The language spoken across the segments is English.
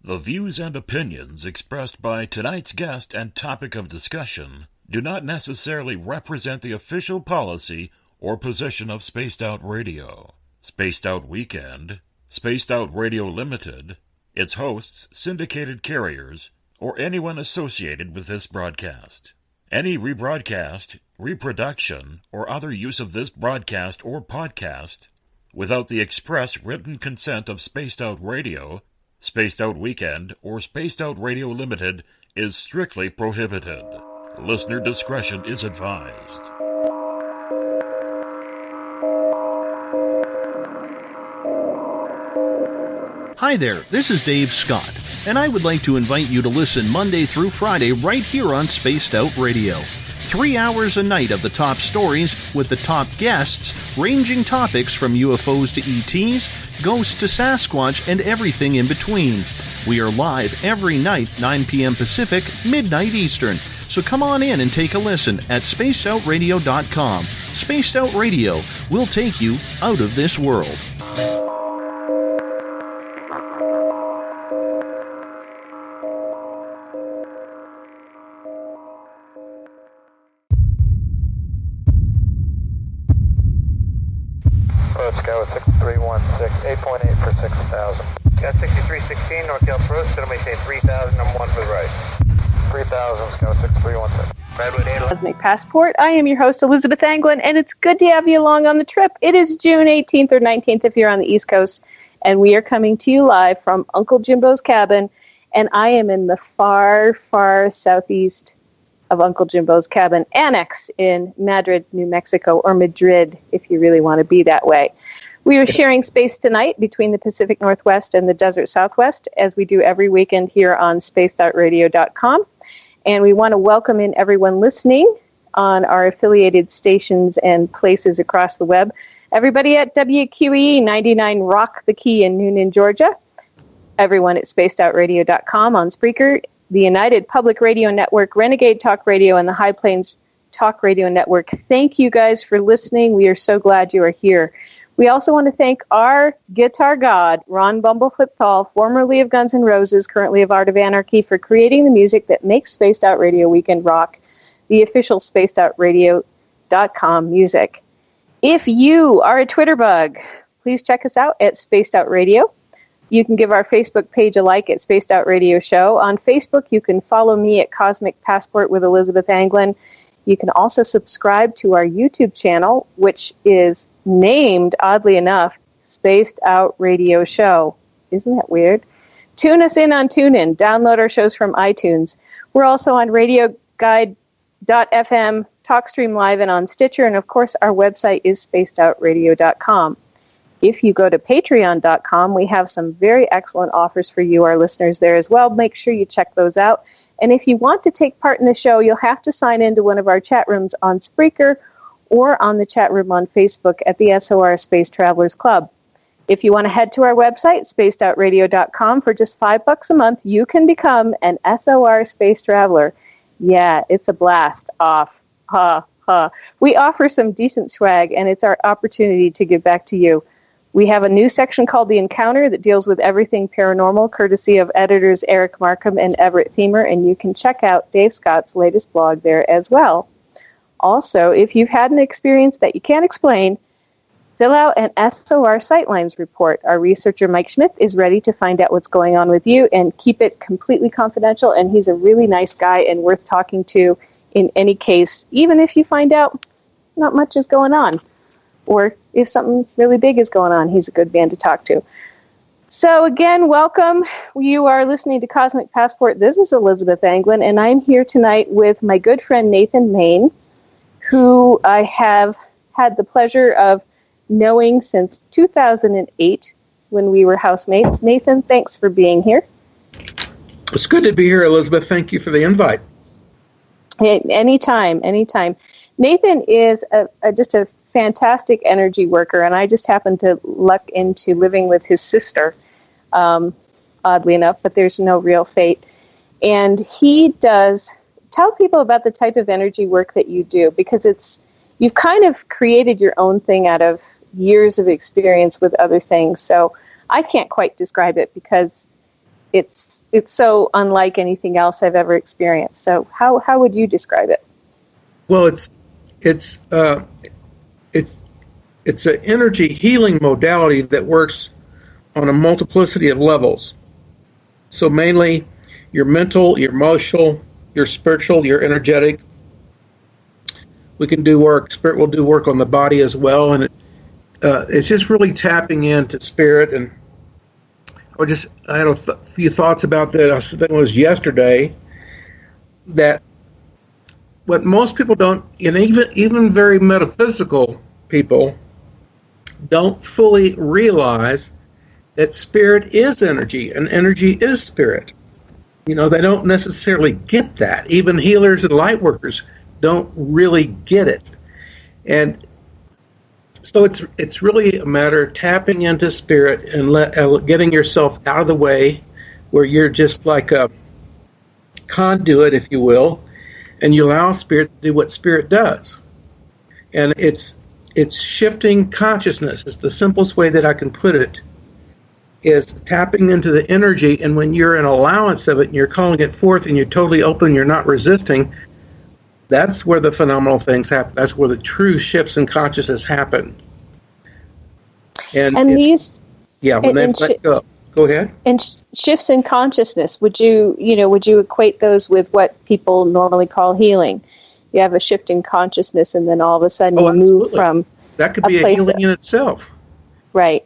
The views and opinions expressed by tonight's guest and topic of discussion do not necessarily represent the official policy or position of Spaced Out Radio, Spaced Out Weekend, Spaced Out Radio Limited, its hosts, syndicated carriers, or anyone associated with this broadcast. Any rebroadcast, reproduction, or other use of this broadcast or podcast without the express written consent of Spaced Out Radio, Spaced Out Weekend, or Spaced Out Radio Limited is strictly prohibited. Listener discretion is advised. Hi there, this is Dave Scott, and I would like to invite you to listen Monday through Friday right here on Spaced Out Radio. 3 hours a night of the top stories with the top guests, ranging topics from UFOs to ETs, ghosts to Sasquatch, and everything in between. We are live every night, 9 p.m. Pacific, midnight Eastern. So come on in and take a listen at spacedoutradio.com. Spaced Out Radio will take you out of this world. Approach Sky with 6316, 8.8 for 6,000. Got 6316, North Yelp Road, still maintain 3,000, I'm 1 for the right. 3,000, Sky with 6316. Redwood 8. Cosmic Passport. I am your host, Elizabeth Anglin, and it's good to have you along on the trip. It is June 18th or 19th if you're on the East Coast, and we are coming to you live from Uncle Jimbo's cabin, and I am in the far, far southeast of Uncle Jimbo's cabin annex in Madrid, New Mexico, or Madrid, if you really want to be that way. We are sharing space tonight between the Pacific Northwest and the Desert Southwest, as we do every weekend here on spacedoutradio.com. And we want to welcome in everyone listening on our affiliated stations and places across the web. Everybody at WQEE 99 Rock the Key in Noonan, Georgia. Everyone at spacedoutradio.com on Spreaker, the United Public Radio Network, Renegade Talk Radio, and the High Plains Talk Radio Network. Thank you guys for listening. We are so glad you are here. We also want to thank our guitar god, Ron Bumblefoot Thal, formerly of Guns N' Roses, currently of Art of Anarchy, for creating the music that makes Spaced Out Radio Weekend rock, the official spacedoutradio.com music. If you are a Twitter bug, please check us out at Spaced Out Radio. You can give our Facebook page a like at Spaced Out Radio Show. On Facebook, you can follow me at Cosmic Passport with Elizabeth Anglin. You can also subscribe to our YouTube channel, which is named, oddly enough, Spaced Out Radio Show. Isn't that weird? Tune us in on TuneIn. Download our shows from iTunes. We're also on RadioGuide.fm, TalkStream Live, and on Stitcher. And, of course, our website is spacedoutradio.com. If you go to patreon.com, we have some very excellent offers for you, our listeners, there as well. Make sure you check those out. And if you want to take part in the show, you'll have to sign into one of our chat rooms on Spreaker or on the chat room on Facebook at the SOR Space Travelers Club. If you want to head to our website, spacedoutradio.com, for just $5 a month, you can become an SOR Space Traveler. Yeah, it's a blast off. Ha, ha. We offer some decent swag, and it's our opportunity to give back to you. We have a new section called The Encounter that deals with everything paranormal, courtesy of editors Eric Markham and Everett Thiemer, and you can check out Dave Scott's latest blog there as well. Also, if you've had an experience that you can't explain, fill out an SOR Sightlines report. Our researcher, Mike Schmidt, is ready to find out what's going on with you and keep it completely confidential, and he's a really nice guy and worth talking to in any case, even if you find out not much is going on. Or if something really big is going on, he's a good man to talk to. So again, welcome. You are listening to Cosmic Passport. This is Elizabeth Anglin, and I'm here tonight with my good friend Nathan Main, who I have had the pleasure of knowing since 2008 when we were housemates. Nathan, thanks for being here. It's good to be here, Elizabeth. Thank you for the invite. Anytime. Nathan is just a fantastic energy worker, and I just happened to luck into living with his sister, oddly enough, but there's no real fate. And he does tell people about the type of energy work that you do, because you've kind of created your own thing out of years of experience with other things. So I can't quite describe it because it's so unlike anything else I've ever experienced. So how would you describe it? Well, it's an energy healing modality that works on a multiplicity of levels. So mainly your mental, your emotional, your spiritual, your energetic. We can do work. Spirit will do work on the body as well, and it's just really tapping into spirit. And I had a few thoughts about that. I think it was yesterday that what most people don't, and even very metaphysical people don't fully realize that spirit is energy and energy is spirit. They don't necessarily get that. Even healers and light workers don't really get it. And so it's really a matter of tapping into spirit and getting yourself out of the way where you're just like a conduit, if you will, and you allow spirit to do what spirit does. And it's shifting consciousness. It's the simplest way that I can put it, is tapping into the energy, and when you're in allowance of it and you're calling it forth and you're totally open, you're not resisting, that's where the phenomenal things happen. That's where the true shifts in consciousness happen. And these, when they let go. Go ahead. And shifts in consciousness, would you equate those with what people normally call healing? You have a shift in consciousness, and then all of a sudden you move from that could be a healing in itself. Right.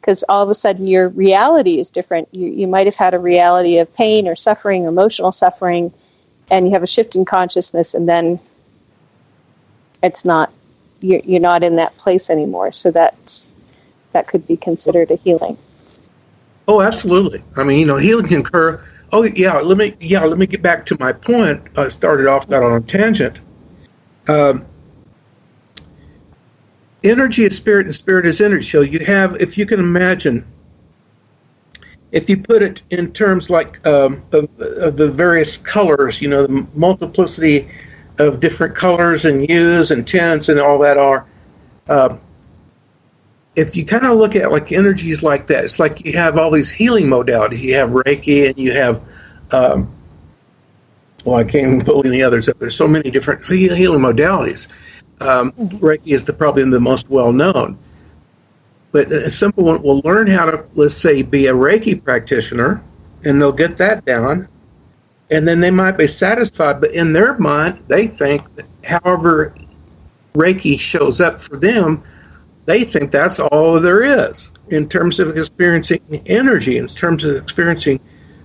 Because all of a sudden your reality is different. You might have had a reality of pain or suffering or emotional suffering, and you have a shift in consciousness, and then it's not, you're not in that place anymore. So that could be considered a healing. Oh, absolutely. I mean, healing can occur. Oh, yeah. Let me get back to my point. I started off that on a tangent. Energy is spirit, and spirit is energy. So you have, if you can imagine, if you put it in terms like of the various colors, the multiplicity of different colors and hues and tints and all that are, if you kind of look at like energies like that, it's like you have all these healing modalities. You have Reiki, and you have, I can't even pull any others up. There's so many different healing modalities. Reiki is probably the most well-known. But a simple one will learn how to, let's say, be a Reiki practitioner, and they'll get that down, and then they might be satisfied, but in their mind, they think that however Reiki shows up for them, they think that's all there is in terms of experiencing energy, in terms of experiencing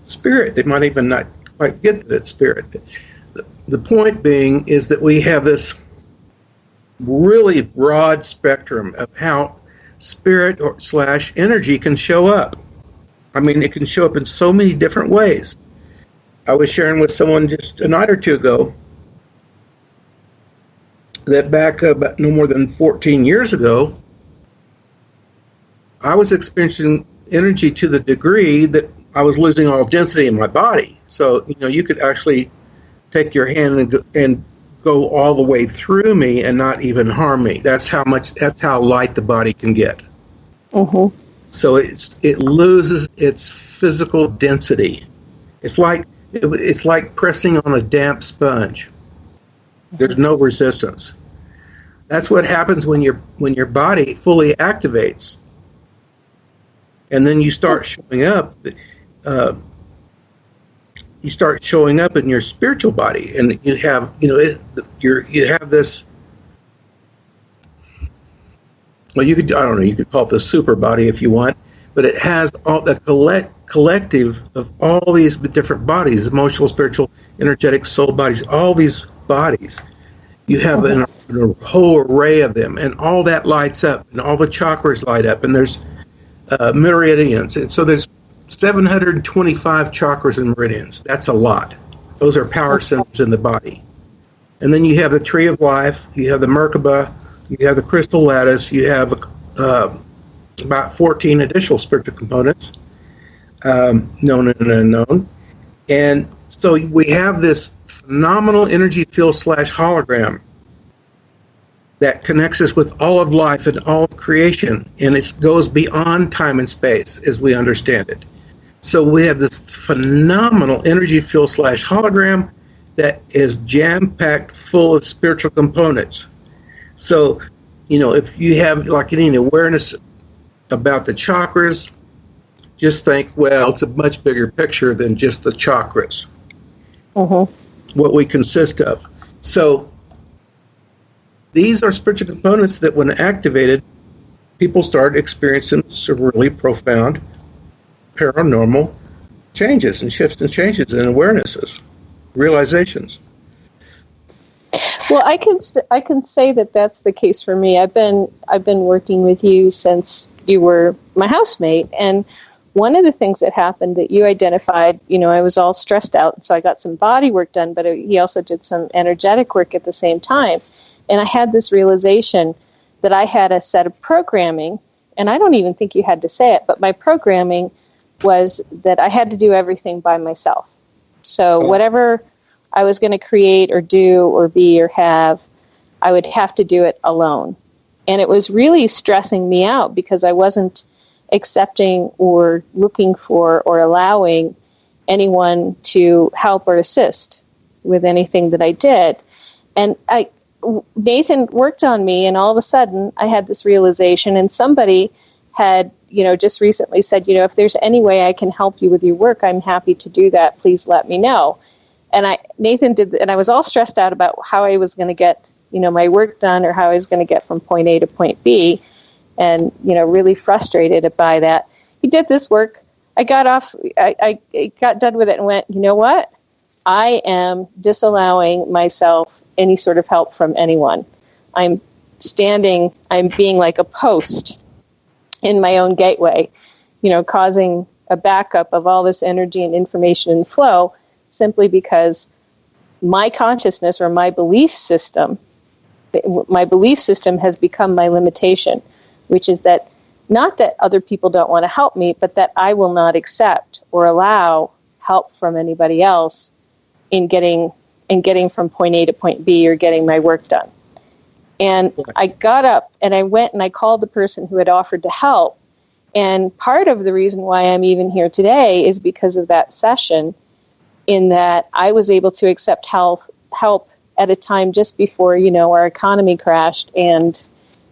spirit. They might even not quite get that spirit. The point being is that we have this really broad spectrum of how spirit or / energy can show up. I mean, it can show up in so many different ways. I was sharing with someone just a night or two ago that back about no more than 14 years ago, I was experiencing energy to the degree that I was losing all density in my body. So, you could actually take your hand and go all the way through me and not even harm me. That's how light the body can get. Mm-hmm. So it loses its physical density. It's like pressing on a damp sponge. There's no resistance. That's what happens when your body fully activates. And then you start showing up. You start showing up in your spiritual body, and you have, you have this. Well, you could call it the super body if you want, but it has all the collective of all these different bodies: emotional, spiritual, energetic, soul bodies. All these bodies, you have a whole array of them, and all that lights up, and all the chakras light up, and there's meridians, and so there's 725 chakras and meridians. That's a lot. Those are power centers in the body. And then you have the tree of life, you have the Merkaba, you have the crystal lattice, you have about 14 additional spiritual components, known and unknown. And so we have this phenomenal energy field / hologram that connects us with all of life and all of creation, and it goes beyond time and space as we understand it. So we have this phenomenal energy field / hologram that is jam-packed full of spiritual components. So, if you have like any awareness about the chakras, just think, well, it's a much bigger picture than just the chakras, what we consist of. So these are spiritual components that when activated, people start experiencing some really profound paranormal changes and shifts and changes in awarenesses, realizations. Well, I can say that that's the case for me. I've been working with you since you were my housemate, and one of the things that happened that you identified, I was all stressed out, so I got some body work done, but he also did some energetic work at the same time, and I had this realization that I had a set of programming, and I don't even think you had to say it, but my programming was that I had to do everything by myself. So whatever I was going to create or do or be or have, I would have to do it alone. And it was really stressing me out because I wasn't accepting or looking for or allowing anyone to help or assist with anything that I did. And Nathan worked on me, and all of a sudden I had this realization, and somebody had, just recently said, if there's any way I can help you with your work, I'm happy to do that. Please let me know. And Nathan did, and I was all stressed out about how I was going to get, my work done or how I was going to get from point A to point B, and, really frustrated by that. He did this work. I got done with it and went, you know what? I am disallowing myself any sort of help from anyone. I'm being like a post in my own gateway, causing a backup of all this energy and information and flow, simply because my consciousness or my belief system has become my limitation, which is that not that other people don't want to help me, but that I will not accept or allow help from anybody else in getting from point A to point B or getting my work done. And I got up and I went and I called the person who had offered to help. And part of the reason why I'm even here today is because of that session, in that I was able to accept help at a time just before, our economy crashed and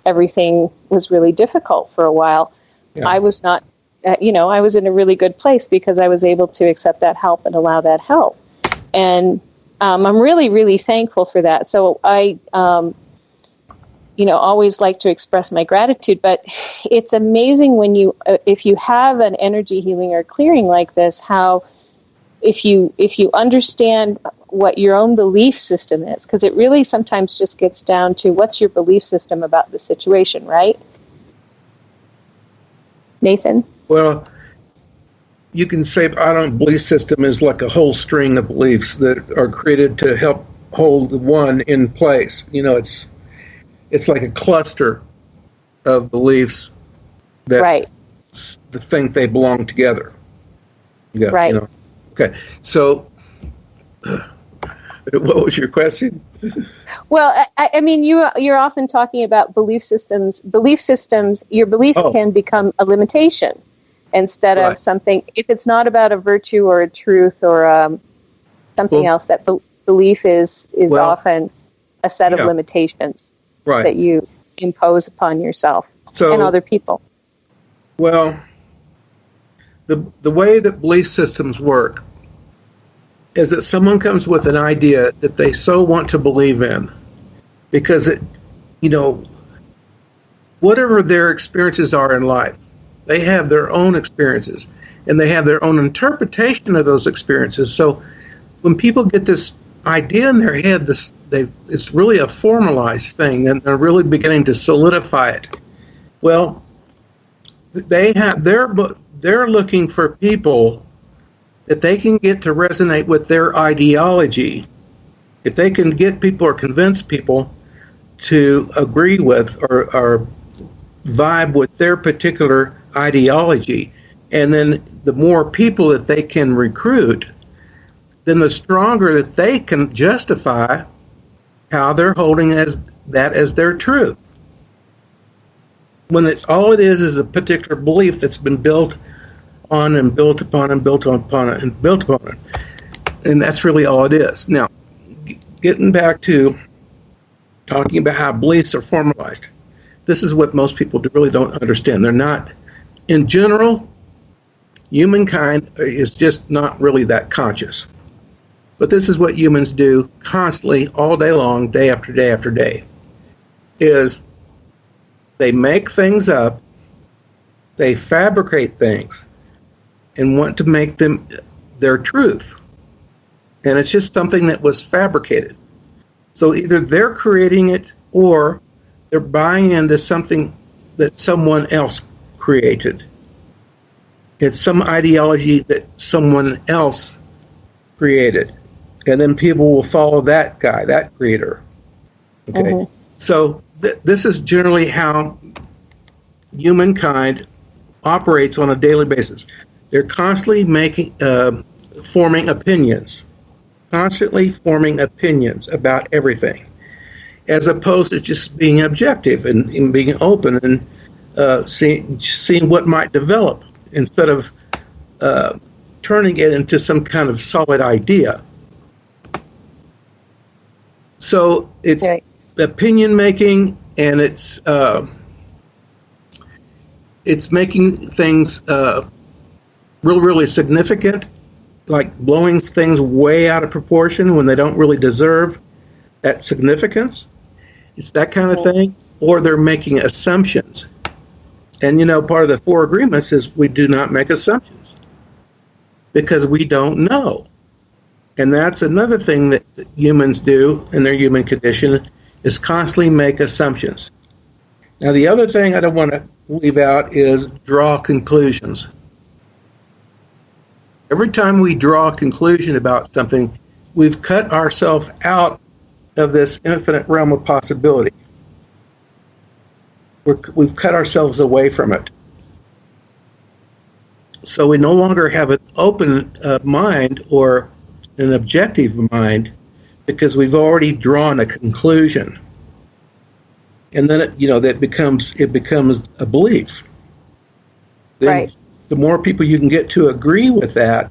everything was really difficult for a while. Yeah. I was not, I was in a really good place because I was able to accept that help and allow that help. And I'm really, really thankful for that. So I, always like to express my gratitude, but it's amazing when if you have an energy healing or clearing like this, how if you understand what your own belief system is, because it really sometimes just gets down to what's your belief system about the situation, right? Nathan? Well, you can say belief system is like a whole string of beliefs that are created to help hold the one in place. It's like a cluster of beliefs that think they belong together. Yeah, right. Okay, so what was your question? Well, I mean, you're often talking about belief systems. Belief systems, your belief can become a limitation instead of something. If it's not about a virtue or a truth or something else, that belief is often a set of limitations that you impose upon yourself and other people. Well, the way that belief systems work is that someone comes with an idea that they so want to believe in because whatever their experiences are in life, they have their own experiences and they have their own interpretation of those experiences. So when people get this idea in their head, it's really a formalized thing and they're really beginning to solidify it. Well, they're looking for people that they can get to resonate with their ideology. If they can get people or convince people to agree with or vibe with their particular ideology, and then the more people that they can recruit, then the stronger that they can justify how they're holding as their truth. When all it is a particular belief that's been built upon and built upon and built upon it and built upon it. And that's really all it is. Now, getting back to talking about how beliefs are formalized, this is what most people really don't understand. They're not, in general, humankind is just not really that conscious. But this is what humans do constantly, all day long, day after day after day, is they make things up, they fabricate things, and want to make them their truth. And it's just something that was fabricated. So either they're creating it or they're buying into something that someone else created. It's some ideology that someone else created. And then people will follow that guy, that creator. Okay. Mm-hmm. So this is generally how humankind operates on a daily basis. They're constantly forming opinions. Constantly forming opinions about everything, as opposed to just being objective and being open and seeing what might develop instead of turning it into some kind of solid idea. So it's opinion making, and it's making things really significant, like blowing things way out of proportion when they don't really deserve that significance. It's that kind of thing. Or they're making assumptions. And, part of the 4 agreements is we do not make assumptions because we don't know. And that's another thing that humans do in their human condition, is constantly make assumptions. Now, the other thing I don't want to leave out is draw conclusions. Every time we draw a conclusion about something, we've cut ourselves out of this infinite realm of possibility. We've cut ourselves away from it. So we no longer have an open mind or an objective mind because we've already drawn a conclusion. And then it becomes a belief. Then, right. The more people you can get to agree with that,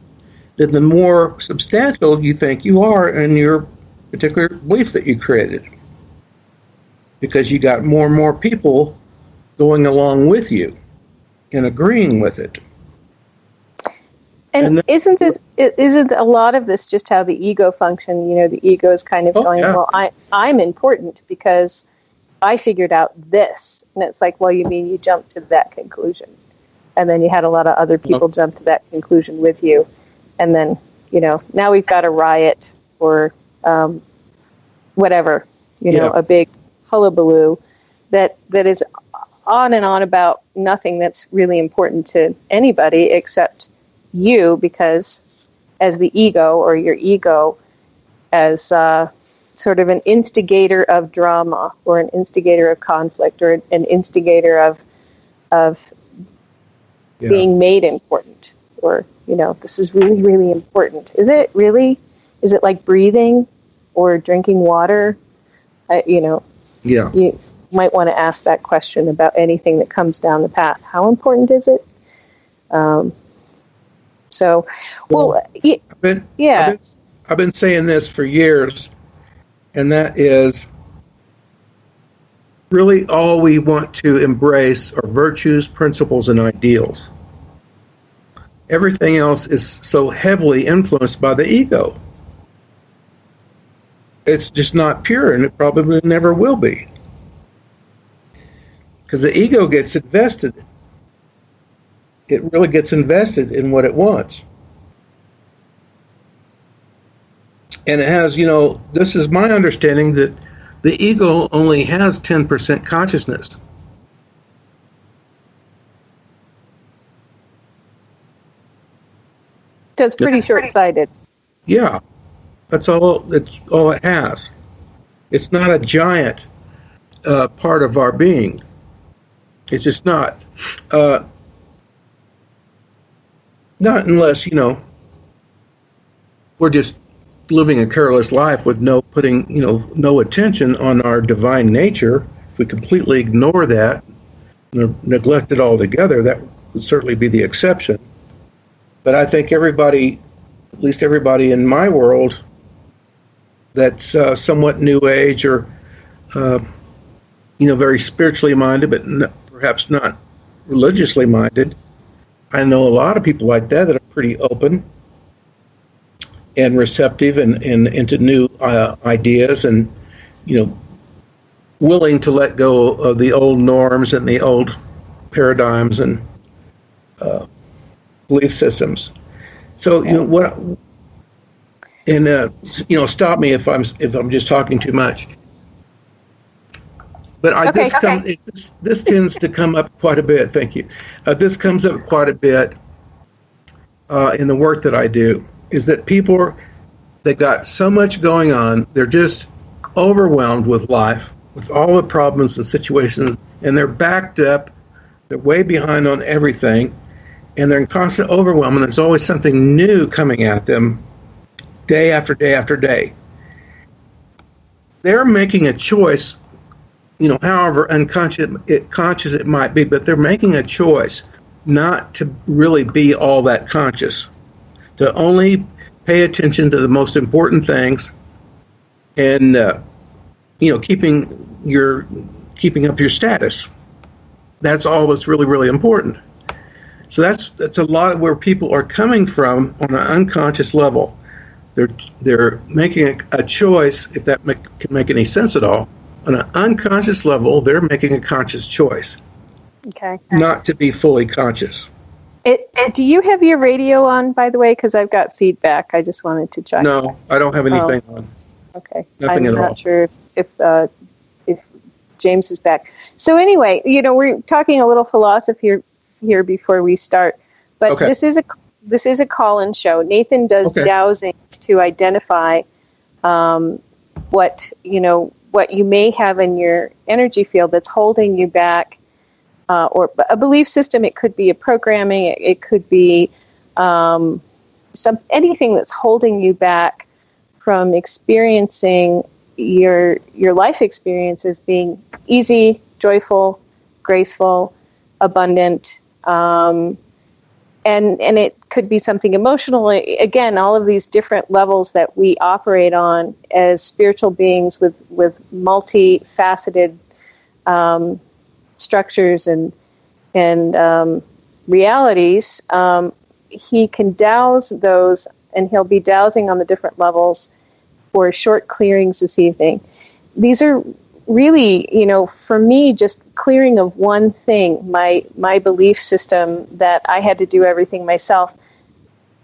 then the more substantial you think you are in your particular belief that you created. Because you got more and more people going along with you and agreeing with it. And isn't a lot of this just how the ego functions? The ego is kind of going, well, I'm important because I figured out this. And it's like, well, you mean you jumped to that conclusion. And then you had a lot of other people jump to that conclusion with you. And then, now we've got a riot or whatever, a big hullabaloo that is on and on about nothing that's really important to anybody except you, because as the ego, or your ego as sort of an instigator of drama or an instigator of conflict or an instigator of being made important, or, this is really, really important. Is it really? Is it like breathing or drinking water? You might want to ask that question about anything that comes down the path. How important is it? I've been saying this for years, and that is really all we want to embrace are virtues, principles, and ideals. Everything else is so heavily influenced by the ego. It's just not pure, and it probably never will be. Because the ego gets invested. It really gets invested in what it wants. And it has, this is my understanding that the ego only has 10% consciousness. So it's pretty short-sighted. Yeah, that's all it has. It's not a giant part of our being. It's just not. Not unless, we're just living a careless life with no attention on our divine nature. If we completely ignore that, neglect it altogether, that would certainly be the exception. But I think everybody, at least everybody in my world, that's somewhat New Age or very spiritually minded, but perhaps not religiously minded. I know a lot of people like that that are pretty open and receptive and into new ideas, and willing to let go of the old norms and the old paradigms and belief systems. So stop me if I'm just talking too much. But this tends to come up quite a bit. Thank you. This comes up quite a bit in the work that I do. Is that people they got so much going on, they're just overwhelmed with life, with all the problems and situations, and they're backed up. They're way behind on everything, and they're in constant overwhelm. And there's always something new coming at them, day after day after day. They're making a choice. However conscious it might be, but they're making a choice not to really be all that conscious, to only pay attention to the most important things, and keeping up your status. That's all that's really, really important. So that's a lot of where people are coming from on an unconscious level. They're making a choice, if that can make any sense at all. On an unconscious level, they're making a conscious choice. Okay. Not to be fully conscious. Do you have your radio on, by the way? Because I've got feedback. I just wanted to check. No, I don't have anything on. Okay. Nothing at all. I'm not sure if James is back. So anyway, we're talking a little philosophy here before we start. But okay. This is a call-in show. Nathan does dowsing to identify what you may have in your energy field that's holding you back, or a belief system. It could be a programming. It could be anything that's holding you back from experiencing your life experiences being easy, joyful, graceful, abundant, and it could be something emotional. Again, all of these different levels that we operate on as spiritual beings with multifaceted structures and realities. He can douse those, and he'll be dowsing on the different levels for short clearings this evening. These are really, for me, just clearing of one thing, my belief system that I had to do everything myself,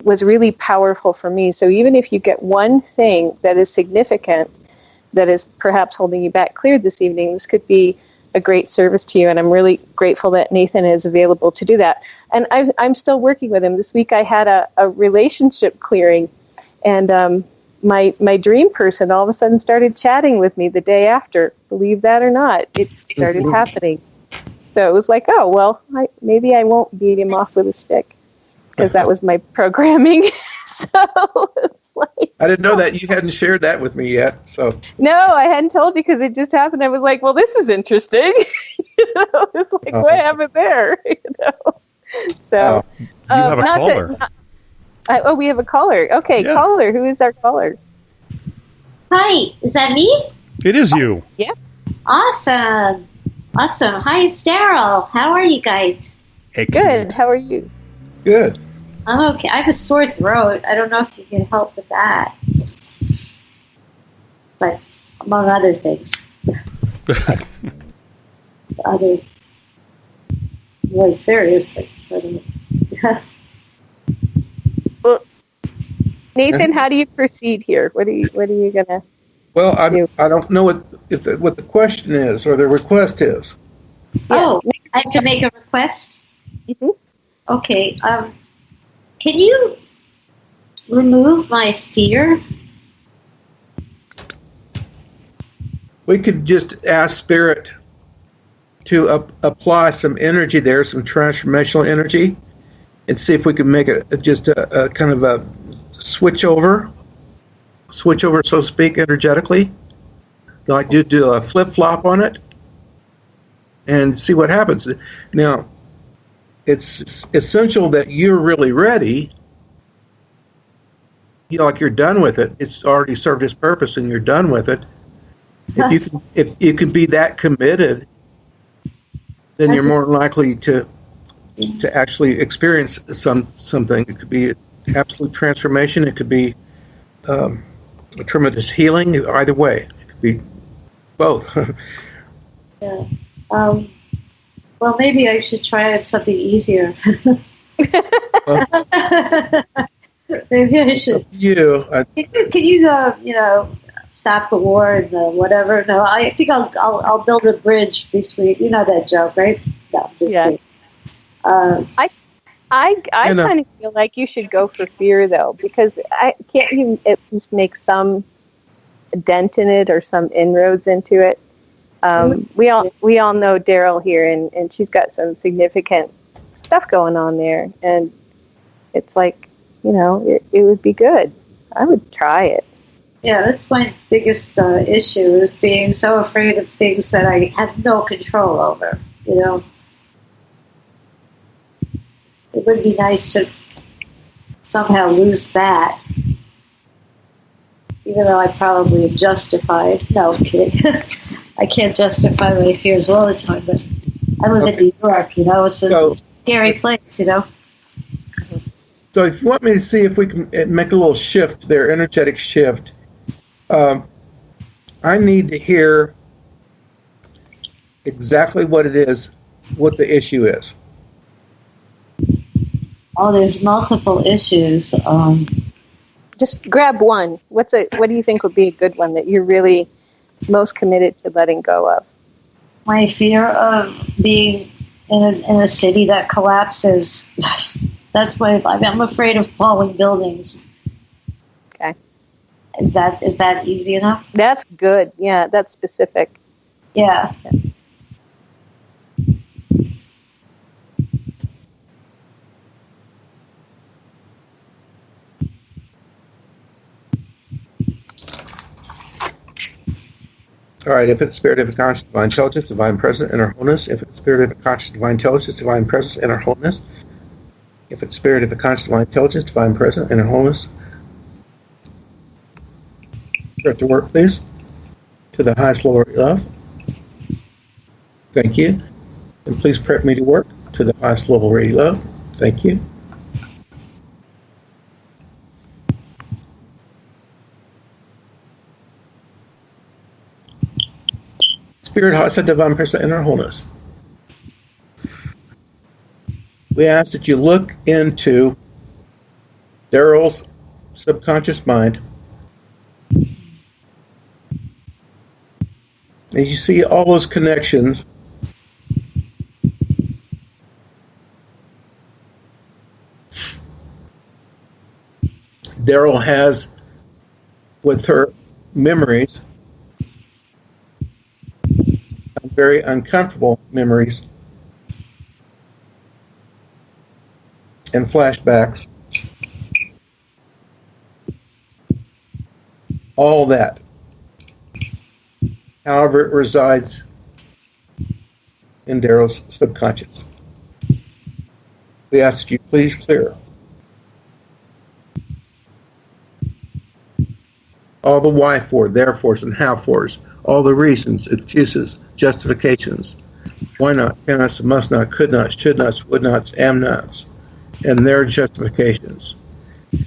was really powerful for me. So even if you get one thing that is significant, that is perhaps holding you back, cleared this evening, this could be a great service to you. And I'm really grateful that Nathan is available to do that. And I'm still working with him. This week I had a relationship clearing, and my dream person all of a sudden started chatting with me the day after. Believe that or not, it started happening. So it was like, oh, well, maybe I won't beat him off with a stick, because that was my programming. So it's like, I didn't know that you hadn't shared that with me yet. So no, I hadn't told you because it just happened. I was like, well, this is interesting. It's like, what happened there? So you have a caller. We have a caller. Okay, yeah. Caller. Who is our caller? Hi, is that me? It is you. Yeah. Awesome. Hi, it's Daryl. How are you guys? Excellent. Good. How are you? Good. I'm okay. I have a sore throat. I don't know if you can help with that. But among other things. Other really serious things. Well, Nathan, how do you proceed here? What are you gonna? Well, I don't know what the question is or the request is. Oh, I have to make a request. Mm-hmm. Okay. Can you remove my fear? We could just ask Spirit to apply some energy there, some transformational energy, and see if we can make it just a kind of a switch over, so to speak, energetically. Like do a flip-flop on it and see what happens. Now, it's essential that you're really ready like you're done with it. It's already served its purpose, and you're done with it. If you can be that committed, then you're more likely to actually experience something. It could be absolute transformation. It could be a tremendous healing. Either way, it could be both. Yeah. Well, maybe I should try it something easier. Maybe I should. Can you stop the war and whatever? No, I think I'll build a bridge between. You know that joke, right? No, just kidding. I kind of feel like you should go for fear, though, because can't you at least make some dent in it or some inroads into it? We all know Daryl here, and she's got some significant stuff going on there, and it's like, it would be good. I would try it. Yeah, that's my biggest issue, is being so afraid of things that I have no control over, It would be nice to somehow lose that, even though I probably am justified. No, I'm kidding. I can't justify my fears all the time, but I live in New York, it's a scary place, So if you want me to see if we can make a little shift there, energetic shift, I need to hear exactly what it is, what the issue is. Oh, there's multiple issues. Just grab one. What do you think would be a good one that you're really most committed to letting go of? My fear of being in a city that collapses. That's I'm afraid of falling buildings. Okay. Is that easy enough? That's good. Yeah, that's specific. Yeah. All right, if it's spirit of a conscious divine intelligence, divine presence, inner wholeness. If it's spirit of a conscious divine intelligence, divine presence, inner wholeness. If it's spirit of a conscious divine intelligence, divine presence, inner wholeness. Start to work, please. To the highest level of love. Thank you. And please prep me to work to the highest level of radio love. Thank you. Spirit, heart, divine presence, inner wholeness. We ask that you look into Daryl's subconscious mind. And you see all those connections. Daryl has with her memories, very uncomfortable memories and flashbacks. All that. However, it resides in Daryl's subconscious. We ask that you please clear all the why for, therefores, and how fors, all the reasons, excuses, justifications, why not, cannots, must not, could not, should not, would not, am nots, and their justifications.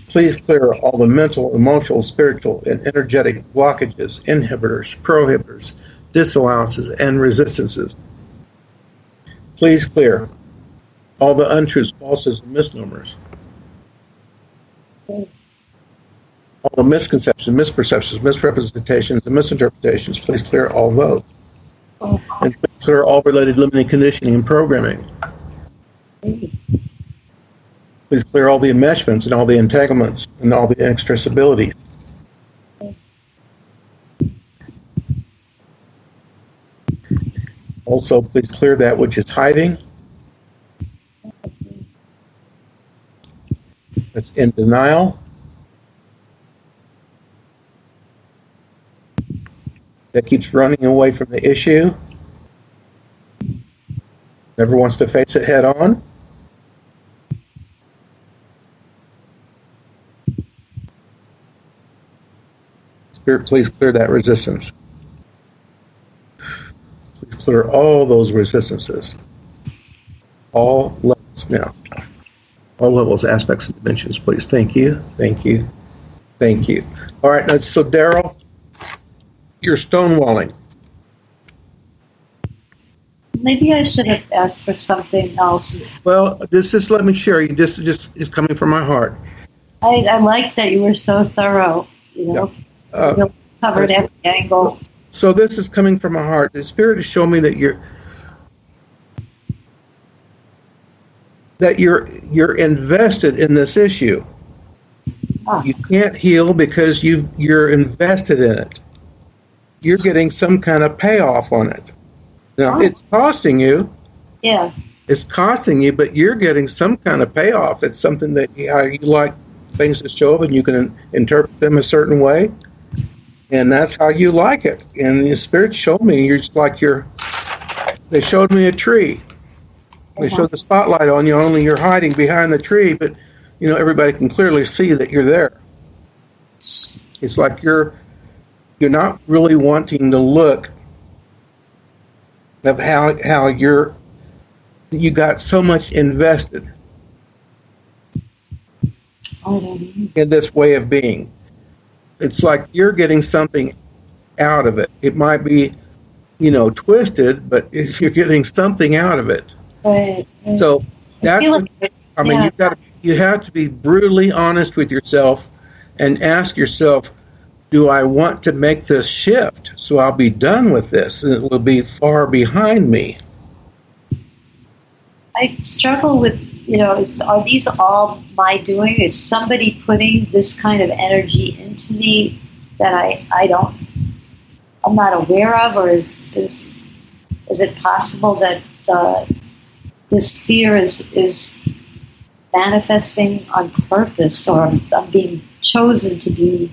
Please clear all the mental, emotional, spiritual, and energetic blockages, inhibitors, prohibitors, disallowances, and resistances. Please clear all the untruths, falses, and misnomers. All the misconceptions, misperceptions, misrepresentations, and misinterpretations. Please clear all those. And please clear all related limiting conditioning and programming. Please clear all the enmeshments and all the entanglements and all the inextricability. Also, please clear that which is hiding, that's in denial, that keeps running away from the issue, never wants to face it head on. Spirit, please clear that resistance. Please clear all those resistances. All levels now. All levels, aspects, and dimensions, please. Thank you. Thank you. Thank you. All right, now, so Daryl, you're stonewalling. Maybe I should have asked for something else. Well, just let me share. You just is coming from my heart. I like that you were so thorough. You covered every angle. So this is coming from my heart. The Spirit is showing me that you're invested in this issue. You can't heal because you're invested in it. You're getting some kind of payoff on it. Now, it's costing you. Yeah. It's costing you, but you're getting some kind of payoff. It's something that you like things to show up and you can interpret them a certain way. And that's how you like it. And the Spirit showed me, they showed me a tree. They showed the spotlight on you, only you're hiding behind the tree, but everybody can clearly see that you're there. It's like you're not really wanting to look of how you got so much invested in this way of being. It's like you're getting something out of it. It might be, twisted, but you're getting something out of it. Right. So that's you have to be brutally honest with yourself and ask yourself, do I want to make this shift so I'll be done with this and it will be far behind me? I struggle with, are these all my doing? Is somebody putting this kind of energy into me that I'm not aware of, or is it possible that this fear is manifesting on purpose, or I'm being chosen to be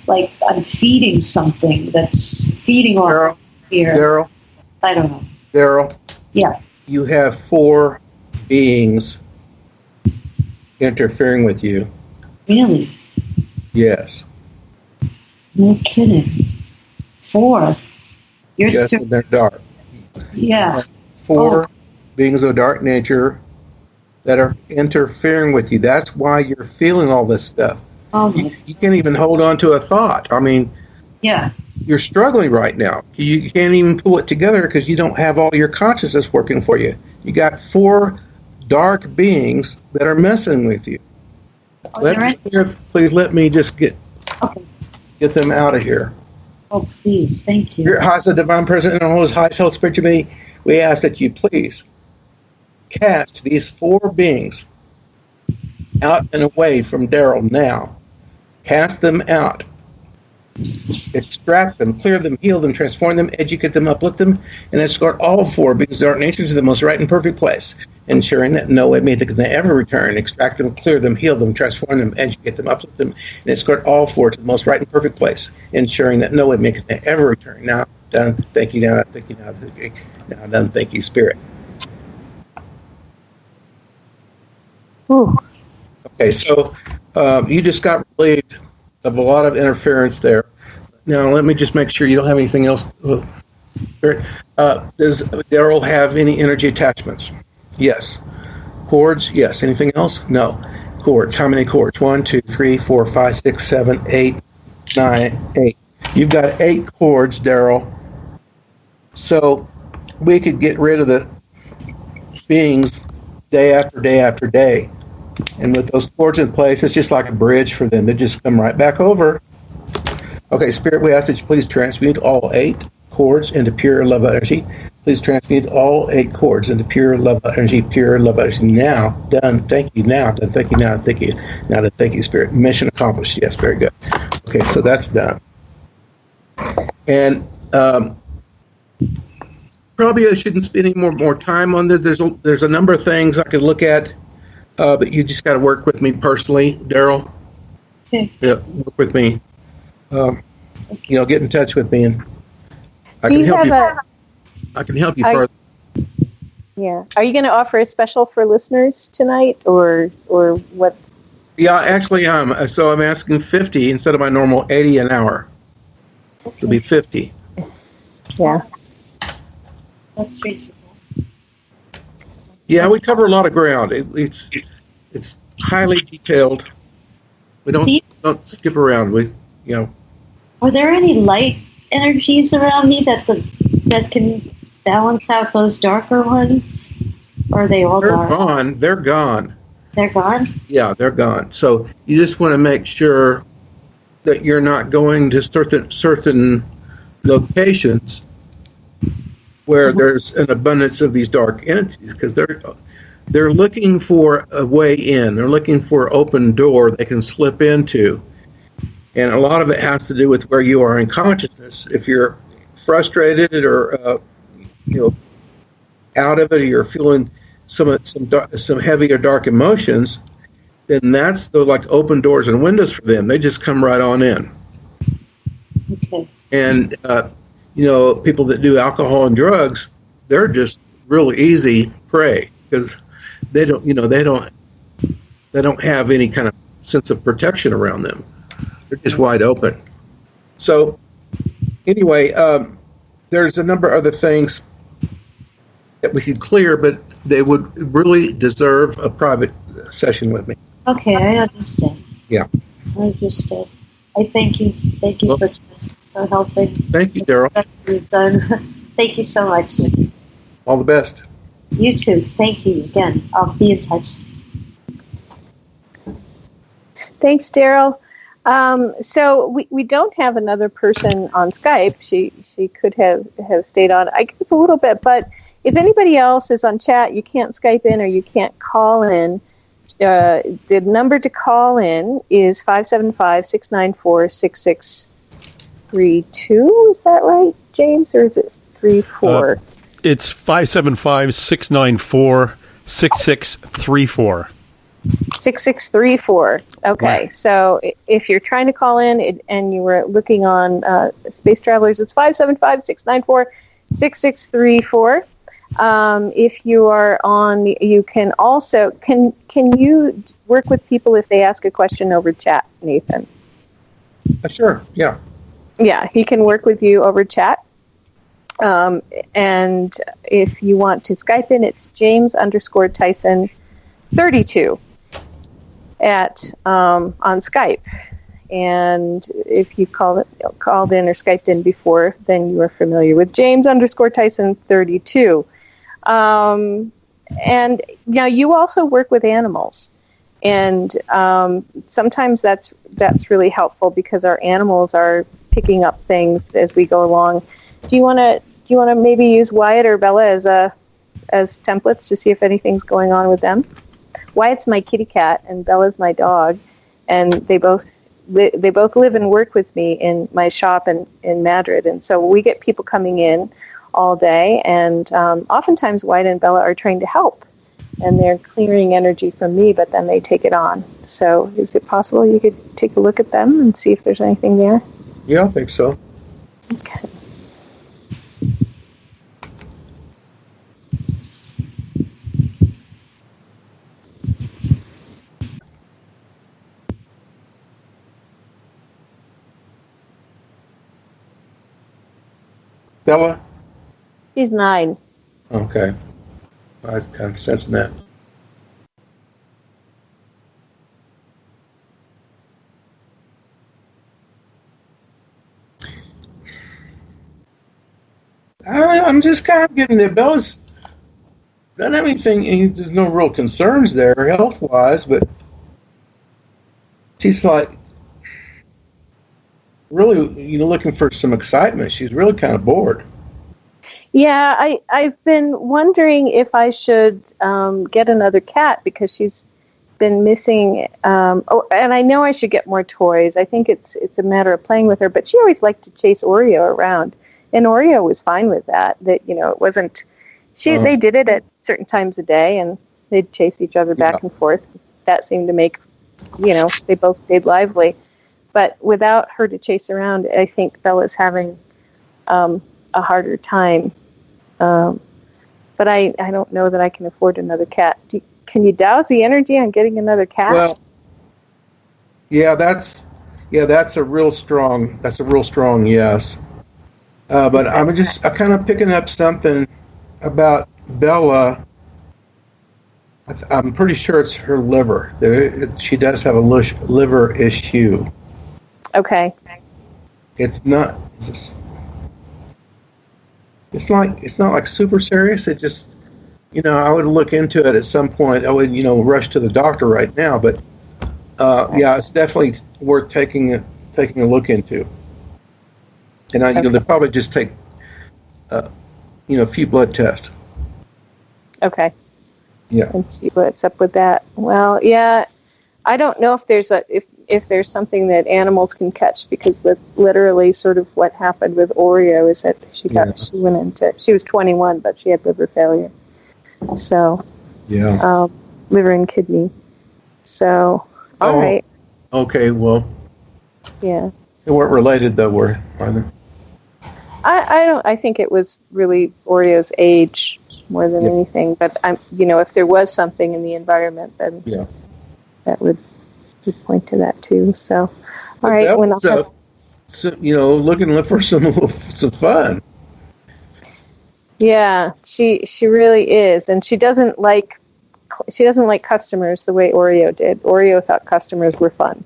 like I'm feeding something that's feeding on fear? Daryl? I don't know. Daryl? Yeah. You have 4 beings interfering with you. Really? Yes. No kidding. 4. Yes, and they're dark. Yeah. 4 beings of dark nature that are interfering with you. That's why you're feeling all this stuff. You can't even hold on to a thought. I mean, yeah, you're struggling right now. You can't even pull it together because you don't have all your consciousness working for you. You got 4 dark beings that are messing with you. Please let me just get them out of here. Oh, please, thank you. Your House of Divine Presence and all His highest health spiritual being, we ask that you please cast these 4 beings out and away from Daryl now. Cast them out. Extract them, clear them, heal them, transform them, educate them, uplift them, and escort all 4 beings of dark nature to the most right and perfect place, ensuring that no way may they can ever return. Extract them, clear them, heal them, transform them, educate them, uplift them, and escort all 4 to the most right and perfect place, ensuring that no way may they ever return. Now done. Thank you. Now thank you. Now done. Thank you, Spirit. Ooh. Okay, so you just got relieved of a lot of interference there. Now, let me just make sure you don't have anything else. Does Daryl have any energy attachments? Yes. Cords? Yes. Anything else? No. Cords. How many cords? 1, 2, 3, 4, 5, 6, 7, 8, 9, 8. You've got 8 cords, Daryl. So we could get rid of the beings day after day after day. And with those cords in place, it's just like a bridge for them. They just come right back over. Okay, Spirit, we ask that you please transmute all 8 cords into pure love energy. Please transmute all 8 cords into pure love energy, pure love energy. Now, done. Thank you. Now, done. Thank you. Now, thank you. Now, done. Thank you, Spirit. Mission accomplished. Yes, very good. Okay, so that's done. And probably I shouldn't spend any more time on this. There's a number of things I could look at. But you just got to work with me personally, Daryl. Okay. Yeah, work with me. Get in touch with me, and I can help you further. Yeah. Are you going to offer a special for listeners tonight, or what? Yeah, actually, so I'm asking 50 instead of my normal 80 an hour. Okay. It'll be 50. Yeah. That's reasonable. Yeah, we cover a lot of ground. It's highly detailed. We don't skip around. Are there any light energies around me that can balance out those darker ones? Or are they all dark? They're gone. They're gone? Yeah, they're gone. So you just want to make sure that you're not going to certain locations where there's an abundance of these dark entities, because they're looking for a way in. They're looking for an open door they can slip into. And a lot of it has to do with where you are in consciousness. If you're frustrated or out of it, or you're feeling some heavy or dark emotions, then that's the like open doors and windows for them. They just come right on in. Okay. And people that do alcohol and drugs, they're just really easy prey, because they don't have any kind of sense of protection around them. They're just wide open. So anyway, there's a number of other things that we could clear, but they would really deserve a private session with me. Okay, I understand. Yeah. I understand. I thank you. Thank you for helping. Thank you, Daryl. You've done. Thank you so much. All the best. You too. Thank you again. I'll be in touch. Thanks, Daryl. So we don't have another person on Skype. She could have stayed on, I guess, a little bit. But if anybody else is on chat, you can't Skype in or you can't call in. The number to call in is 575-694-6632. Is that right, James, or is it 34? It's 575-694-6634. 6634. Okay, right. So if you're trying to call in and you were looking on Space Travelers, it's 575-694-6634. If you are on, you can also, can you work with people if they ask a question over chat, Nathan? Sure, yeah. Yeah, he can work with you over chat. And if you want to Skype in, it's James_Tyson32 on Skype. And if you called in or Skyped in before, then you are familiar with James_Tyson32. And you also work with animals, and sometimes that's really helpful because our animals are picking up things as we go along. Do you want to maybe use Wyatt or Bella as templates to see if anything's going on with them? Wyatt's my kitty cat and Bella's my dog, and they both live and work with me in my shop in Madrid, and so we get people coming in all day, and oftentimes Wyatt and Bella are trying to help, and they're clearing energy from me, but then they take it on. So is it possible you could take a look at them and see if there's anything there? Yeah, I think so. Okay. Bella? She's 9. Okay. I was kind of sensing that. I'm just kind of getting that Bella's doesn't have anything. There's no real concerns there health-wise, but she's like really, looking for some excitement. She's really kind of bored. Yeah, I've been wondering if I should get another cat because she's been missing. And I know I should get more toys. I think it's a matter of playing with her. But she always liked to chase Oreo around, and Oreo was fine with that. That it wasn't. They did it at certain times of day, and they'd chase each other back and forth. That seemed to make, they both stayed lively. But without her to chase around, I think Bella's having a harder time. But I don't know that I can afford another cat. Can you douse the energy on getting another cat? Well, Yeah, that's a real strong yes. But I'm kind of picking up something about Bella. I'm pretty sure it's her liver. She does have a liver issue. Okay. It's not like super serious. It just, I would look into it at some point. I would, rush to the doctor right now. But yeah, it's definitely worth taking a look into. And they'll probably just take, a few blood tests. Okay. Yeah. And see what's up with that. Well, yeah, I don't know if there's something that animals can catch, because that's literally sort of what happened with Oreo. Is that she was 21, but she had liver failure. So. Yeah. Liver and kidney. So. All right. Okay. Well. Yeah. They weren't related, though, were they? I think it was really Oreo's age more than anything. But if there was something in the environment, then that would point to that too. So, all right. Looking for some fun. Yeah, she really is, and she doesn't like customers the way Oreo did. Oreo thought customers were fun,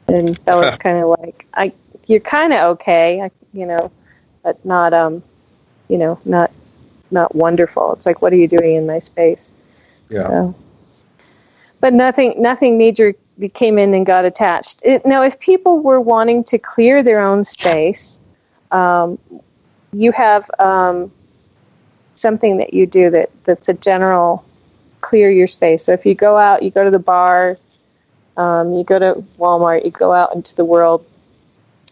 and Bella's kind of like, you're kind of okay, but not not wonderful. It's like, what are you doing in my space? Yeah. So, but nothing major came in and got attached. Now, if people were wanting to clear their own space, you have something that you do that's a general clear your space. So if you go out, you go to the bar, you go to Walmart, you go out into the world,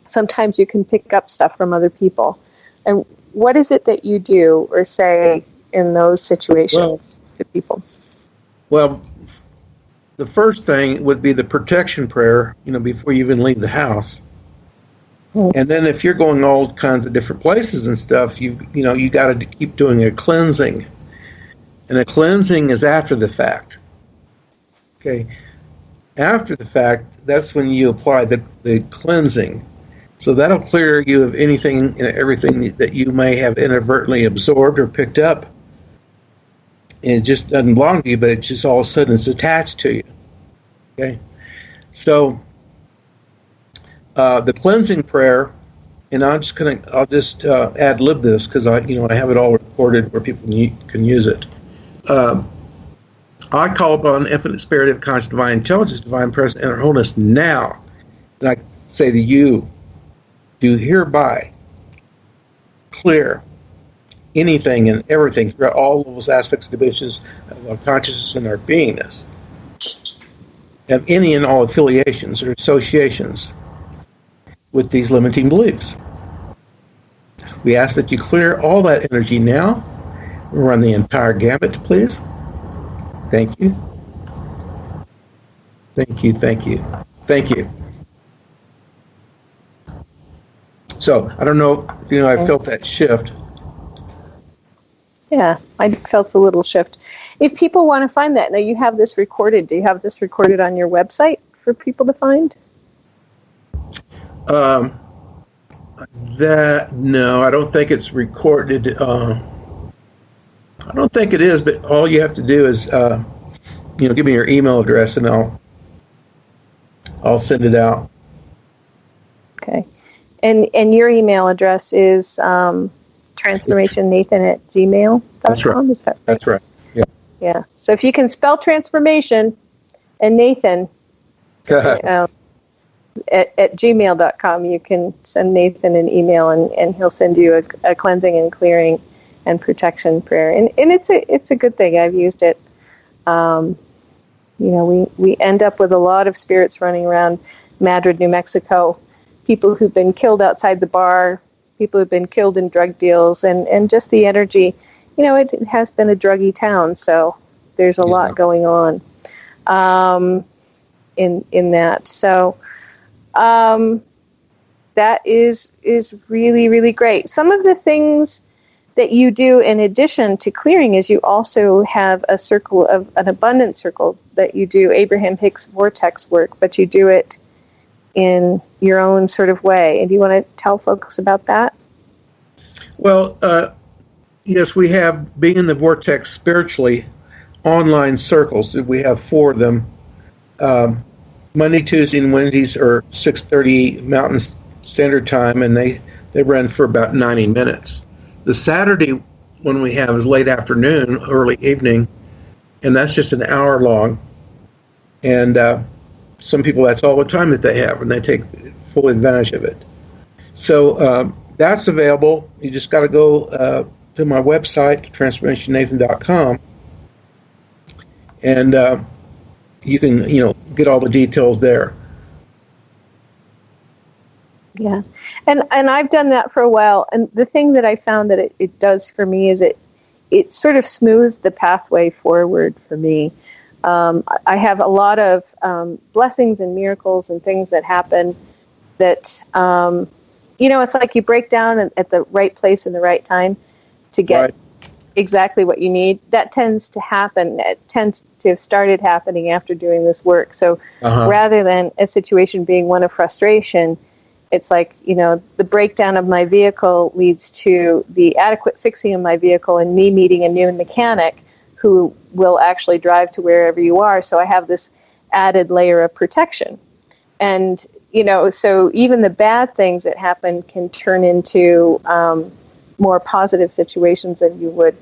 sometimes you can pick up stuff from other people. And what is it that you do or say in those situations to people? Well, the first thing would be the protection prayer, before you even leave the house. And then if you're going all kinds of different places and stuff, you got to keep doing a cleansing. And a cleansing is after the fact. Okay. After the fact, that's when you apply the cleansing. So that'll clear you of anything and everything that you may have inadvertently absorbed or picked up. And it just doesn't belong to you, but it's just all of a sudden it's attached to you. Okay? So the cleansing prayer, and I'll just ad-lib this because I have it all recorded where people can use it. I call upon infinite spirit of conscious divine intelligence, divine presence, and wholeness now. And I say to you, do hereby clear anything and everything throughout all those aspects and dimensions of our consciousness and our beingness, of any and all affiliations or associations with these limiting beliefs. We ask that you clear all that energy now. Run the entire gamut, please. Thank you. Thank you, thank you, thank you. So, I don't know if I felt that shift. Yeah, I felt a little shift. If people want to find that, now you have this recorded. Do you have this recorded on your website for people to find? No, I don't think it's recorded. I don't think it is, but all you have to do is, give me your email address and I'll send it out. Okay. And your email address is transformationnathan@gmail.com. That's right. Is that right? That's right. Yeah. Yeah. So if you can spell transformation and Nathan at gmail.com, you can send Nathan an email and he'll send you a cleansing and clearing and protection prayer. And it's a good thing. I've used it. We end up with a lot of spirits running around Madrid, New Mexico, people who've been killed outside the bar, people who've been killed in drug deals, and just the energy. It has been a druggy town, so there's a lot going on in that. So that is really, really great. Some of the things that you do in addition to clearing is you also have a circle of an abundance circle that you do Abraham Hicks vortex work, but you do it in your own sort of way. And do you want to tell folks about that? Well, yes, we have Being in the Vortex Spiritually online circles. We have 4 of them. Monday, Tuesday, and Wednesdays are 6:30 Mountain Standard Time, and they run for about 90 minutes. The Saturday one we have is late afternoon, early evening, and that's just an hour long. And some people, that's all the time that they have, and they take full advantage of it. So that's available. You just got to go to my website, transformationnathan.com, and you can, get all the details there. Yeah, and I've done that for a while, and the thing that I found that it does for me is it sort of smooths the pathway forward for me. I have a lot of blessings and miracles and things that happen that, it's like you break down at the right place in the right time to get exactly what you need. That tends to happen. It tends to have started happening after doing this work. So rather than a situation being one of frustration, it's like, the breakdown of my vehicle leads to the adequate fixing of my vehicle and me meeting a new mechanic who will actually drive to wherever you are. So I have this added layer of protection. And, so even the bad things that happen can turn into more positive situations than you would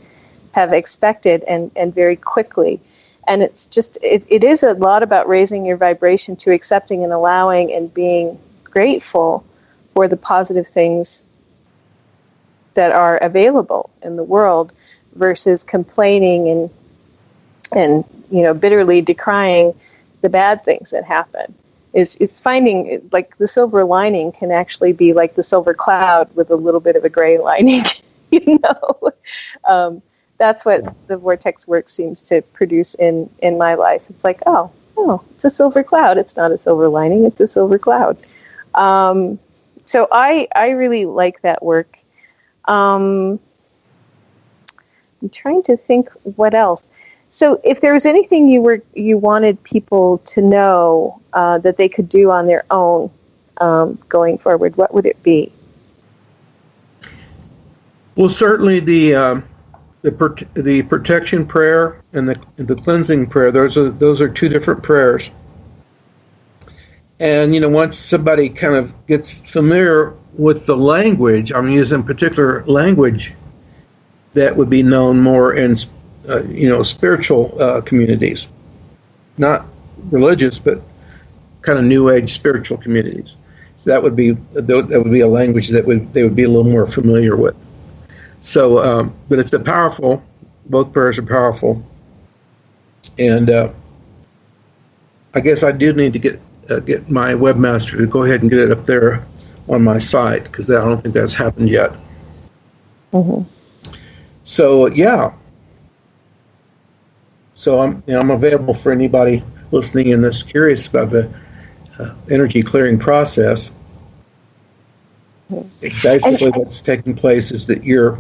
have expected and very quickly. And it's just, it is a lot about raising your vibration to accepting and allowing and being grateful for the positive things that are available in the world versus complaining and bitterly decrying the bad things that happen. It's finding like the silver lining can actually be like the silver cloud with a little bit of a gray lining. That's what the vortex work seems to produce in my life. It's like, oh, it's a silver cloud. It's not a silver lining. It's a silver cloud. So I really like that work. I'm trying to think what else. So if there was anything you wanted people to know that they could do on their own going forward, what would it be? Well, certainly the protection prayer and the cleansing prayer. Those are 2 different prayers. And, once somebody kind of gets familiar with the language, I'm using particular language that would be known more in, spiritual communities, not religious, but kind of New Age spiritual communities. So that would be a language that they would be a little more familiar with. So, but it's both prayers are powerful. And I guess I do need to get my webmaster to go ahead and get it up there on my site, because I don't think that's happened yet. Mm-hmm. So yeah. So I'm available for anybody listening and that's curious about the energy clearing process. Basically, what's taking place is that you're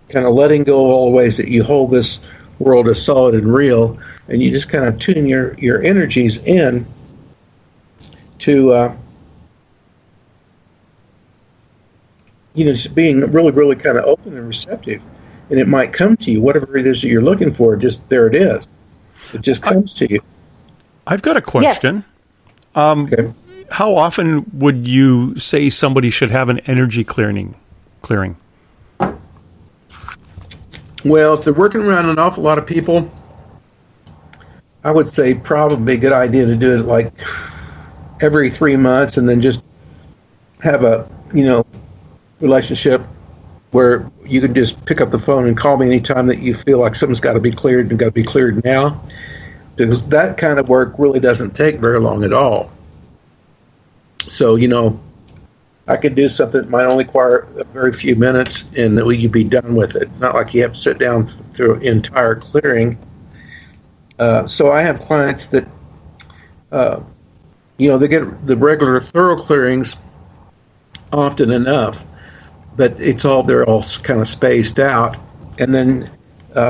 kind of letting go of all the ways that you hold this world as solid and real, and you just kind of tune your energies in to just being really, really kind of open and receptive, and it might come to you, whatever it is that you're looking for. Just there it is. It just comes to you. I've got a question. Yes. Okay. How often would you say somebody should have an energy clearing? Well, if they're working around an awful lot of people, I would say probably a good idea to do it like every 3 months, and then just have a relationship where you can just pick up the phone and call me anytime that you feel like something's got to be cleared and got to be cleared now, because that kind of work really doesn't take very long at all. So, I could do something that might only require a very few minutes, and that you'd be done with it. Not like you have to sit down through an entire clearing. So I have clients that, they get the regular thorough clearings often enough, but they're all kind of spaced out, and then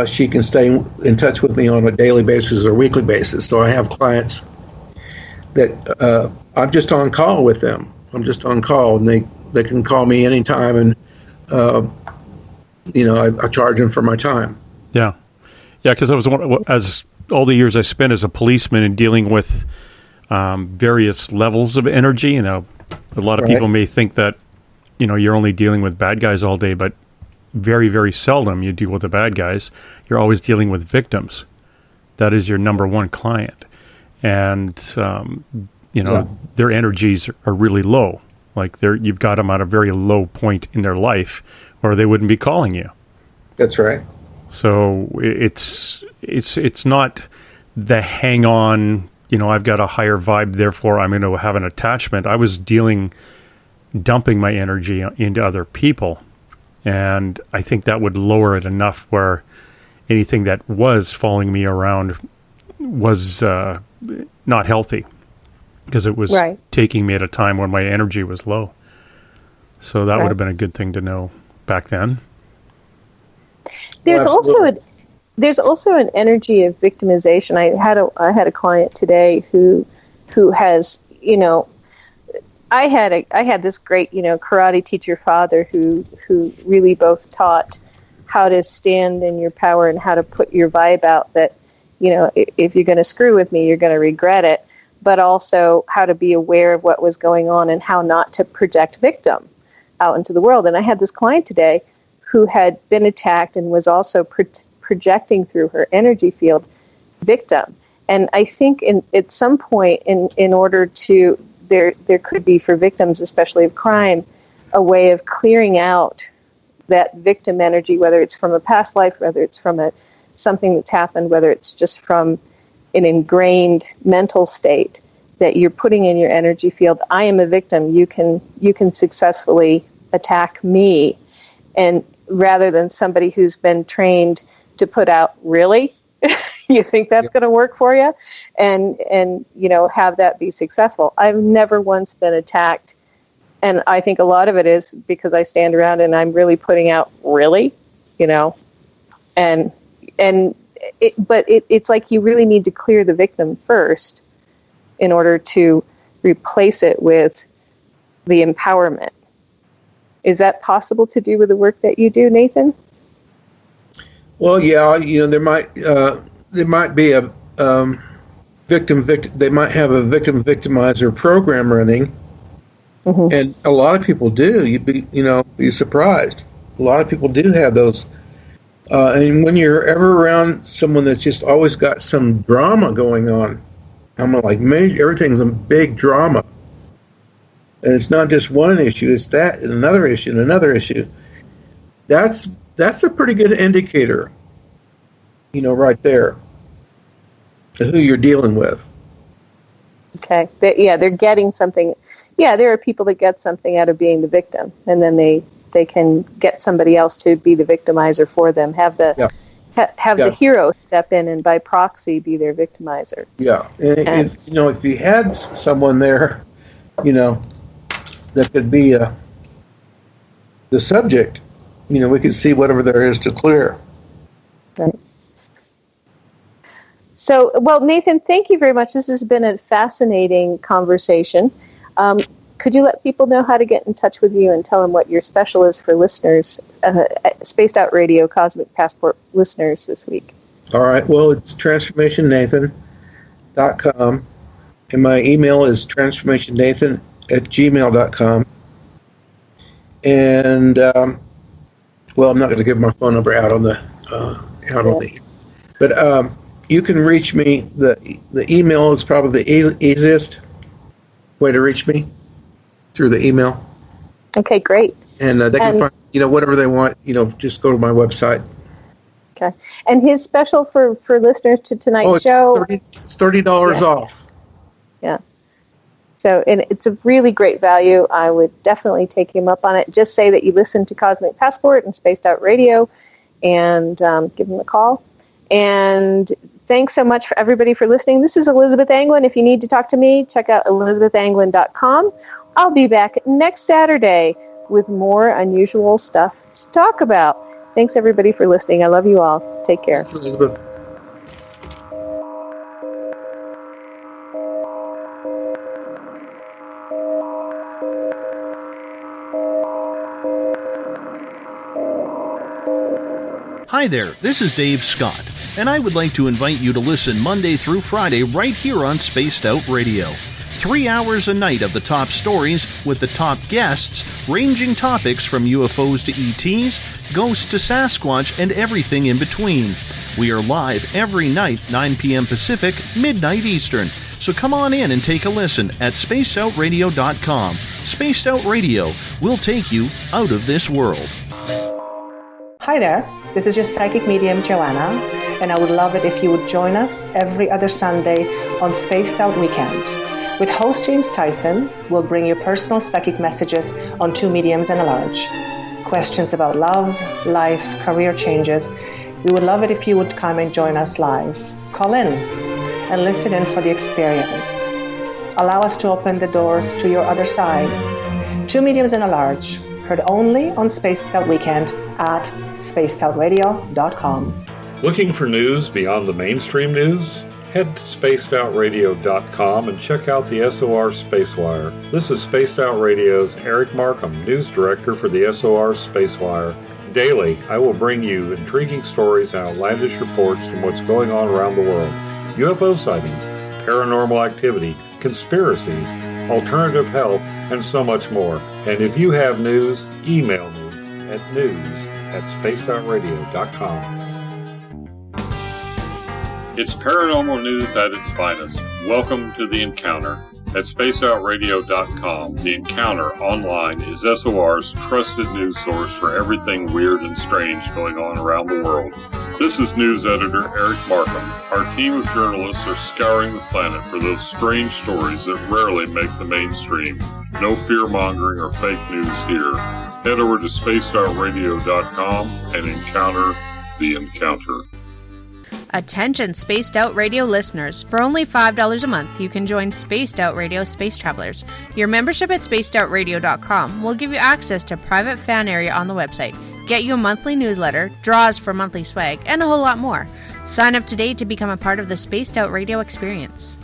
she can stay in touch with me on a daily basis or weekly basis. So I have clients that I'm just on call with them. I'm just on call, and they can call me anytime, and I charge them for my time. Yeah, because as all the years I spent as a policeman and dealing with various levels of energy. A lot of people may think that you're only dealing with bad guys all day, but very, very seldom you deal with the bad guys. You're always dealing with victims. That is your number one client. And, their energies are really low. Like you've got them at a very low point in their life or they wouldn't be calling you. That's right. So it's not the hang on, I've got a higher vibe, therefore I'm going to have an attachment. I was dumping my energy into other people. And I think that would lower it enough where anything that was following me around was not healthy, because it was taking me at a time when my energy was low. So that would have been a good thing to know back then. There's also an energy of victimization. I had a client today who has, I had this great, karate teacher father who really both taught how to stand in your power and how to put your vibe out that, if you're going to screw with me, you're going to regret it, but also how to be aware of what was going on and how not to project victim out into the world. And I had this client today who had been attacked and was also projecting through her energy field victim. And I think at some point in order to, there could be for victims, especially of crime, a way of clearing out that victim energy, whether it's from a past life, whether it's from something that's happened, whether it's just from an ingrained mental state that you're putting in your energy field. I am a victim. You can successfully attack me, and rather than somebody who's been trained to put out, really, you think that's going to work for you, and have that be successful. I've never once been attacked, and I think a lot of it is because I stand around and I'm really putting out, really, but it's like you really need to clear the victim first in order to replace it with the empowerment. Is that possible to do with the work that you do, Nathan? Well, yeah, there might be a victim. They might have a victimizer program running, and a lot of people do. You'd be surprised. A lot of people do have those. And when you're ever around someone that's just always got some drama going on, I'm like, everything's a big drama. And it's not just one issue, it's that and another issue and another issue. That's a pretty good indicator, right there, to who you're dealing with. Okay. They're getting something. Yeah, there are people that get something out of being the victim, and then they can get somebody else to be the victimizer for them, have the hero step in and by proxy be their victimizer. Yeah, and if you had someone there, that could be the subject, we could see whatever there is to clear. Right. So, well, Nathan, thank you very much. This has been a fascinating conversation. Could you let people know how to get in touch with you and tell them what your special is for listeners, Spaced Out Radio Cosmic Passport listeners this week? All right. Well, it's transformationnathan.com, and my email is transformationnathan@gmail.com. And I'm not going to give my phone number out on the but you can reach me. The email is probably the easiest way to reach me, through the email. Okay, great. And they can find, whatever they want, just go to my website. Okay. And his special for listeners to tonight's show? It's $30 off. Yeah. So, and it's a really great value. I would definitely take him up on it. Just say that you listen to Cosmic Passport and Spaced Out Radio, and give him a call. And thanks so much for everybody for listening. This is Elizabeth Anglin. If you need to talk to me, check out elizabethanglin.com. I'll be back next Saturday with more unusual stuff to talk about. Thanks, everybody, for listening. I love you all. Take care. Elizabeth. Hi there, this is Dave Scott, and I would like to invite you to listen Monday through Friday right here on Spaced Out Radio. 3 hours a night of the top stories with the top guests, ranging topics from UFOs to ETs, ghosts to Sasquatch, and everything in between. We are live every night, 9 p.m. Pacific, midnight Eastern. So come on in and take a listen at spacedoutradio.com. Spaced Out Radio will take you out of this world. Hi there, this is your psychic medium Joanna, and I would love it if you would join us every other Sunday on Spaced Out Weekend. With host James Tyson, we'll bring you personal psychic messages on two mediums and a large. Questions about love, life, career changes. We would love it if you would come and join us live. Call in and listen in for the experience. Allow us to open the doors to your other side. Two mediums and a large, heard only on Spaced Out Weekend at spacedoutradio.com. Looking for news beyond the mainstream news? Head to spacedoutradio.com and check out the SOR Spacewire. This is Spaced Out Radio's Eric Markham, News Director for the SOR Spacewire. Daily, I will bring you intriguing stories and outlandish reports from what's going on around the world. UFO sightings, paranormal activity, conspiracies, alternative health, and so much more. And if you have news, email me at news@spacedoutradio.com. It's paranormal news at its finest. Welcome to The Encounter. At spacedoutradio.com, The Encounter online is SOR's trusted news source for everything weird and strange going on around the world. This is news editor Eric Markham. Our team of journalists are scouring the planet for those strange stories that rarely make the mainstream. No fear-mongering or fake news here. Head over to spacedoutradio.com and encounter The Encounter. Attention Spaced Out Radio listeners, for only $5 a month you can join Spaced Out Radio Space Travelers. Your membership at spacedoutradio.com will give you access to private fan area on the website, get you a monthly newsletter, draws for monthly swag, and a whole lot more. Sign up today to become a part of the Spaced Out Radio experience.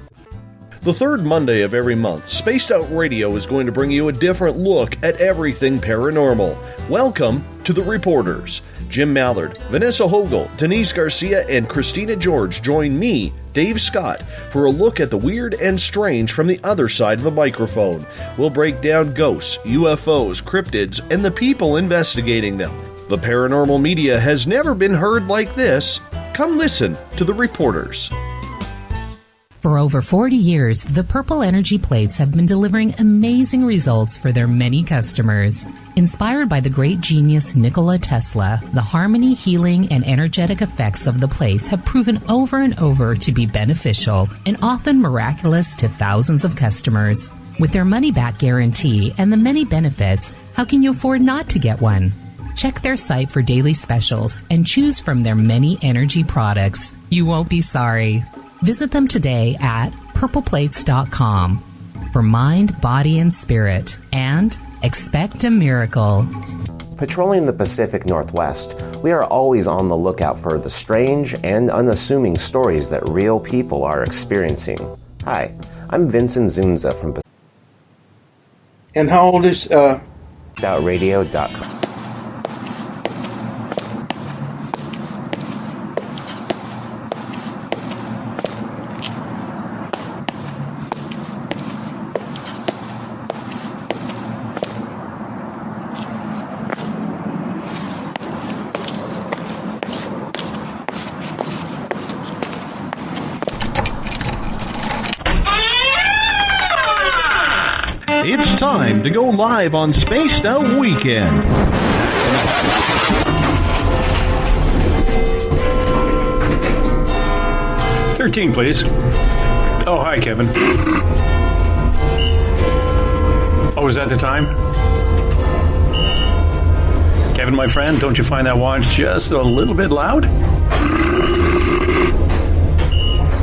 The third Monday of every month, Spaced Out Radio is going to bring you a different look at everything paranormal. Welcome to The Reporters. Jim Mallard, Vanessa Hogel, Denise Garcia, and Christina George join me, Dave Scott, for a look at the weird and strange from the other side of the microphone. We'll break down ghosts, UFOs, cryptids, and the people investigating them. The paranormal media has never been heard like this. Come listen to The Reporters. For over 40 years, the Purple Energy Plates have been delivering amazing results for their many customers. Inspired by the great genius Nikola Tesla, the harmony, healing, and energetic effects of the plates have proven over and over to be beneficial and often miraculous to thousands of customers. With their money-back guarantee and the many benefits, how can you afford not to get one? Check their site for daily specials and choose from their many energy products. You won't be sorry. Visit them today at purpleplates.com for mind, body, and spirit, and expect a miracle. Patrolling the Pacific Northwest, we are always on the lookout for the strange and unassuming stories that real people are experiencing. Hi, I'm Vincent Zunza from Pacific. And how old is outradio.com. It's time to go live on Spaced Out Weekend. 13, please. Oh, hi, Kevin. Oh, is that the time? Kevin, my friend, don't you find that watch just a little bit loud?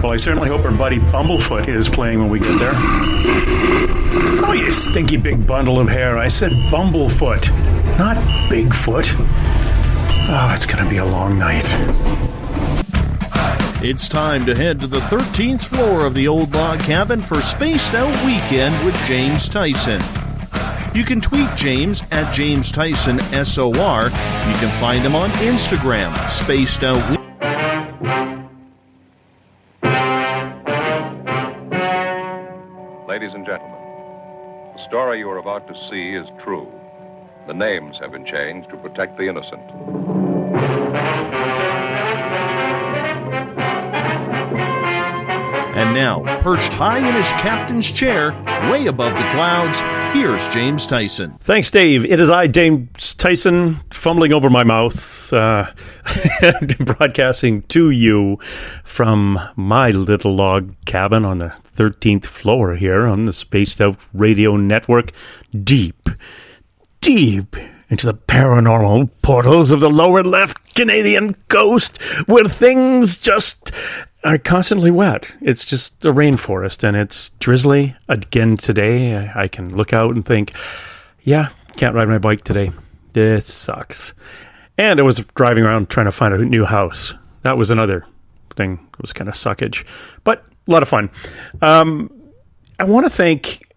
Well, I certainly hope our buddy Bumblefoot is playing when we get there. Oh, you stinky big bundle of hair. I said Bumblefoot, not Bigfoot. Oh, it's going to be a long night. It's time to head to the 13th floor of the old log cabin for Spaced Out Weekend with James Tyson. You can tweet James at James Tyson SOR. You can find him on Instagram, Spaced Out. Ladies and gentlemen, the story you are about to see is true. The names have been changed to protect the innocent. And now, perched high in his captain's chair, way above the clouds, here's James Tyson. Thanks, Dave. It is I, James Tyson, fumbling over my mouth, broadcasting to you from my little log cabin on the 13th floor here on the Spaced Out Radio Network, deep into the paranormal portals of the lower left Canadian coast, where things just are constantly wet. It's just a rainforest, and it's drizzly again today. I can look out and think, yeah, can't ride my bike today. It sucks. And I was driving around trying to find a new house. That was another thing. It was kind of suckage, but a lot of fun. I want to thank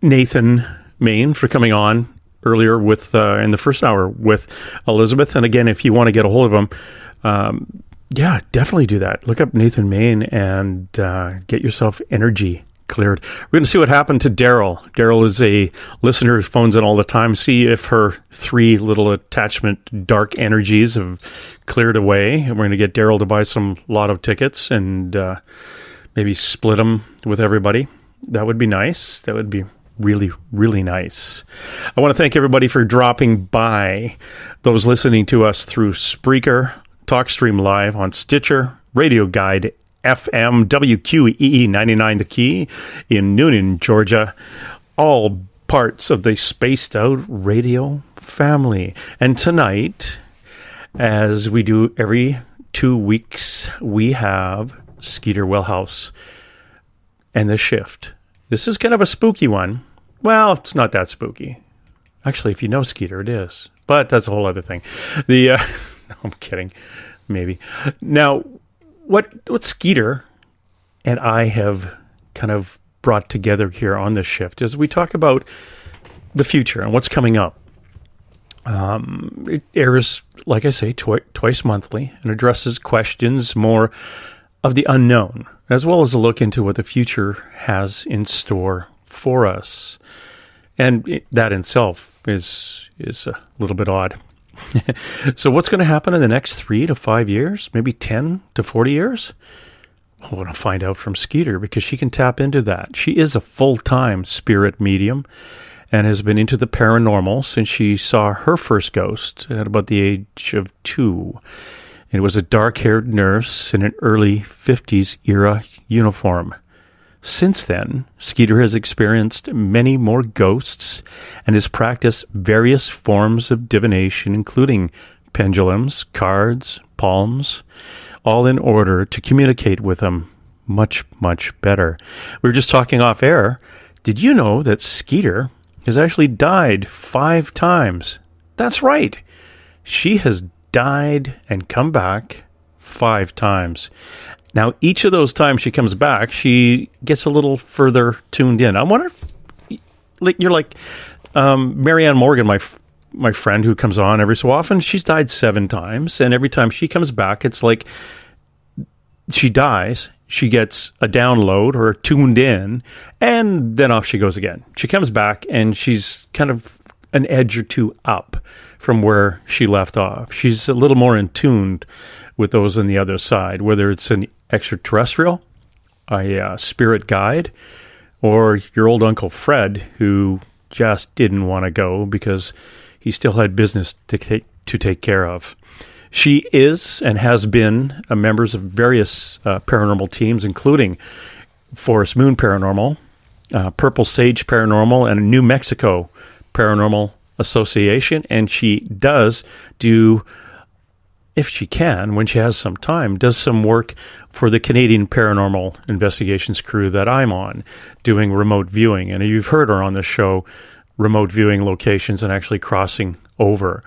Nathan Main for coming on earlier with in the first hour with Elizabeth. And again, if you want to get a hold of him, yeah, definitely do that. Look up Nathan Main and get yourself energy cleared. We're going to see what happened to Daryl. Daryl is a listener who phones in all the time. See if her 3 little attachment dark energies have cleared away. And we're going to get Daryl to buy some lotto tickets and maybe split them with everybody. That would be nice. That would be really, really nice. I want to thank everybody for dropping by. Those listening to us through Spreaker, TalkStream Live on Stitcher, Radio Guide, FM, WQEE 99 The Key in Noonan, Georgia. All parts of the Spaced Out Radio family. And tonight, as we do every 2 weeks, we have Skeeter Welhouse and The Shift. This is kind of a spooky one. Well, it's not that spooky. Actually, if you know Skeeter, it is. But that's a whole other thing. No, I'm kidding. Maybe. Now, what Skeeter and I have kind of brought together here on this shift is we talk about the future and what's coming up. It airs, like I say, twice monthly and addresses questions more of the unknown, as well as a look into what the future has in store for us. And that in itself is a little bit odd. So what's going to happen in the next 3 to 5 years, maybe 10 to 40 years? Well, we're going to find out from Skeeter because she can tap into that. She is a full-time spirit medium and has been into the paranormal since she saw her first ghost at about the age of 2. It was a dark-haired nurse in an early 50s era uniform. Since then, Skeeter has experienced many more ghosts and has practiced various forms of divination, including pendulums, cards, palms, all in order to communicate with them much, much better. We were just talking off air. Did you know that Skeeter has actually died 5 times? That's right. She has died and come back 5 times. Now, each of those times she comes back, she gets a little further tuned in. I wonder if you're like Marianne Morgan, my friend who comes on every so often. She's died 7 times, and every time she comes back, it's like she dies, she gets a download or tuned in, and then off she goes again. She comes back, and she's kind of an edge or 2 up from where she left off. She's a little more in tuned with those on the other side, whether it's an extraterrestrial, a spirit guide, or your old Uncle Fred, who just didn't want to go because he still had business to take care of. She is and has been members of various paranormal teams, including Forest Moon Paranormal, Purple Sage Paranormal, and New Mexico Paranormal Association, and she does do, if she can, when she has some time, does some work for the Canadian Paranormal Investigations crew that I'm on, doing remote viewing. And you've heard her on the show, remote viewing locations and actually crossing over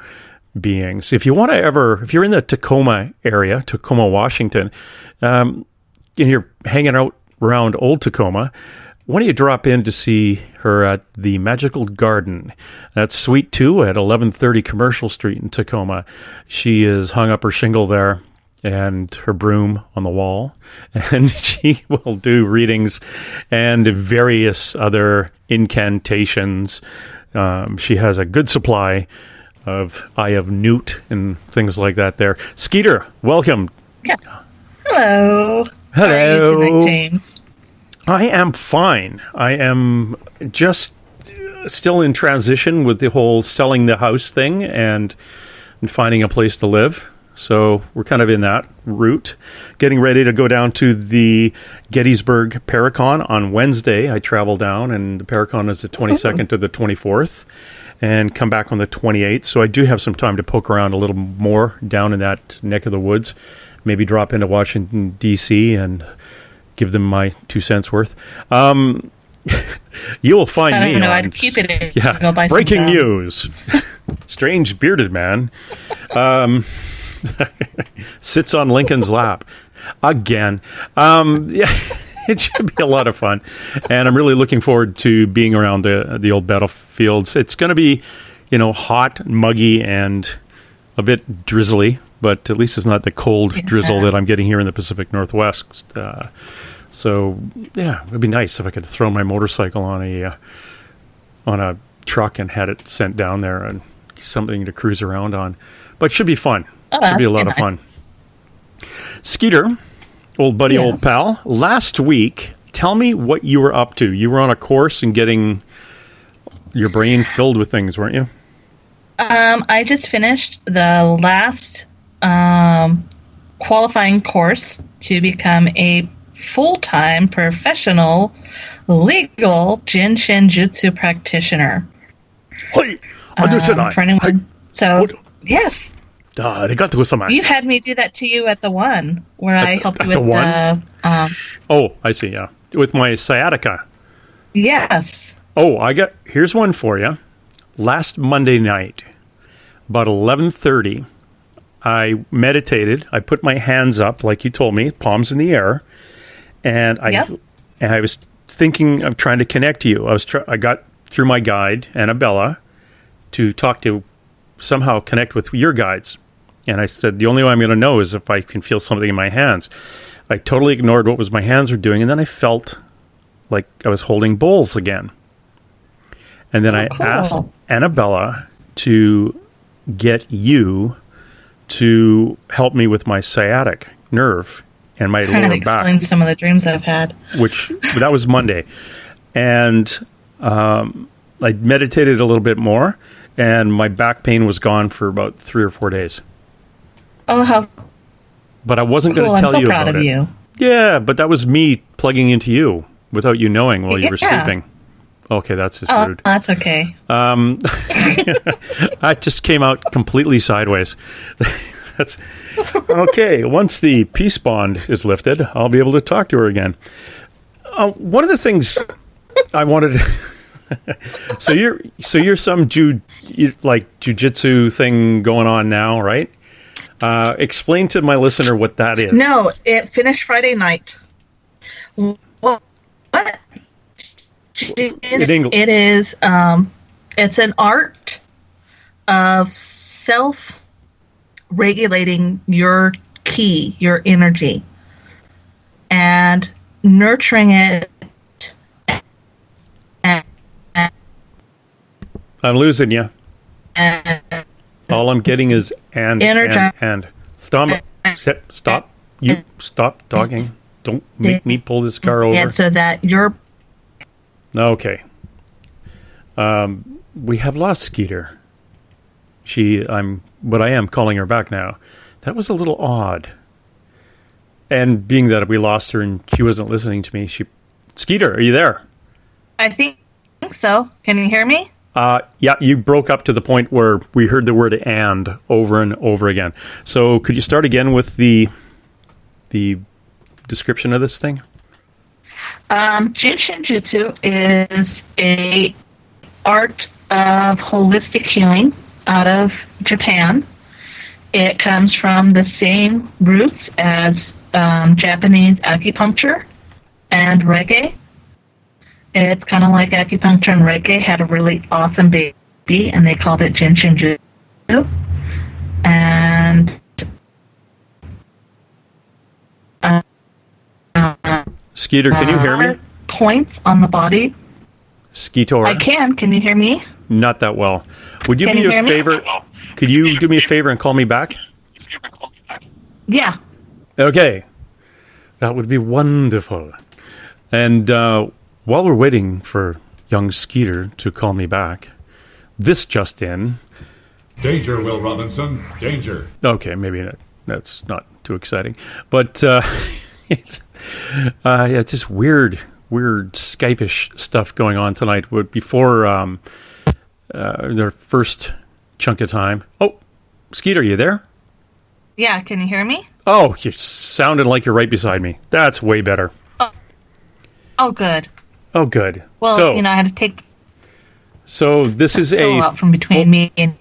beings. If you want to if you're in the Tacoma area, Tacoma, Washington, and you're hanging out around Old Tacoma, why don't you drop in to see her at the Magical Garden? That's Suite 2 at 1130 Commercial Street in Tacoma. She has hung up her shingle there and her broom on the wall, and she will do readings and various other incantations. She has a good supply of Eye of Newt and things like that there. Skeeter, welcome. Yeah. Hello. Hello. How are you tonight, James? I am fine. I am just still in transition with the whole selling the house thing and finding a place to live. So we're kind of in that route. Getting ready to go down to the Gettysburg Paracon on Wednesday. I travel down, and the Paracon is the 22nd to the 24th, and come back on the 28th. So I do have some time to poke around a little more down in that neck of the woods. Maybe drop into Washington, D.C., and give them my 2 cents worth. You'll find me on... I don't know how to keep it. Yeah, go buy breaking news. Strange bearded man sits on Lincoln's lap again. Yeah, it should be a lot of fun, and I'm really looking forward to being around the old battlefields. It's going to be, hot, muggy, and a bit drizzly, but at least it's not the cold drizzle that I'm getting here in the Pacific Northwest. So yeah, it'd be nice if I could throw my motorcycle on a truck and had it sent down there and something to cruise around on. But it should be fun. Should be a lot of fun. Skeeter, old buddy, old pal, last week, tell me what you were up to. You were on a course and getting your brain filled with things, weren't you? I just finished the last qualifying course to become a full-time professional legal Jin Shin Jutsu practitioner. Hey, for anyone. So, yes. You had me do that to you at the one where I helped you with the one? Oh, I see, yeah. With my sciatica. Yes. Oh, here's one for you. Last Monday night, about 11:30, I meditated. I put my hands up, like you told me, palms in the air, and I was thinking of trying to connect to you. I got through my guide, Annabella, to somehow connect with your guides. And I said, the only way I'm going to know is if I can feel something in my hands. I totally ignored what my hands were doing, and then I felt like I was holding bowls again. And then I asked Annabella to get you to help me with my sciatic nerve and my lower back. Explain some of the dreams I've had. That was Monday. And I meditated a little bit more, and my back pain was gone for about 3 or 4 days. Oh, how But I wasn't going to tell you about it. I'm so proud of you. Yeah, but that was me plugging into you without you knowing while you were sleeping. Okay, that's just rude. That's okay. I just came out completely sideways. That's okay. Once the peace bond is lifted, I'll be able to talk to her again. One of the things I wanted to so you're some jujitsu thing going on now, right? Explain to my listener what that is. No, it finished Friday night. What? It is. It's an art of self-regulating your ki, your energy, and nurturing it. I'm losing you. All I'm getting is and. Stop. You stop talking. Don't make me pull this car over. And so that you're... Okay. We have lost Skeeter. But I am calling her back now. That was a little odd. And being that we lost her and she wasn't listening to me, Skeeter, are you there? I think so. Can you hear me? Yeah, you broke up to the point where we heard the word "and" over and over again. So could you start again with the description of this thing? Jinshin Jutsu is a art of holistic healing out of Japan. It comes from the same roots as Japanese acupuncture and reggae. It's kind of like acupuncture and Reiki had a really awesome baby, and they called it Jinshinju. And Skeeter, can you hear me? Points on the body. Skeeter. I can. Can you hear me? Not that well. Would you Can do you me a hear me? favor? Could you do me a favor and call me back? Yeah. Okay. That would be wonderful. And while we're waiting for young Skeeter to call me back, this just in. Danger, Will Robinson. Danger. Okay, maybe that's not too exciting. But it's just weird Skype-ish stuff going on tonight. Before their first chunk of time. Oh, Skeeter, you there? Yeah, can you hear me? Oh, you sounded like you're right beside me. That's way better. Oh, good. Oh, good. Well, so, I had to take So this is the out from between me and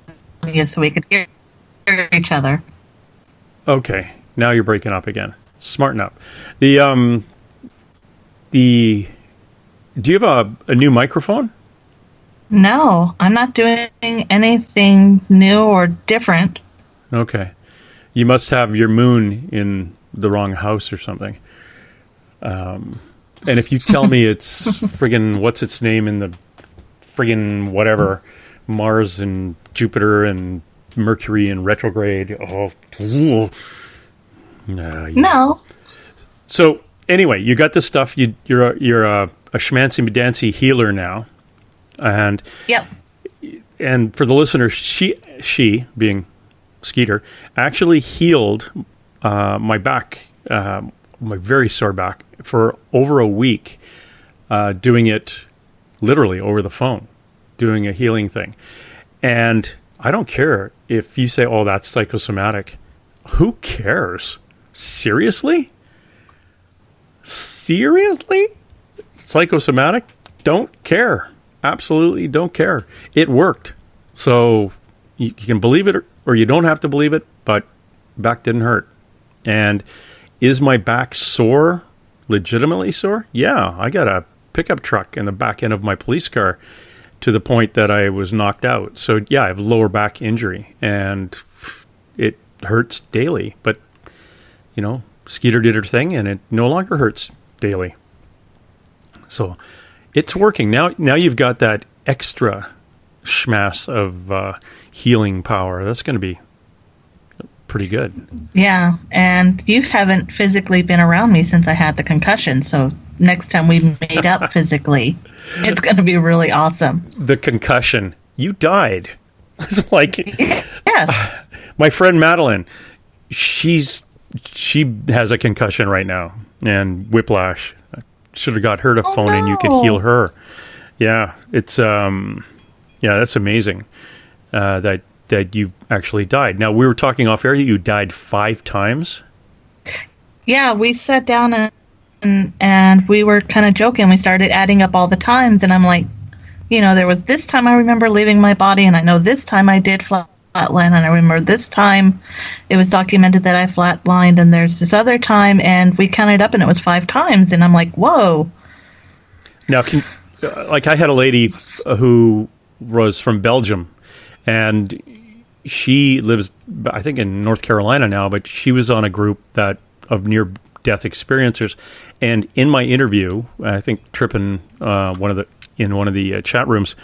you so we could hear each other. Okay, now you're breaking up again. Smarten up. Do you have a new microphone? No, I'm not doing anything new or different. Okay. You must have your moon in the wrong house or something. And if you tell me it's friggin' what's its name in the friggin' whatever, Mars and Jupiter and Mercury in retrograde. No. So anyway, you got this stuff. You're a schmancy dancy healer now, and yep. And for the listener, she being Skeeter actually healed my back, my very sore back, for over a week, doing it literally over the phone, doing a healing thing. And I don't care if you say, oh, that's psychosomatic. Who cares? Seriously? Seriously? Psychosomatic? Don't care. Absolutely don't care. It worked. So you can believe it or you don't have to believe it, but back didn't hurt. And is my back sore? Legitimately sore? Yeah, I got a pickup truck in the back end of my police car to the point that I was knocked out. So yeah, I have lower back injury and it hurts daily. But, Skeeter did her thing and it no longer hurts daily. So it's working. Now you've got that extra schmass of healing power. That's going to be pretty good. Yeah, and you haven't physically been around me since I had the concussion, so next time we meet up physically, it's going to be really awesome. The concussion. You died. It's like... Yeah. My friend Madeline, she has a concussion right now and whiplash. Should have got her to phone in. You could heal her. Yeah, it's that's amazing that you actually died. Now, we were talking off air that you died 5 times. Yeah, we sat down and we were kind of joking. We started adding up all the times, and I'm like, there was this time I remember leaving my body, and I know this time I did flatline, and I remember this time it was documented that I flatlined, and there's this other time, and we counted up, and it was 5 times, and I'm like, whoa. Now, I had a lady who was from Belgium, and she lives, I think, in North Carolina now, but she was on a group of near-death experiencers, and in my interview, I think Trippin, in one of the chat rooms,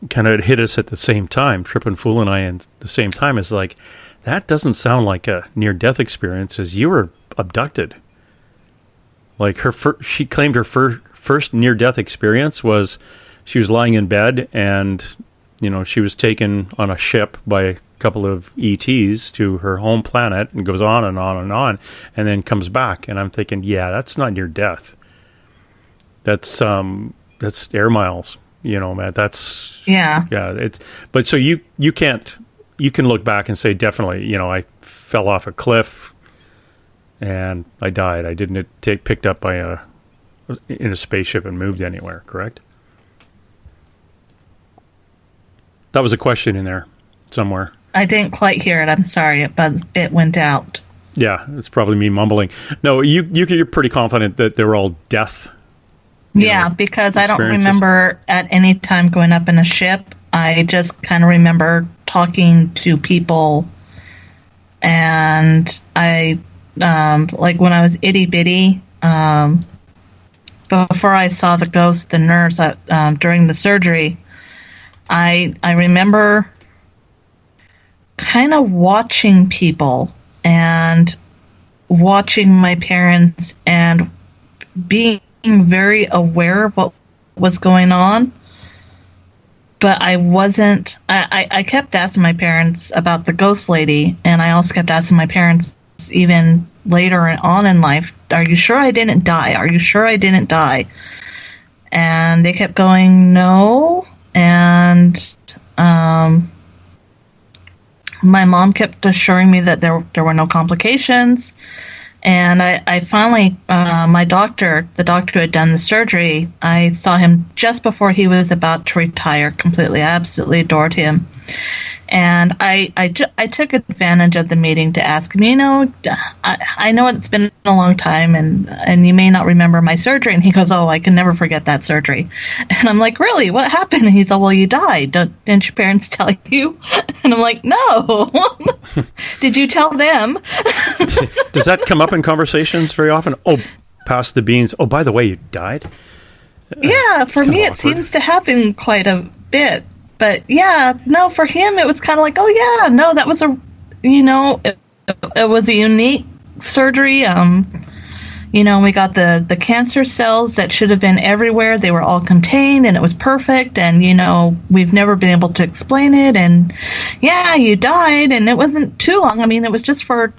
kind of hit us at the same time. Trippin Fool and I at the same time is like, that doesn't sound like a near-death experience, as you were abducted. Like she claimed her first near-death experience was she was lying in bed and she was taken on a ship by a couple of ETs to her home planet and goes on and on and on and then comes back. And I'm thinking, yeah, that's not near death. That's air miles, man. That's but so you can look back and say, definitely, I fell off a cliff and I died. I didn't get picked up in a spaceship and moved anywhere, correct? That was a question in there somewhere. I didn't quite hear it. I'm sorry, it went out. Yeah, it's probably me mumbling. No, you're pretty confident that they were all death Yeah, because I don't remember at any time going up in a ship. I just kind of remember talking to people, and I, like when I was itty bitty, before I saw the ghost, the nurse during the surgery, I remember kind of watching people and watching my parents and being very aware of what was going on. But I wasn't, I kept asking my parents about the ghost lady, and I also kept asking my parents even later on in life, are you sure I didn't die? Are you sure I didn't die? And they kept going, no. And my mom kept assuring me that there were no complications. And I finally, my doctor, the doctor who had done the surgery, I saw him just before he was about to retire completely. I absolutely adored him. And I took advantage of the meeting to ask him, I know it's been a long time and you may not remember my surgery. And he goes, oh, I can never forget that surgery. And I'm like, really? What happened? And he's like, well, you died. Didn't your parents tell you? And I'm like, no. Did you tell them? Does that come up in conversations very often? Oh, pass the beans. Oh, by the way, you died? Yeah, for me it seems to happen quite a bit. But yeah, no, for him it was kind of like, oh yeah, no, that was it was a unique surgery. We got the cancer cells that should have been everywhere. They were all contained, and it was perfect. And we've never been able to explain it. And yeah, you died, and it wasn't too long. I mean, it was just for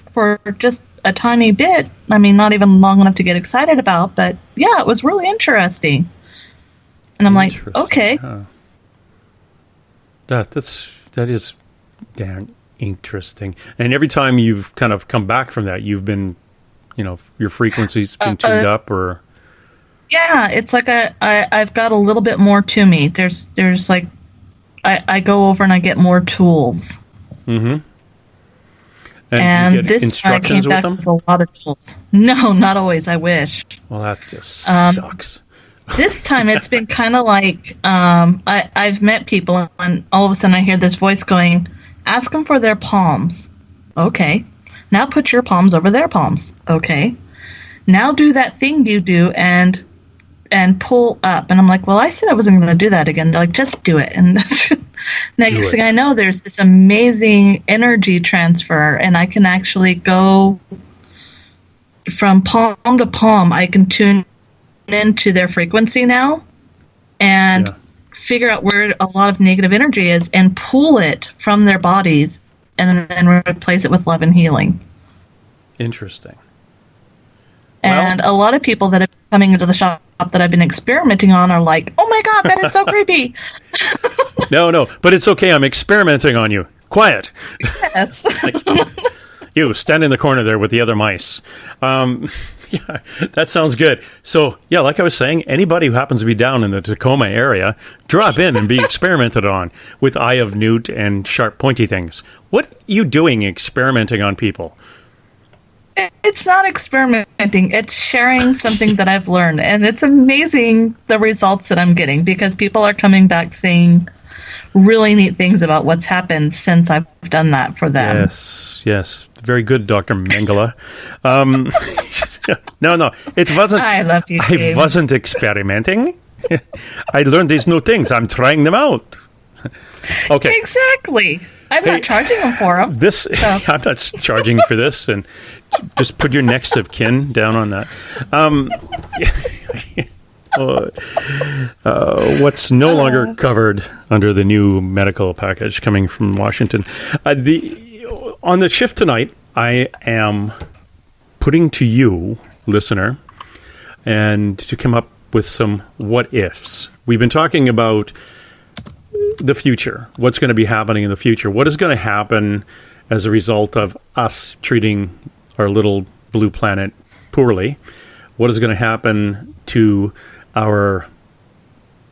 just a tiny bit. I mean, not even long enough to get excited about. But yeah, it was really interesting. And I'm like, okay. Huh. That is damn interesting. And every time you've kind of come back from that, you've been, your frequency's been tuned up, or yeah, it's like I've got a little bit more to me. There's like I go over and I get more tools. Mm-hmm. And you get this instructions time I came with back them? with a lot of tools. No, not always. I wish. Well, that just sucks. This time it's been kind of like I've met people, and all of a sudden I hear this voice going, ask them for their palms. Okay. Now put your palms over their palms. Okay. Now do that thing you do and pull up. And I'm like, well, I said I wasn't going to do that again. They're like, just do it. And next thing I know, there's this amazing energy transfer, and I can actually go from palm to palm. I can tune into their frequency now and figure out where a lot of negative energy is and pull it from their bodies and then replace it with love and healing. Interesting. And a lot of people that have been coming into the shop that I've been experimenting on are like, oh my God, that is so creepy. No, but it's okay. I'm experimenting on you. Quiet. Yes. You stand in the corner there with the other mice. Yeah, that sounds good. So, yeah, like I was saying, anybody who happens to be down in the Tacoma area, drop in and be experimented on with Eye of Newt and sharp, pointy things. What are you doing experimenting on people? It's not experimenting. It's sharing something that I've learned. And it's amazing the results that I'm getting, because people are coming back saying really neat things about what's happened since I've done that for them. Yes. Very good, Dr. Mengele. No, it wasn't. I love you, I Dave. wasn't experimenting. I learned these new things. I'm trying them out. Okay. Exactly. I'm not charging them for them. I'm not charging for this, and just put your next of kin down on that. What's no longer covered under the new medical package coming from Washington. On the shift tonight, I am putting to you, listener, and to come up with some what-ifs. We've been talking about the future, what's going to be happening in the future, what is going to happen as a result of us treating our little blue planet poorly, what is going to happen to our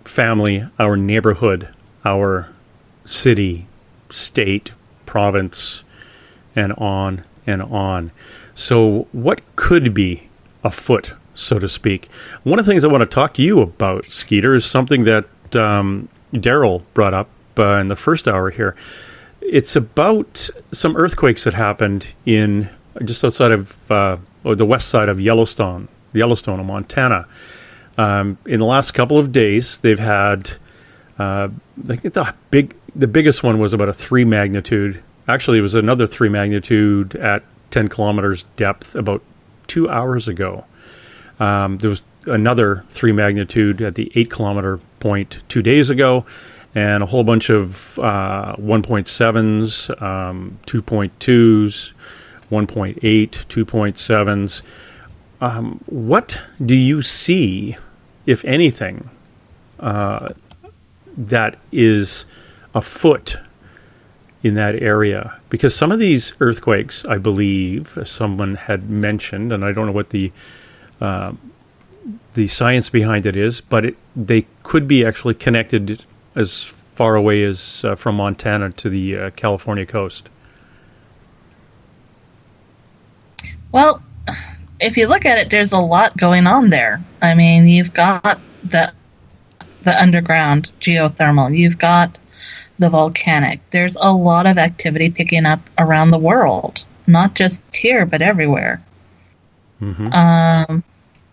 family, our neighborhood, our city, state, province, and on and on. So what could be afoot so to speak. One of the things I want to talk to you about, Skeeter, is something that Daryl brought up in the first hour here. It's about some earthquakes that happened in just outside of or the west side of Yellowstone in Montana. In the last couple of days, they've had I think the biggest one was about a 3 magnitude. Actually, it was another 3 magnitude at 10 kilometers depth about 2 hours ago. There was another 3 magnitude at the 8 kilometer point 2 days ago, and a whole bunch of 1.7s, 2.2s, 1.8, 2.7s. What do you see, if anything, that is afoot in that area? Because some of these earthquakes, I believe, someone had mentioned, and I don't know what the science behind it is, but they could be actually connected as far away as from Montana to the California coast. Well, if you look at it, there's a lot going on there. I mean, you've got the underground geothermal. You've got the volcanic. There's a lot of activity picking up around the world, not just here, but everywhere. Mm-hmm.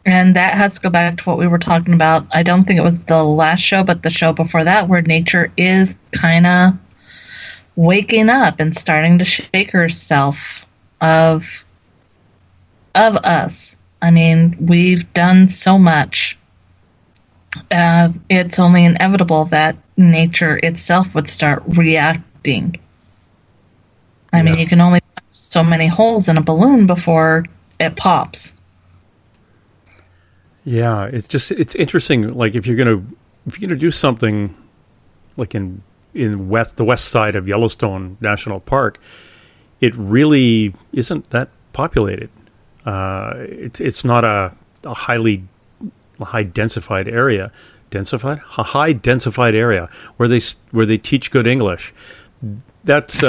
And that has to go back to what we were talking about. I don't think it was the last show, but the show before that, where nature is kind of waking up and starting to shake herself of us. I mean, we've done so much. It's only inevitable that nature itself would start reacting. I mean, you can only put so many holes in a balloon before it pops. Yeah, it's interesting. Like if you're gonna do something like in the west side of Yellowstone National Park, it really isn't that populated. It's not a high densified area. A high densified area where they teach good English. That's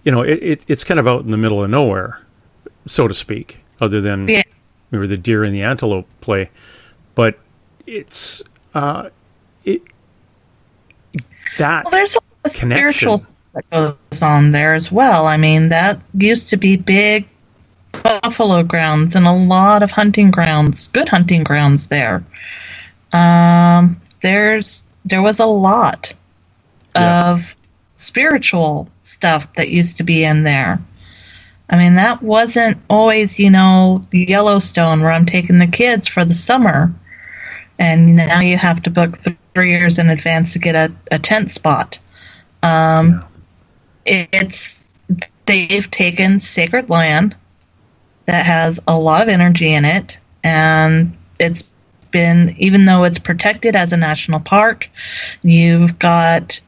it's kind of out in the middle of nowhere, so to speak, other than where the deer and the antelope play. But it's there's a spiritual stuff that goes on there as well. I mean, that used to be big buffalo grounds and a lot of hunting grounds, good hunting grounds there. There was a lot of spiritual stuff that used to be in there. I mean, that wasn't always, Yellowstone where I'm taking the kids for the summer. And now you have to book 3 years in advance to get a tent spot. They've taken sacred land that has a lot of energy in it, and it's been, even though it's protected as a national park, you've got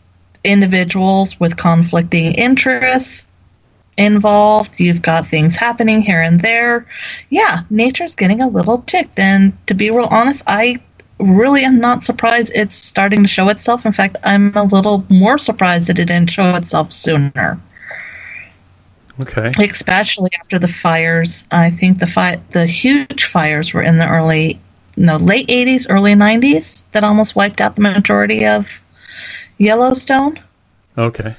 individuals with conflicting interests involved. You've got things happening here and there. Yeah, nature's getting a little ticked, and to be real honest, I really am not surprised it's starting to show itself. In fact, I'm a little more surprised that it didn't show itself sooner. Okay. Especially after the fires. I think the huge fires were in the late 80s, early 90s that almost wiped out the majority of Yellowstone. Okay.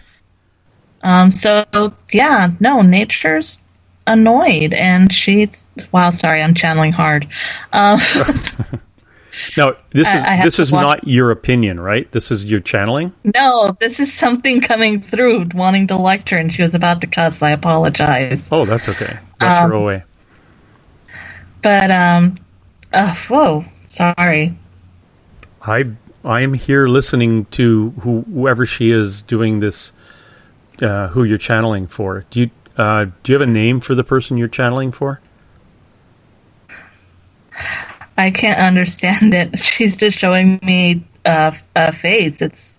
Nature's annoyed, and sorry, I'm channeling hard. Now, this is not your opinion, right? This is your channeling? No, this is something coming through, wanting to lecture, and she was about to cuss. I apologize. Oh, that's okay. Lecture away. But, whoa, sorry. I am here listening to whoever she is doing this, who you're channeling for. Do you have a name for the person you're channeling for? I can't understand it. She's just showing me a face. Is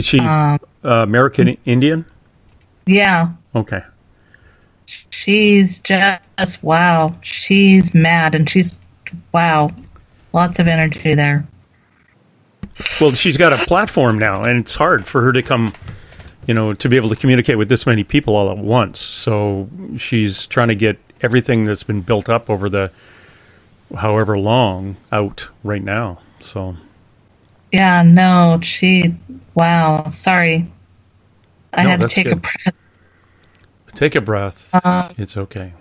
she American Indian? Yeah. Okay. She's just, wow. She's mad, and wow. Lots of energy there. Well, she's got a platform now, and it's hard for her to come, to be able to communicate with this many people all at once. So she's trying to get everything that's been built up over the however long out right now. So. Yeah, no, wow, sorry. I had to take a breath. Take a breath. It's okay.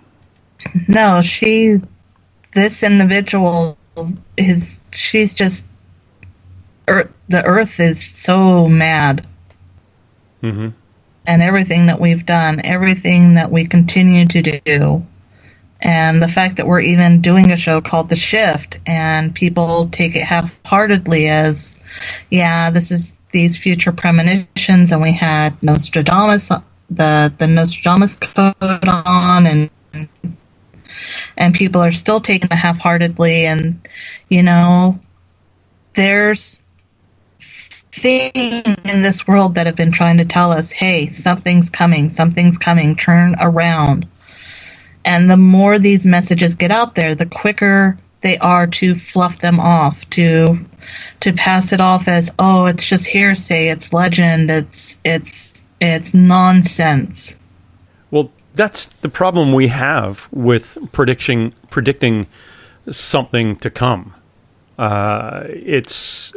No, this individual she's just, the earth is so mad. Mm-hmm. And everything that we've done, everything that we continue to do, and the fact that we're even doing a show called The Shift, and people take it half-heartedly as, yeah, this is these future premonitions, and we had Nostradamus, the Nostradamus code on, and people are still taking it half-heartedly, and, there's things in this world that have been trying to tell us, hey, something's coming, turn around. And the more these messages get out there, the quicker they are to fluff them off, to pass it off as, oh, it's just hearsay, it's legend, it's nonsense. Well, that's the problem we have with predicting something to come. It's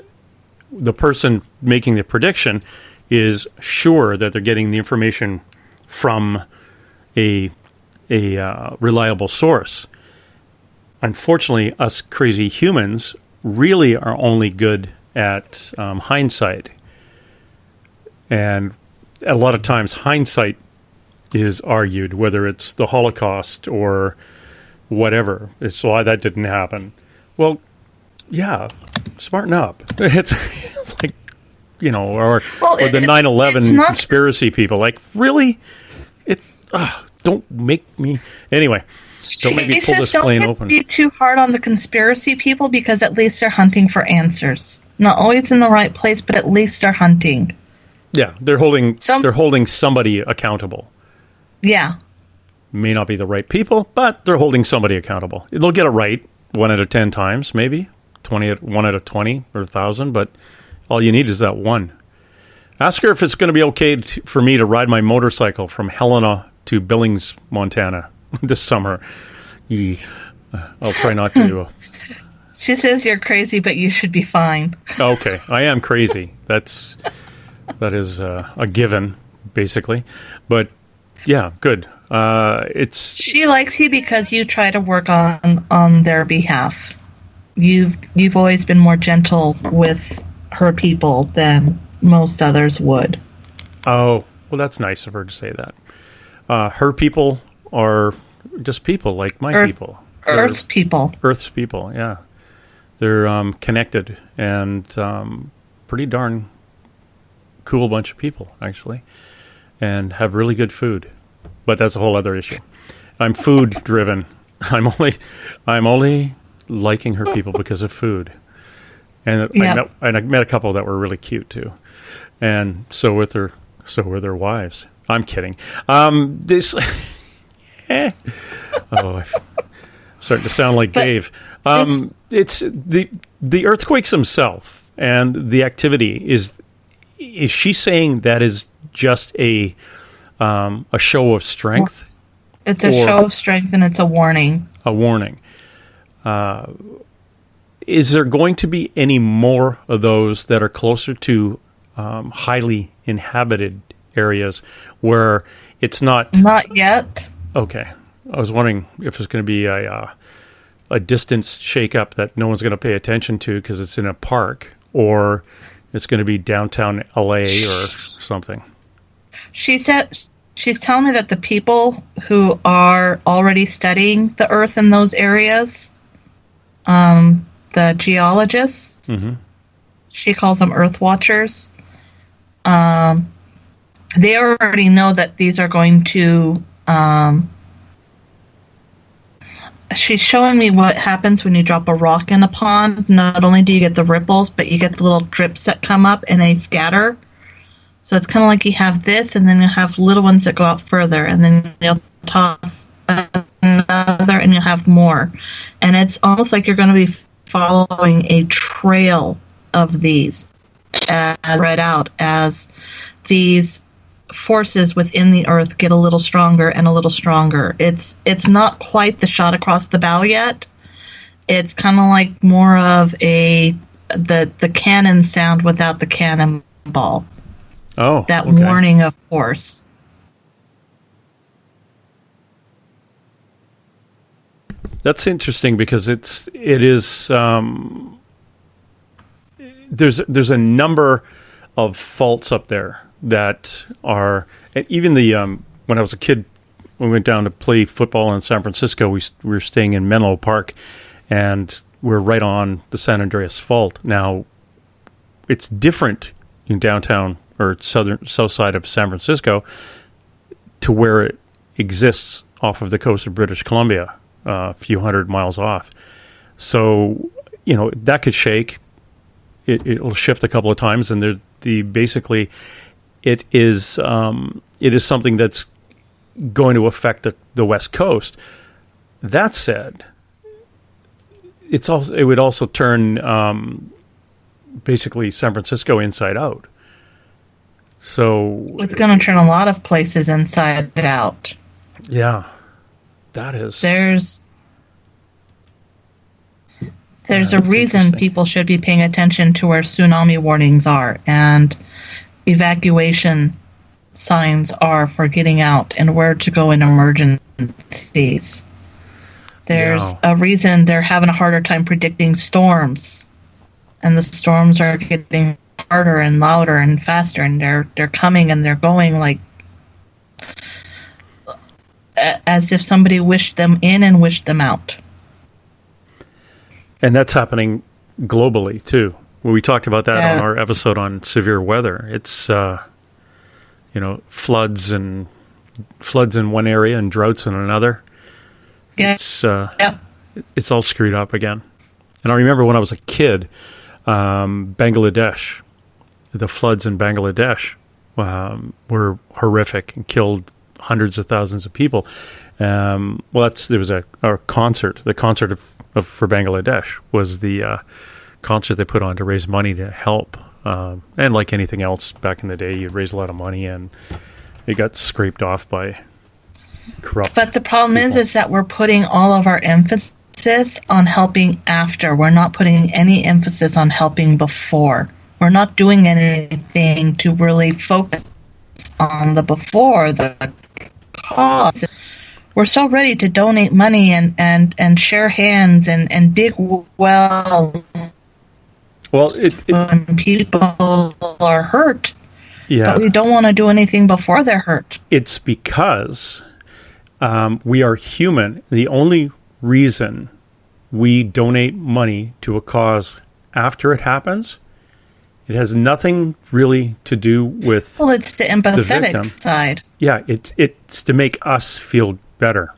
the person making the prediction is sure that they're getting the information from a reliable source. Unfortunately, us crazy humans really are only good at hindsight. And a lot of times hindsight is argued, whether it's the Holocaust or whatever. It's why that didn't happen. Well, yeah, smarten up. It's like, or the 9/11 conspiracy people. Like, really? Don't make me... Anyway, don't make me pull this plane open. Don't be too hard on the conspiracy people, because at least they're hunting for answers. Not always in the right place, but at least they're hunting. Yeah, they're holding somebody accountable. Yeah. May not be the right people, but they're holding somebody accountable. They'll get it right 1 out of 10 times, maybe 1 out of 20 or 1,000, but all you need is that one. Ask her if it's going to be okay for me to ride my motorcycle from Helena to Billings, Montana this summer. I'll try not to. She says you're crazy, but you should be fine. Okay, I am crazy. That is a given, basically. But yeah, good. She likes you because you try to work on their behalf. You've always been more gentle with her people than most others would. Oh, well, that's nice of her to say that. Her people are just people like my people. Earth's people. Earth's people, yeah. They're connected and pretty darn cool bunch of people, actually, and have really good food. But that's a whole other issue. I'm food driven. I'm only liking her people because of food. And I met a couple that were really cute too. And so were their wives. I'm kidding. I'm starting to sound like Dave. It's the earthquakes themselves and the activity is she saying that is just a show of strength? It's a show of strength, and it's a warning. A warning. Is there going to be any more of those that are closer to highly inhabited areas where it's not... Not yet. Okay. I was wondering if there's going to be a distance shakeup that no one's going to pay attention to because it's in a park, or it's going to be downtown LA or something. She's telling me that the people who are already studying the Earth in those areas, the geologists, she calls them Earth Watchers, they already know that these are going to... she's showing me what happens when you drop a rock in a pond. Not only do you get the ripples, but you get the little drips that come up and they scatter. So it's kind of like you have this, and then you have little ones that go out further, and then you'll toss another, and you'll have more. And it's almost like you're going to be following a trail of these spread out as these forces within the Earth get a little stronger and a little stronger. It's not quite the shot across the bow yet, it's kind of like more of the cannon sound without the cannonball. Oh, that okay. warning of force. That's interesting because it is there's a number of faults up there that are, and even the when I was a kid, we went down to play football in San Francisco. We were staying in Menlo Park, and we're right on the San Andreas Fault. Now, it's different in downtown or south side of San Francisco to where it exists off of the coast of British Columbia, a few hundred miles off. So, that could shake. It'll shift a couple of times, and basically it is something that's going to affect the West Coast. That said, it would also turn basically San Francisco inside out. So it's going to turn a lot of places inside out. Yeah, that is. There's a reason people should be paying attention to where tsunami warnings are and evacuation signs are for getting out and where to go in emergencies. There's a reason they're having a harder time predicting storms, and the storms are getting harder and louder and faster, and they're coming and they're going like as if somebody wished them in and wished them out. And that's happening globally too. Well, we talked about that on our episode on severe weather. It's floods in one area and droughts in another. Yeah. It's all screwed up again. And I remember when I was a kid, Bangladesh, the floods in Bangladesh were horrific and killed hundreds of thousands of people. There was a concert. The concert for Bangladesh was the concert they put on to raise money to help. And like anything else back in the day, you'd raise a lot of money and it got scraped off by corrupt. But the problem is that we're putting all of our emphasis on helping after. We're not putting any emphasis on helping before. We're not doing anything to really focus on the before, the cause. We're so ready to donate money and share hands and dig wells. Well, when people are hurt. Yeah. But we don't want to do anything before they're hurt. It's because we are human. The only reason we donate money to a cause after it happens, it has nothing really to do with it's the empathetic side. Yeah, it's to make us feel better.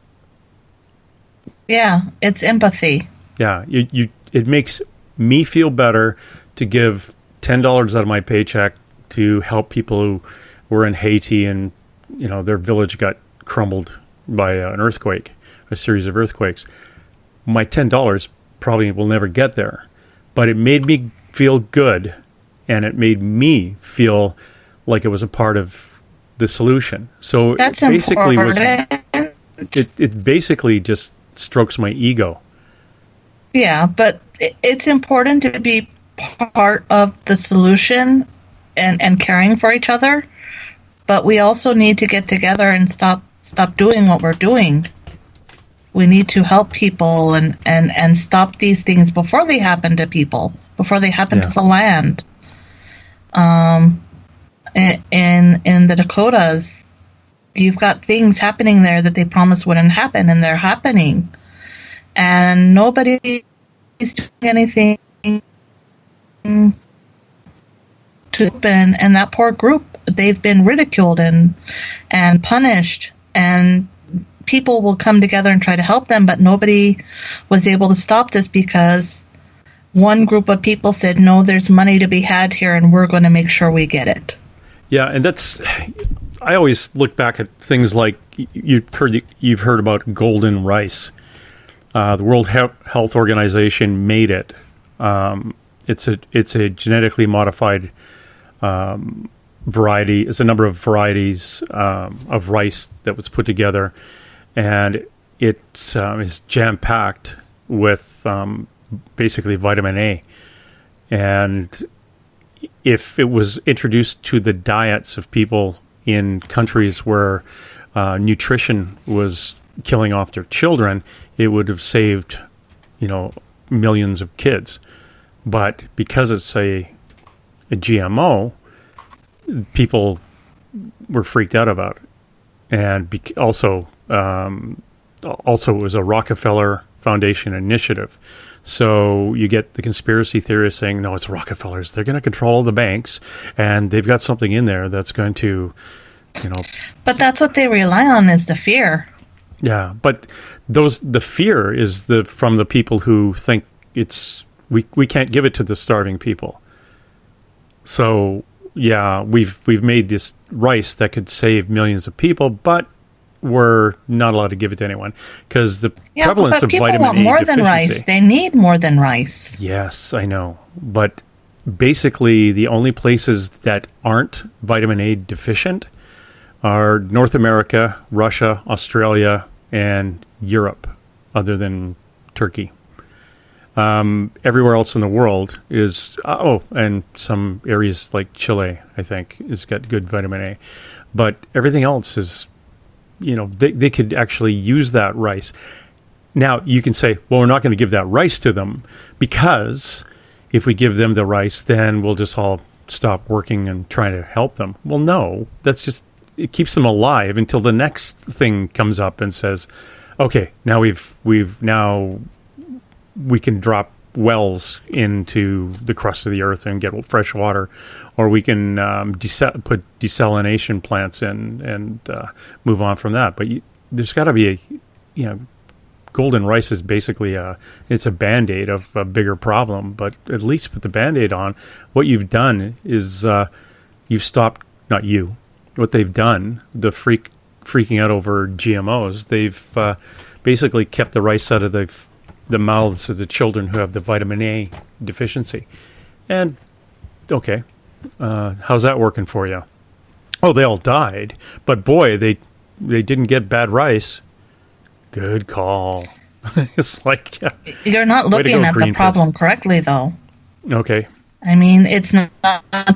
Yeah, it's empathy. Yeah, it makes me feel better to give $10 out of my paycheck to help people who were in Haiti and their village got crumbled by an earthquake, a series of earthquakes. My $10 probably will never get there, but it made me feel good, and it made me feel like it was a part of the solution. So that's it basically important. It basically just strokes my ego. Yeah, but it's important to be part of the solution and caring for each other, but we also need to get together and stop doing what we're doing. We need to help people and stop these things before they happen to people, before they happen to the land. In the Dakotas, you've got things happening there that they promised wouldn't happen, and they're happening. And nobody is doing anything to open, and that poor group, they've been ridiculed and punished, and people will come together and try to help them, but nobody was able to stop this because one group of people said, no, there's money to be had here and we're going to make sure we get it. Yeah, and I always look back at things like you've heard about golden rice. The World Health Organization made it. It's a genetically modified variety. It's a number of varieties of rice that was put together, and it is jam-packed with basically vitamin A. And if it was introduced to the diets of people in countries where nutrition was killing off their children, it would have saved, millions of kids. But because it's a GMO, people were freaked out about it. And also it was a Rockefeller Foundation initiative. So you get the conspiracy theorists saying, no, it's Rockefellers. They're going to control the banks, and they've got something in there that's going to, But that's what they rely on, is the fear. Yeah, but the fear is from the people who think we can't give it to the starving people. So yeah, we've made this rice that could save millions of people, but we're not allowed to give it to anyone because the prevalence of vitamin A deficiency. People want more than rice. They need more than rice. Yes, I know. But basically, the only places that aren't vitamin A deficient are North America, Russia, Australia, and Europe, other than Turkey. Everywhere else in the world is, and some areas like Chile, I think, has got good vitamin A. But everything else is, they could actually use that rice. Now, you can say, well, we're not going to give that rice to them because if we give them the rice, then we'll just all stop working and trying to help them. Well, no, it keeps them alive until the next thing comes up and says, okay, now we can drop wells into the crust of the earth and get fresh water, or we can put desalination plants in and move on from that. But there's got to be golden rice is basically it's a Band-Aid of a bigger problem. But at least put the Band-Aid on. What you've done is you've stopped, not you, what they've done, the freaking out over GMOs, they've basically kept the rice out of the mouths of the children who have the vitamin A deficiency. And, okay, how's that working for you? Oh, they all died. But boy, they didn't get bad rice. Good call. It's like... You're not looking at the problem correctly, though. Okay. I mean, it's not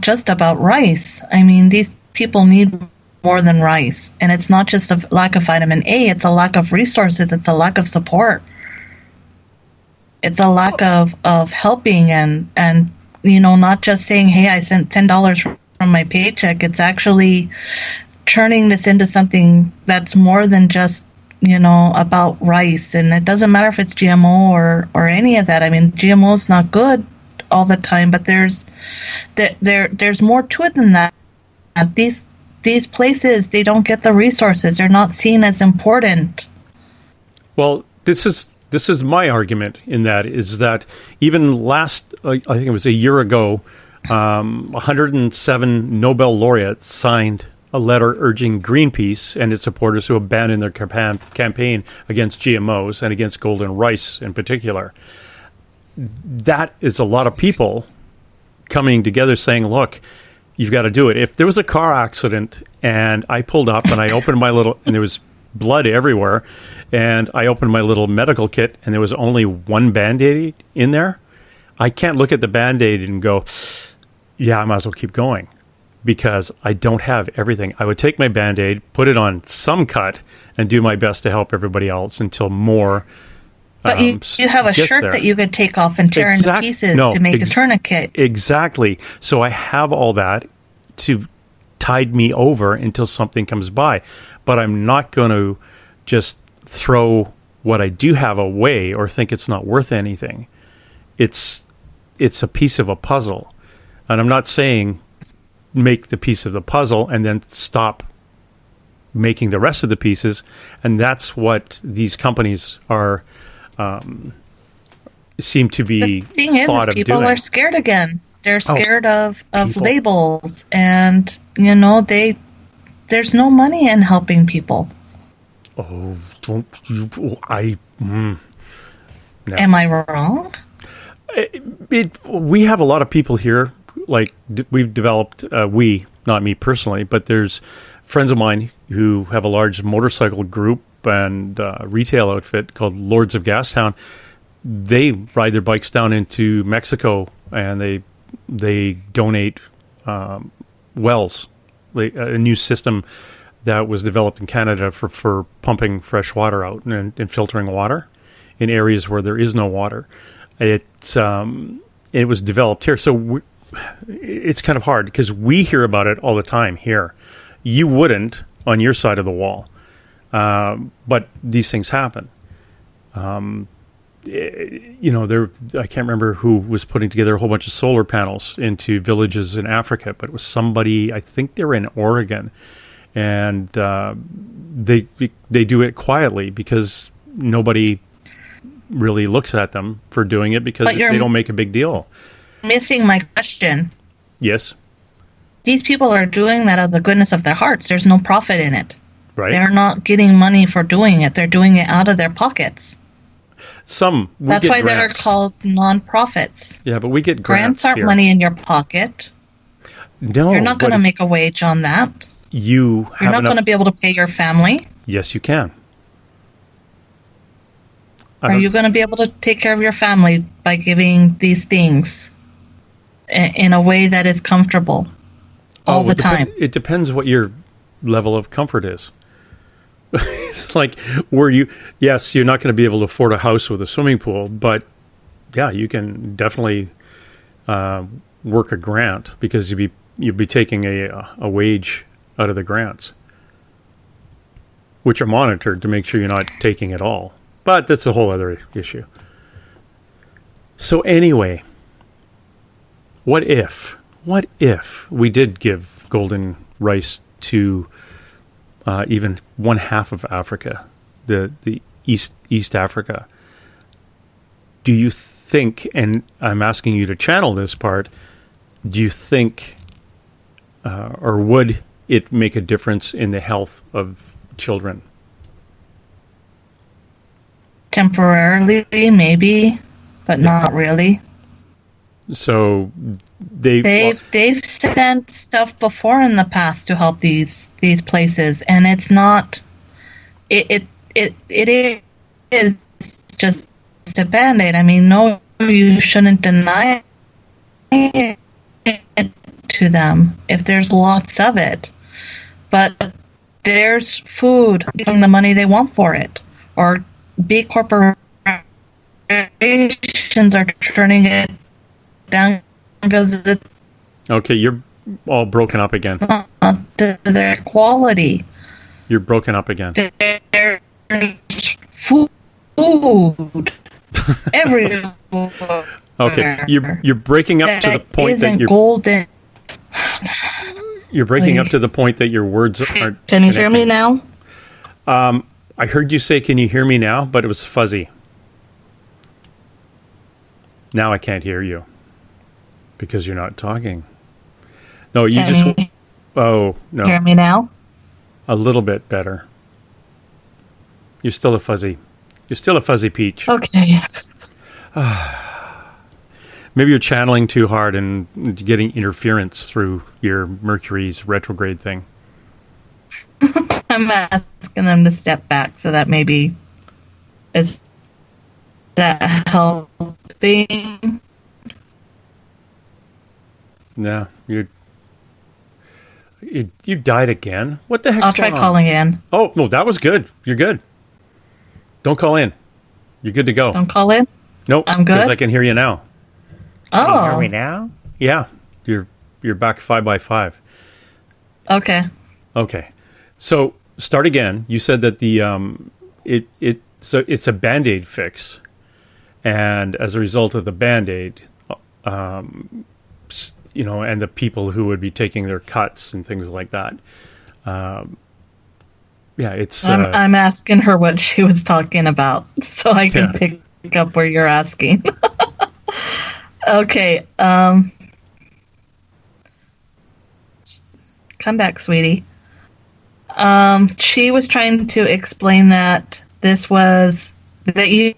just about rice. I mean, these people need more than rice. And it's not just a lack of vitamin A, it's a lack of resources, it's a lack of support. It's a lack of helping and not just saying, hey, I sent $10 from my paycheck. It's actually turning this into something that's more than just, about rice. And it doesn't matter if it's GMO or any of that. I mean, GMO is not good all the time, but there's more to it than that. These places, they don't get the resources. They're not seen as important. Well, this is my argument in that is that even last, I think it was a year ago, 107 Nobel laureates signed a letter urging Greenpeace and its supporters to abandon their campaign against GMOs and against golden rice in particular. That is a lot of people coming together saying, look, you've got to do it. If there was a car accident and I pulled up and I opened my little, and there was blood everywhere, and I opened my little medical kit and there was only one Band-Aid in there, I can't look at the Band-Aid and go, yeah, I might as well keep going because I don't have everything. I would take my Band-Aid, put it on some cut, and do my best to help everybody else until more But you have a shirt there. That you could take off and tear into pieces to make a tourniquet. Exactly. So I have all that to tide me over until something comes by. But I'm not going to just throw what I do have away or think it's not worth anything. It's a piece of a puzzle. And I'm not saying make the piece of the puzzle and then stop making the rest of the pieces. And that's what these companies are seem to be the thing is, people are scared again. They're scared of labels, and there's no money in helping people. Oh, don't you? No. Am I wrong? We have a lot of people here. Like we've developed, not me personally, but there's friends of mine who have a large motorcycle group and retail outfit called Lords of Gastown. they ride their bikes down into Mexico and they donate wells, a new system that was developed in Canada for pumping fresh water out and filtering water in areas where there is no water. It was developed here, so it's kind of hard because we hear about it all the time here. You wouldn't on your side of the wall, but these things happen. I can't remember who was putting together a whole bunch of solar panels into villages in Africa, but it was somebody, I think they were in Oregon, and they do it quietly because nobody really looks at them for doing it because they don't make a big deal. Missing my question. Yes. These people are doing that out of the goodness of their hearts. There's no profit in it. Right. They're not getting money for doing it. They're doing it out of their pockets. That's why grants. they're called non-profits. Yeah, but we get grants aren't here. Money in your pocket. No, you're not going to make a wage on that. You're not going to be able to pay your family. Yes, you can. Are you going to be able to take care of your family by giving these things in a way that is comfortable all the time? It depends what your level of comfort is. It's like, yes, you're not going to be able to afford a house with a swimming pool, but yeah, you can definitely work a grant because you'd be taking a wage out of the grants, which are monitored to make sure you're not taking it all. But that's a whole other issue. So anyway, what if we did give golden rice to even one half of Africa, the East Africa? Do you think, and I'm asking you to channel this part, do you think, or would it make a difference in the health of children? Temporarily, maybe, but not really. So they've sent stuff before in the past to help these places, and it's not. It is just a Band-Aid. I mean, no, you shouldn't deny it to them if there's lots of it, but there's food getting the money they want for it, or big corporations are turning it down because it's okay. You're all broken up again. To their quality. You're broken up again. There's food everywhere. Okay, you're breaking up to the point that you're golden. You're breaking up to the point that your words aren't. Can you hear me now? I heard you say, "Can you hear me now?" But it was fuzzy. Now I can't hear you because you're not talking. No, you Oh no. Hear me now? A little bit better. You're still a fuzzy peach. Okay. Maybe you're channeling too hard and getting interference through your Mercury's retrograde thing. I'm asking them to step back so that maybe is that helping? Yeah, you died again. What the heck's I'll try going on? calling in. Oh no, that was good. You're good. Don't call in. You're good to go. Don't call in? Nope. I'm good? Because I can hear you now. Oh. Can you hear me now? Yeah. You're back 5x5. Okay. Okay. So start again. You said that it's a Band-Aid fix, and as a result of the Band-Aid, and the people who would be taking their cuts and things like that. It's. I'm asking her what she was talking about, so I can pick up where you're asking. Okay. Come back, sweetie. She was trying to explain that that you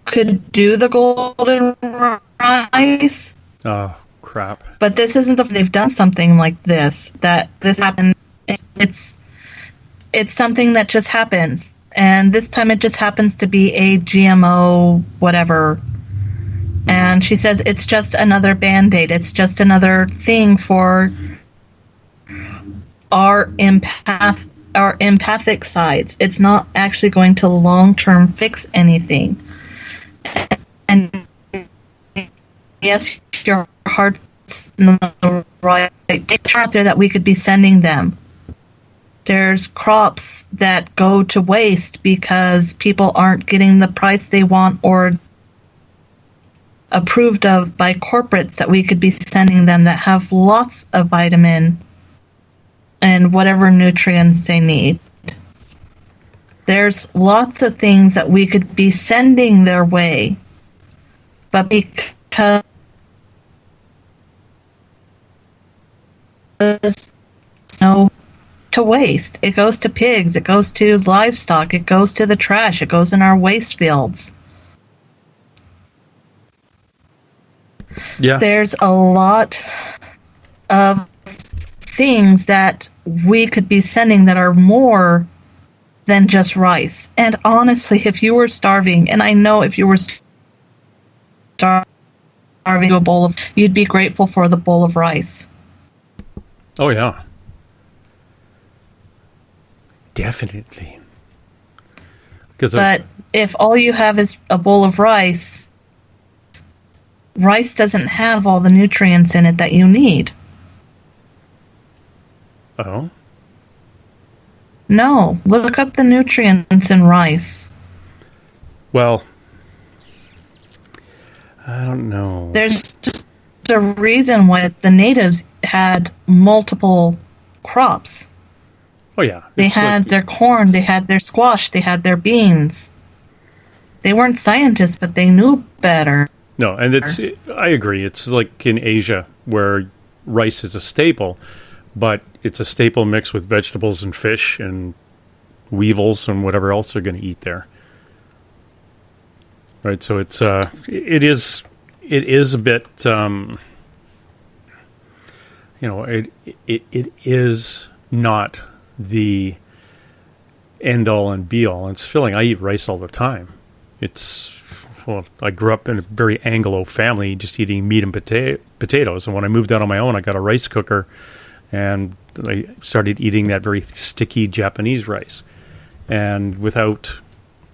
could do the golden rice. Oh, crap. But this isn't they've done something like this, that this happened. It's something that just happens. And this time it just happens to be a GMO whatever. And she says it's just another Band-Aid. It's just another thing for our empathic sides. It's not actually going to long-term fix anything. And yes, your heart's in the right. It's out there that we could be sending them. There's crops that go to waste because people aren't getting the price they want or approved of by corporates that we could be sending them that have lots of vitamin and whatever nutrients they need. There's lots of things that we could be sending their way, but because no to waste. It goes to pigs, it goes to livestock, it goes to the trash, it goes in our waste fields. Yeah. There's a lot of things that we could be sending that are more than just rice. And honestly, if you were starving, and I know if you were starving a bowl of, you'd be grateful for the bowl of rice. Oh, yeah. Definitely. But if all you have is a bowl of rice, rice doesn't have all the nutrients in it that you need. Oh? No. Look up the nutrients in rice. Well, I don't know. There's a reason why the natives had multiple crops. Oh, yeah. They had their corn, they had their squash, they had their beans. They weren't scientists, but they knew better. No, and I agree. It's like in Asia where rice is a staple, but it's a staple mixed with vegetables and fish and weevils and whatever else they're going to eat there. Right, so it is a bit, it is not the end all and be all. It's filling. I eat rice all the time. I grew up in a very Anglo family, just eating meat and potatoes. And when I moved out on my own, I got a rice cooker, and I started eating that very sticky Japanese rice. And without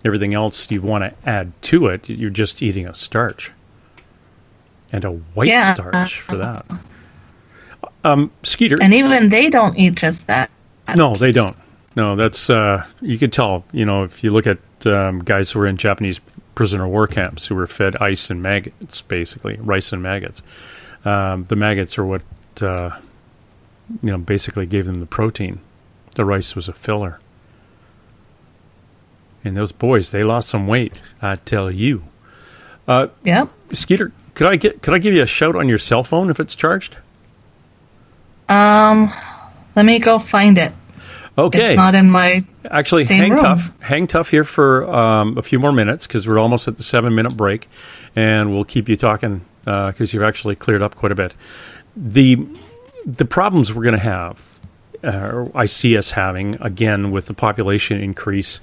everything else you want to add to it, you're just eating a starch. And a white starch for that. Skeeter. And even they don't eat just that. No, they don't. No, that's, you could tell, if you look at guys who were in Japanese prisoner war camps who were fed ice and maggots, basically, rice and maggots. The maggots are what, basically gave them the protein. The rice was a filler. And those boys, they lost some weight, I tell you. Yep. Skeeter, could I give you a shout on your cell phone if it's charged? Let me go find it. Okay. It's not in my Actually, hang tough here for a few more minutes because we're almost at the 7-minute break, and we'll keep you talking because you've actually cleared up quite a bit. The problems we're going to have, I see us having again with the population increase.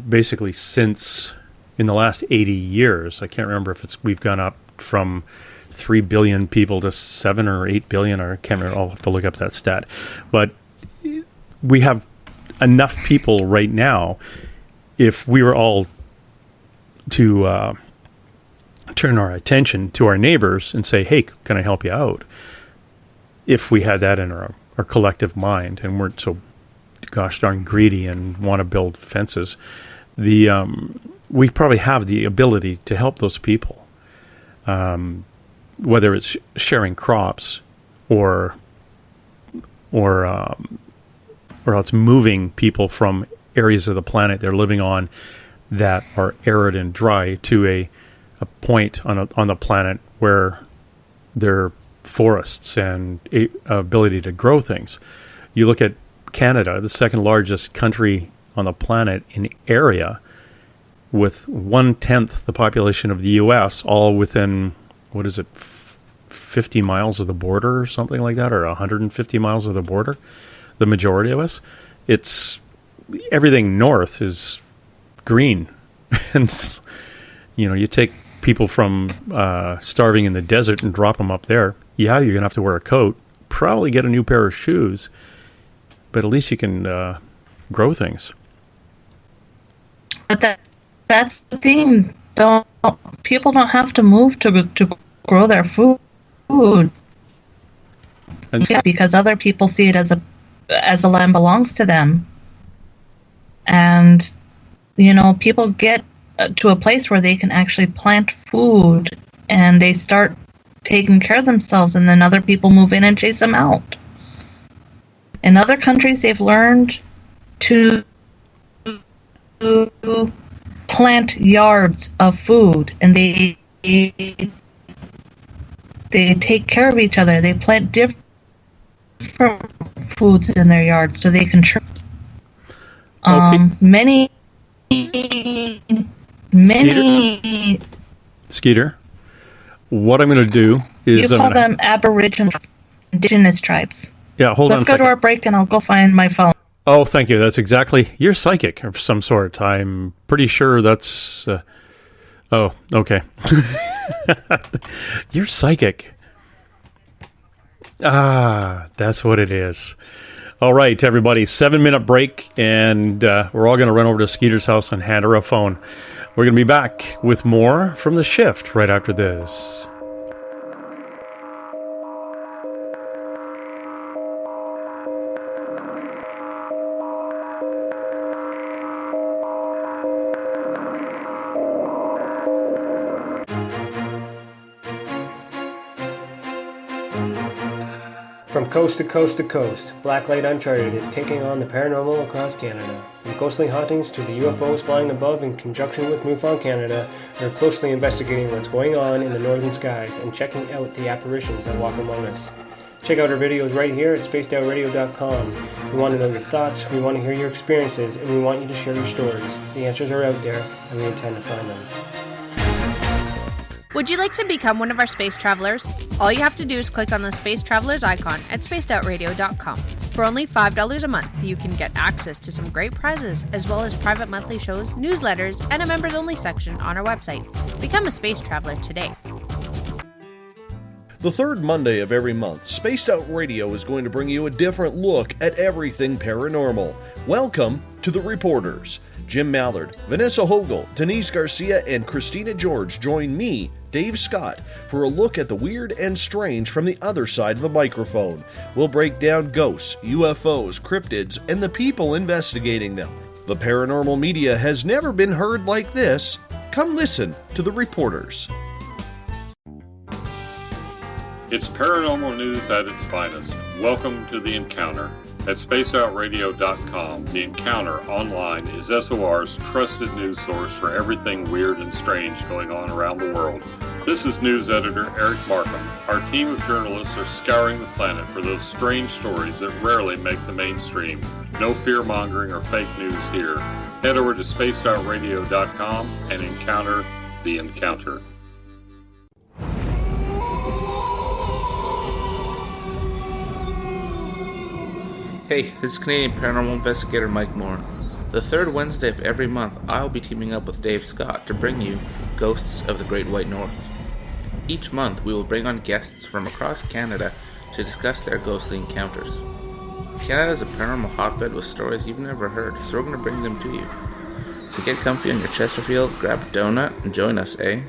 Basically since in the last 80 years, I can't remember if we've gone up from 3 billion people to 7 or 8 billion, or I can't remember. I'll have to look up that stat. But we have enough people right now, if we were all to turn our attention to our neighbors and say, hey, can I help you out? If we had that in our collective mind and weren't so gosh darn greedy and want to build fences, we probably have the ability to help those people. Whether it's sharing crops or else moving people from areas of the planet they're living on that are arid and dry to a point on the planet where there are forests and ability to grow things. You look at Canada, the second largest country on the planet in area, with 1/10 the population of the U.S., all within, 50 miles of the border or something like that, or 150 miles of the border, the majority of us. everything north is green. And, you take people from starving in the desert and drop them up there. Yeah, you're going to have to wear a coat, probably get a new pair of shoes, but at least you can grow things. But that's the thing. People don't have to move to grow their food. Because other people see it as the land belongs to them. And, people get to a place where they can actually plant food and they start taking care of themselves, and then other people move in and chase them out. In other countries, they've learned to plant yards of food, and they take care of each other. They plant different foods in their yard so they can many Skeeter, what I'm going to do is you call them Aboriginal indigenous tribes. Yeah, hold on. Let's go to our break and I'll go find my phone. Oh, thank you. That's exactly. You're psychic of some sort. I'm pretty sure that's. Oh, okay. You're psychic. That's what it is. All right, everybody, 7-minute break, and we're all going to run over to Skeeter's house and hand her a phone. We're going to be back with more from the shift right after this. From coast to coast to coast, Blacklight Uncharted is taking on the paranormal across Canada. From ghostly hauntings to the UFOs flying above in conjunction with MUFON Canada, we're closely investigating what's going on in the northern skies and checking out the apparitions that walk among us. Check out our videos right here at spacedoutradio.com. We want to know your thoughts, we want to hear your experiences, and we want you to share your stories. The answers are out there, and we intend to find them. Would you like to become one of our space travelers? All you have to do is click on the Space Travelers icon at spacedoutradio.com. For only $5 a month, you can get access to some great prizes, as well as private monthly shows, newsletters, and a members-only section on our website. Become a space traveler today. The third Monday of every month, Spaced Out Radio is going to bring you a different look at everything paranormal. Welcome to The Reporters. Jim Mallard, Vanessa Hogel, Denise Garcia, and Christina George join me, Dave Scott, for a look at the weird and strange from the other side of the microphone. We'll break down ghosts, UFOs, cryptids, and the people investigating them. The paranormal media has never been heard like this. Come listen to The Reporters. It's paranormal news at its finest. Welcome to The Encounter. At spaceoutradio.com, The Encounter online is SOR's trusted news source for everything weird and strange going on around the world. This is news editor Eric Markham. Our team of journalists are scouring the planet for those strange stories that rarely make the mainstream. No fear-mongering or fake news here. Head over to spacedoutradio.com and encounter The Encounter. Hey, this is Canadian Paranormal Investigator Mike Moore. The third Wednesday of every month, I'll be teaming up with Dave Scott to bring you Ghosts of the Great White North. Each month, we will bring on guests from across Canada to discuss their ghostly encounters. Canada is a paranormal hotbed with stories you've never heard, so we're going to bring them to you. So get comfy on your Chesterfield, grab a donut, and join us, eh?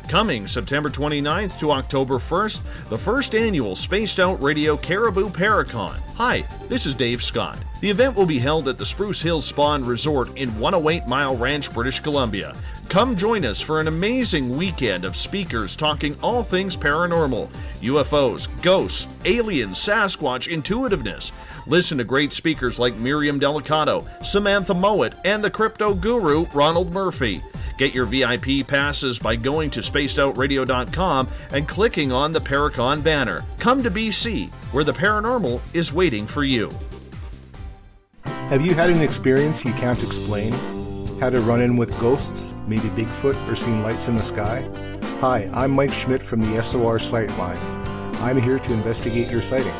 Coming September 29th to October 1st, the first annual Spaced Out Radio Caribou Paracon. Hi, this is Dave Scott. The event will be held at the Spruce Hills Spa and Resort in 108 Mile Ranch, British Columbia. Come join us for an amazing weekend of speakers talking all things paranormal, UFOs, ghosts, aliens, Sasquatch, intuitiveness. Listen to great speakers like Miriam Delicato, Samantha Mowat, and the crypto guru Ronald Murphy. Get your VIP passes by going to spacedoutradio.com and clicking on the Paracon banner. Come to BC, where the paranormal is waiting for you. Have you had an experience you can't explain? Had a run-in with ghosts, maybe Bigfoot, or seen lights in the sky? Hi, I'm Mike Schmidt from the SOR Sightlines. I'm here to investigate your sighting.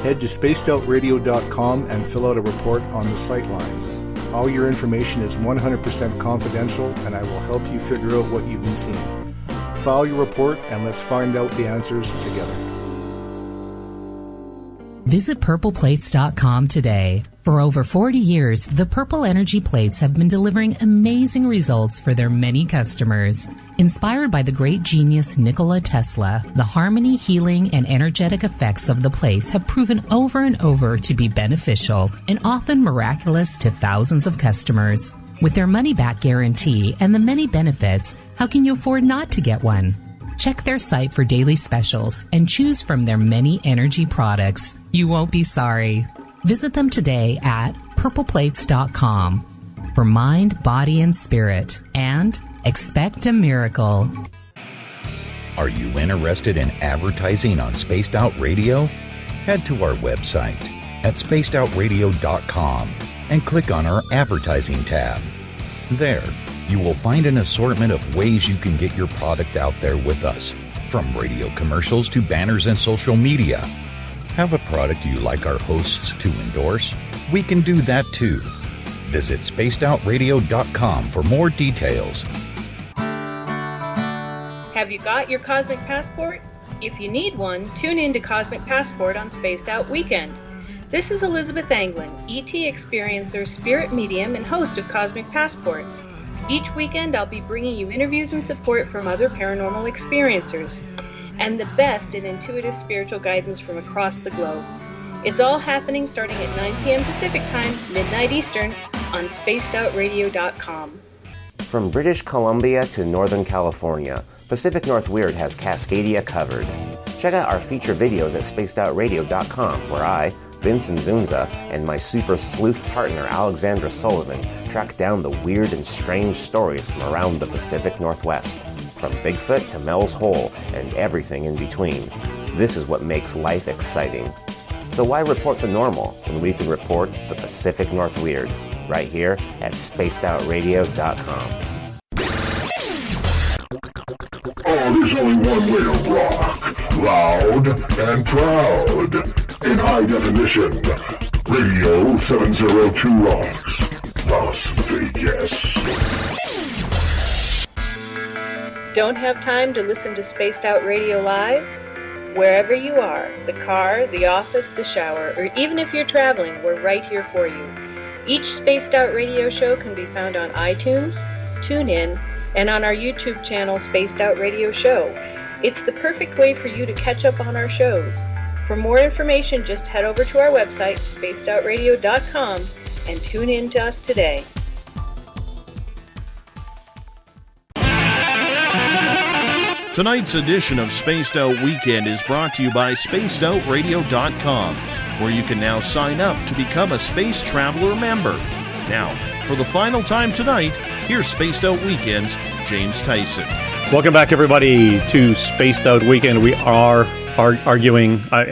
Head to spacedoutradio.com and fill out a report on the sight lines. All your information is 100% confidential, and I will help you figure out what you've been seeing. File your report, and let's find out the answers together. Visit purpleplates.com today. For over 40 years, the Purple Energy Plates have been delivering amazing results for their many customers. Inspired by the great genius Nikola Tesla, the harmony, healing, and energetic effects of the plates have proven over and over to be beneficial and often miraculous to thousands of customers. With their money-back guarantee and the many benefits, how can you afford not to get one? Check their site for daily specials and choose from their many energy products. You won't be sorry. Visit them today at purpleplates.com for mind, body, and spirit, and expect a miracle. Are you interested in advertising on Spaced Out Radio? Head to our website at spacedoutradio.com and click on our advertising tab. There, you will find an assortment of ways you can get your product out there with us, from radio commercials to banners and social media. Have a product you like our hosts to endorse? We can do that too. Visit spacedoutradio.com for more details. Have you got your Cosmic Passport? If you need one, tune in to Cosmic Passport on Spaced Out Weekend. This is Elizabeth Anglin, ET experiencer, spirit medium, and host of Cosmic Passport. Each weekend I'll be bringing you interviews and support from other paranormal experiencers, and the best in intuitive spiritual guidance from across the globe. It's all happening starting at 9 p.m. Pacific Time, midnight Eastern, on spacedoutradio.com. From British Columbia to Northern California, Pacific North Weird has Cascadia covered. Check out our feature videos at spacedoutradio.com, where I, Vincent Zunza, and my super sleuth partner Alexandra Sullivan track down the weird and strange stories from around the Pacific Northwest. From Bigfoot to Mel's Hole and everything in between. This is what makes life exciting. So why report the normal when we can report the Pacific North Weird right here at spacedoutradio.com. Oh, there's only one way to rock. Loud and proud. In high definition. Radio 702 rocks. Las Vegas. Don't have time to listen to Spaced Out Radio live? Wherever you are, the car, the office, the shower, or even if you're traveling, we're right here for you. Each Spaced Out Radio show can be found on iTunes, TuneIn, and on our YouTube channel, Spaced Out Radio Show. It's the perfect way for you to catch up on our shows. For more information, just head over to our website, spacedoutradio.com, and tune in to us today. Tonight's edition of Spaced Out Weekend is brought to you by spacedoutradio.com, where you can now sign up to become a Space Traveler member. Now, for the final time tonight, here's Spaced Out Weekend's James Tyson. Welcome back, everybody, to Spaced Out Weekend. We are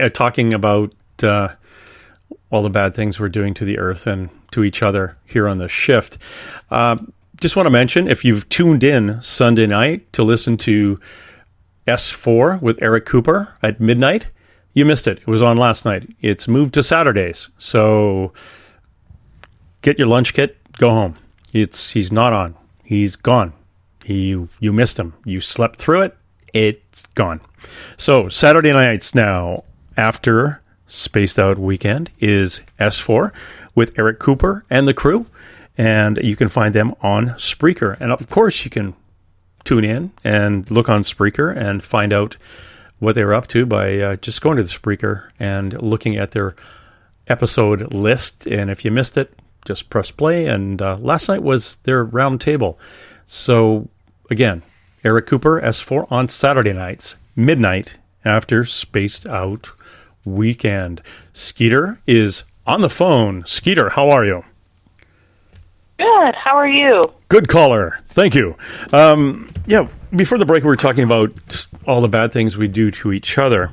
talking about all the bad things we're doing to the Earth and to each other here on the shift. Just want to mention, if you've tuned in Sunday night to listen to S4 with Eric Cooper at midnight, you missed it. It was on last night. It's moved to Saturdays. So get your lunch kit, go home. He's not on. He's gone. You missed him. You slept through it. It's gone. So Saturday nights now, after Spaced Out Weekend, is S4 with Eric Cooper and the crew. And you can find them on Spreaker. And of course, you can tune in and look on Spreaker and find out what they're up to by just going to the Spreaker and looking at their episode list. And if you missed it, just press play. And last night was their round table. So again, Eric Cooper, S4 on Saturday nights, midnight after Spaced Out Weekend. Skeeter is on the phone. Skeeter, how are you? Good. How are you? Good caller. Thank you. Before the break, we were talking about all the bad things we do to each other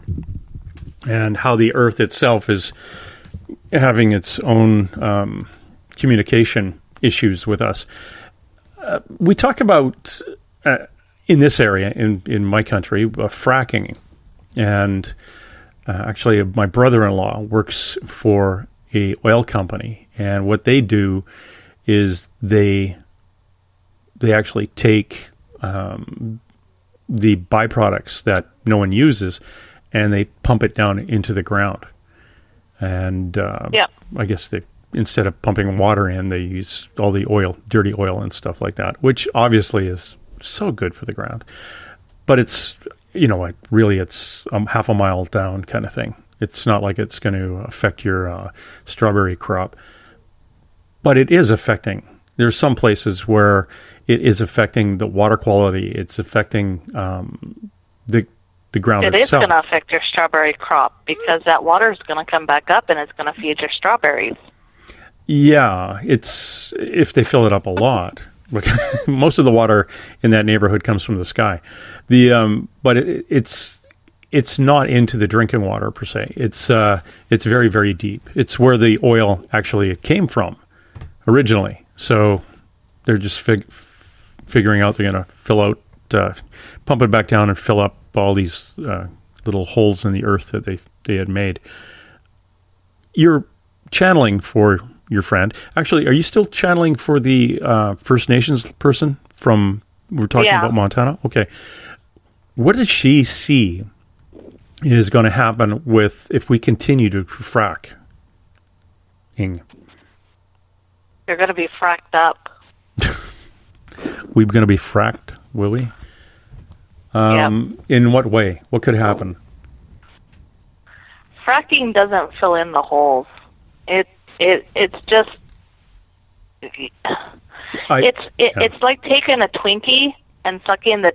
and how the Earth itself is having its own communication issues with us. We talk about, in this area, in my country, fracking and actually, my brother-in-law works for a oil company, and what they do is they actually take the byproducts that no one uses, and they pump it down into the ground. And I guess they, instead of pumping water in, they use all the oil, dirty oil and stuff like that, which obviously is so good for the ground. But it's, really it's half a mile down kind of thing. It's not like it's going to affect your strawberry crop. But it is affecting. There's some places where it is affecting the water quality. It's affecting the ground itself. It is going to affect your strawberry crop because that water is going to come back up and it's going to feed your strawberries. Yeah, it's if they fill it up a lot. Most of the water in that neighborhood comes from the sky. But it's not into the drinking water per se. It's very, very deep. It's where the oil actually came from originally. So they're just figuring out they're going to fill out, pump it back down and fill up all these little holes in the earth that they had made. You're channeling for your friend. Actually, are you still channeling for the First Nations person from, we're talking about Montana? Okay. What does she see is going to happen if we continue to frack? You're going to be fracked up. We're going to be fracked, will we? In what way? What could happen? Fracking doesn't fill in the holes. It's just it's like taking a Twinkie and sucking the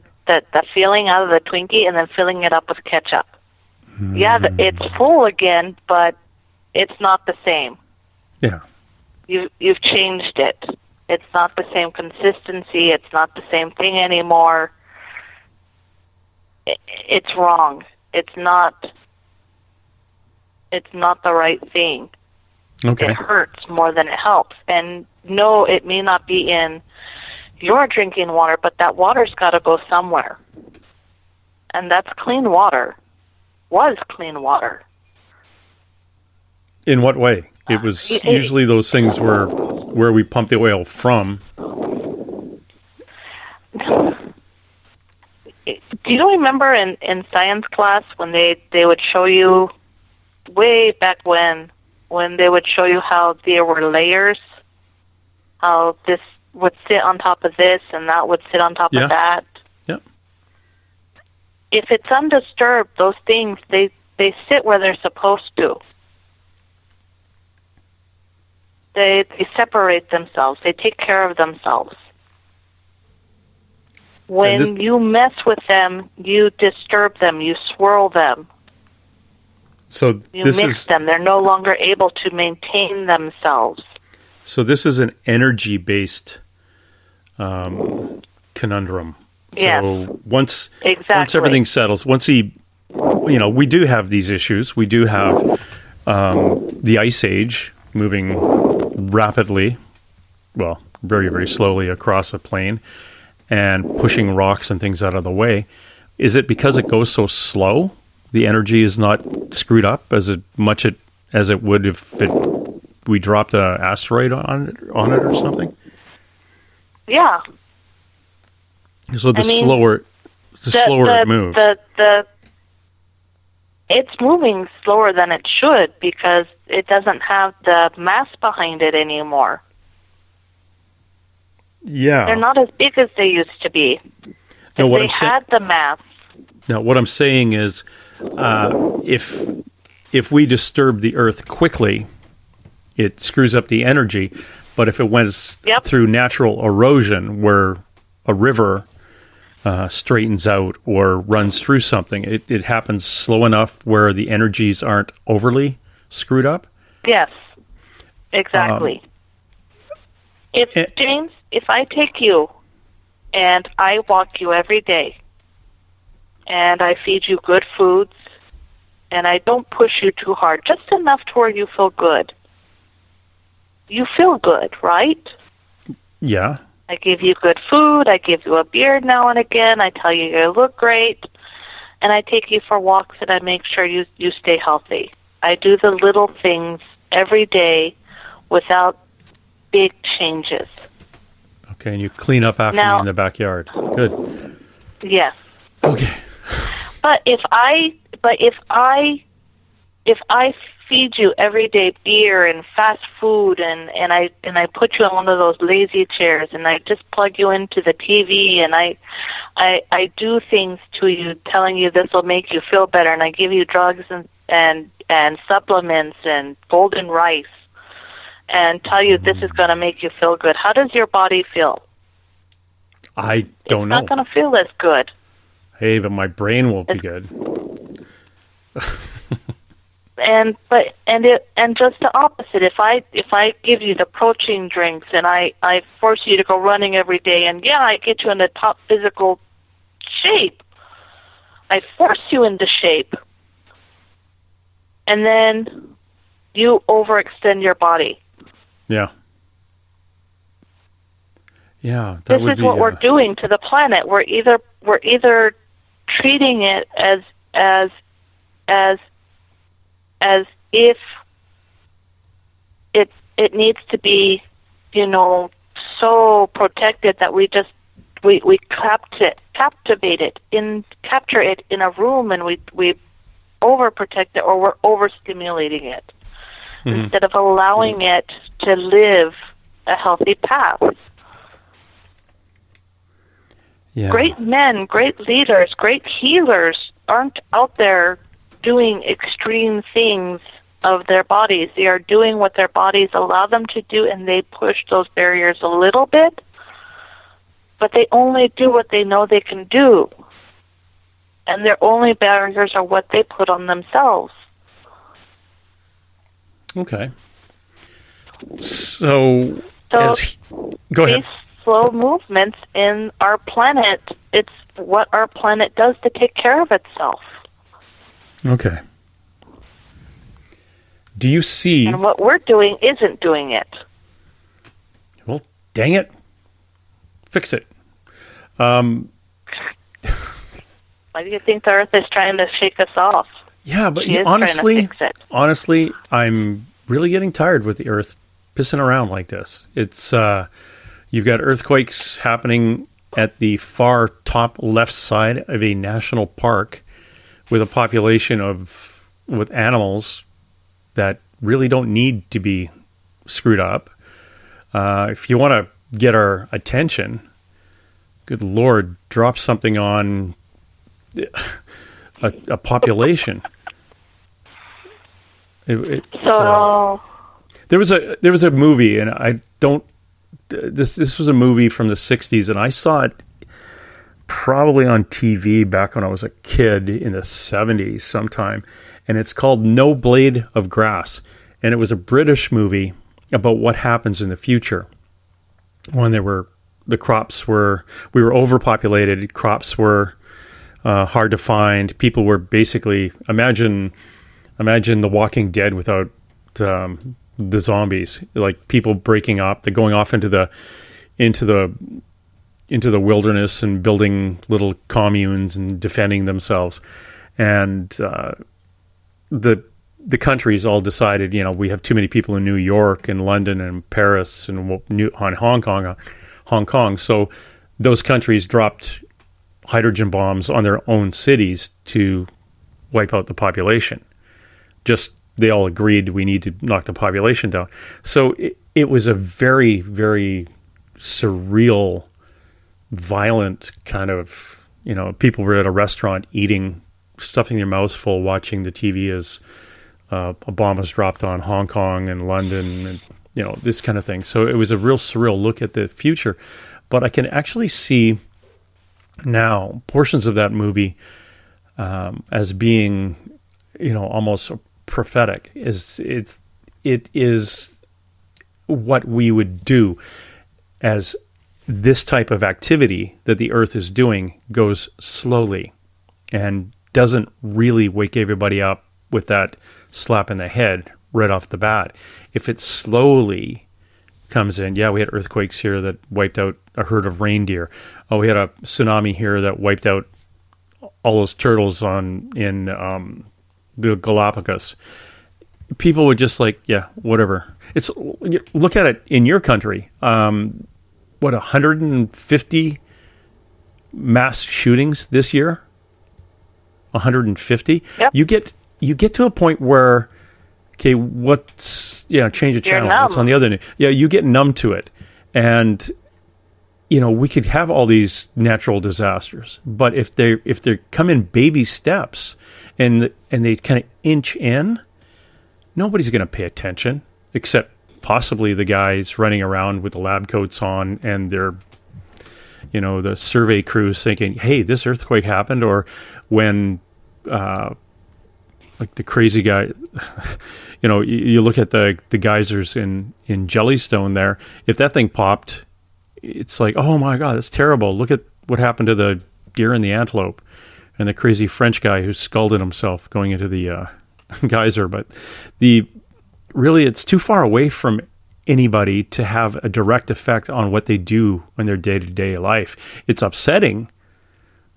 feeling out of the Twinkie and then filling it up with ketchup. Yeah, it's full again, but it's not the same. Yeah. You've changed it. It's not the same consistency. It's not the same thing anymore. It's wrong. It's not the right thing. Okay. It hurts more than it helps. And no, it may not be in your drinking water, but that water's got to go somewhere. And that's clean water. Was clean water. In what way? It was usually those things where we pump the oil from. Do you remember in science class when they would show you, way back when they would show you how there were layers, how this would sit on top of this and that would sit on top of that? Yeah. If it's undisturbed, those things, they sit where they're supposed to. They separate themselves. They take care of themselves. When you mess with them, you disturb them. You swirl them. So you mix them. They're no longer able to maintain themselves. So this is an energy-based conundrum. Yes. So once everything settles, once we do have these issues. We do have the Ice Age moving rapidly, well, very, very slowly across a plain and pushing rocks and things out of the way. Is it because it goes so slow? The energy is not screwed up as much as it would if we dropped an asteroid on it or something? Yeah. So slower it moves. It's moving slower than it should because it doesn't have the mass behind it anymore. Yeah. They're not as big as they used to be. No, they had the mass. Now, what I'm saying is if we disturb the Earth quickly, it screws up the energy. But if it went through natural erosion where a river straightens out or runs through something, it happens slow enough where the energies aren't overly screwed up? Yes, exactly. James, if I take you and I walk you every day and I feed you good foods and I don't push you too hard, just enough to where you feel good. You feel good, right? Yeah. I give you good food. I give you a beard now and again. I tell you look great. and I take you for walks, and I make sure you stay healthy. I do the little things every day without big changes. Okay, and you clean up after Now, me in the backyard. Good. Yes. Okay. But if I feed you every day beer and fast food, and I put you on one of those lazy chairs, and I just plug you into the TV, and I do things to you, telling you this will make you feel better, and I give you drugs and supplements and golden rice, and tell you this is going to make you feel good. How does your body feel? I don't know. It's not going to feel as good. Hey, but my brain won't be good. And just the opposite. If I give you the protein drinks, and I force you to go running every day, and I get you in the top physical shape. I force you into shape, and then you overextend your body. Yeah. Yeah, this is what we're doing to the planet. We're either treating it as if it needs to be, so protected that we capture it in a room, and we overprotect it, or we're overstimulating it instead of allowing it to live a healthy path. Yeah. Great men, great leaders, great healers aren't out there doing extreme things of their bodies. They are doing what their bodies allow them to do, and they push those barriers a little bit, but they only do what they know they can do. And their only barriers are what they put on themselves. Okay. So go ahead. These slow movements in our planet, it's what our planet does to take care of itself. Okay. Do you see... And what we're doing isn't doing it. Well, dang it. Fix it. Why do you think the Earth is trying to shake us off? Yeah, but She is trying to fix it. honestly, I'm really getting tired with the Earth pissing around like this. It's you've got earthquakes happening at the far top left side of a national park with a population with animals that really don't need to be screwed up. If you want to get our attention, good Lord, drop something on a population. There was a movie, and I don't. This was a movie from the 60s, and I saw it probably on TV back when I was a kid in the 70s sometime, and it's called No Blade of Grass, and it was a British movie about what happens in the future when we were overpopulated, crops were hard to find, people were basically imagine The Walking Dead without the zombies, like people breaking up, they're going off into the wilderness and building little communes and defending themselves. And the countries all decided, we have too many people in New York and London and Paris and Hong Kong. So those countries dropped hydrogen bombs on their own cities to wipe out the population. They all agreed we need to knock the population down. So it was a very, very surreal, violent kind of, people were at a restaurant eating, stuffing their mouths full, watching the TV as a bomb was dropped on Hong Kong and London and, this kind of thing. So it was a real surreal look at the future. But I can actually see now portions of that movie as being, almost prophetic. It is what we would do as this type of activity that the Earth is doing goes slowly and doesn't really wake everybody up with that slap in the head right off the bat. If it slowly comes in, we had earthquakes here that wiped out a herd of reindeer. Oh, we had a tsunami here that wiped out all those turtles in the Galapagos. People would just like, yeah, whatever. It's look at it in your country. 150 mass shootings this year? 150? Yep. You get to a point where, okay, change the channel. What's on the other? Yeah, you get numb to it. And, we could have all these natural disasters, but if they come in baby steps and they kind of inch in, nobody's going to pay attention except possibly the guys running around with the lab coats on and their, the survey crews thinking, hey, this earthquake happened, or when, like the crazy guy, you look at the geysers in Jellystone there. If that thing popped, it's like, oh my God, that's terrible. Look at what happened to the deer and the antelope and the crazy French guy who scalded himself going into the geyser. But it's too far away from anybody to have a direct effect on what they do in their day-to-day life. It's upsetting.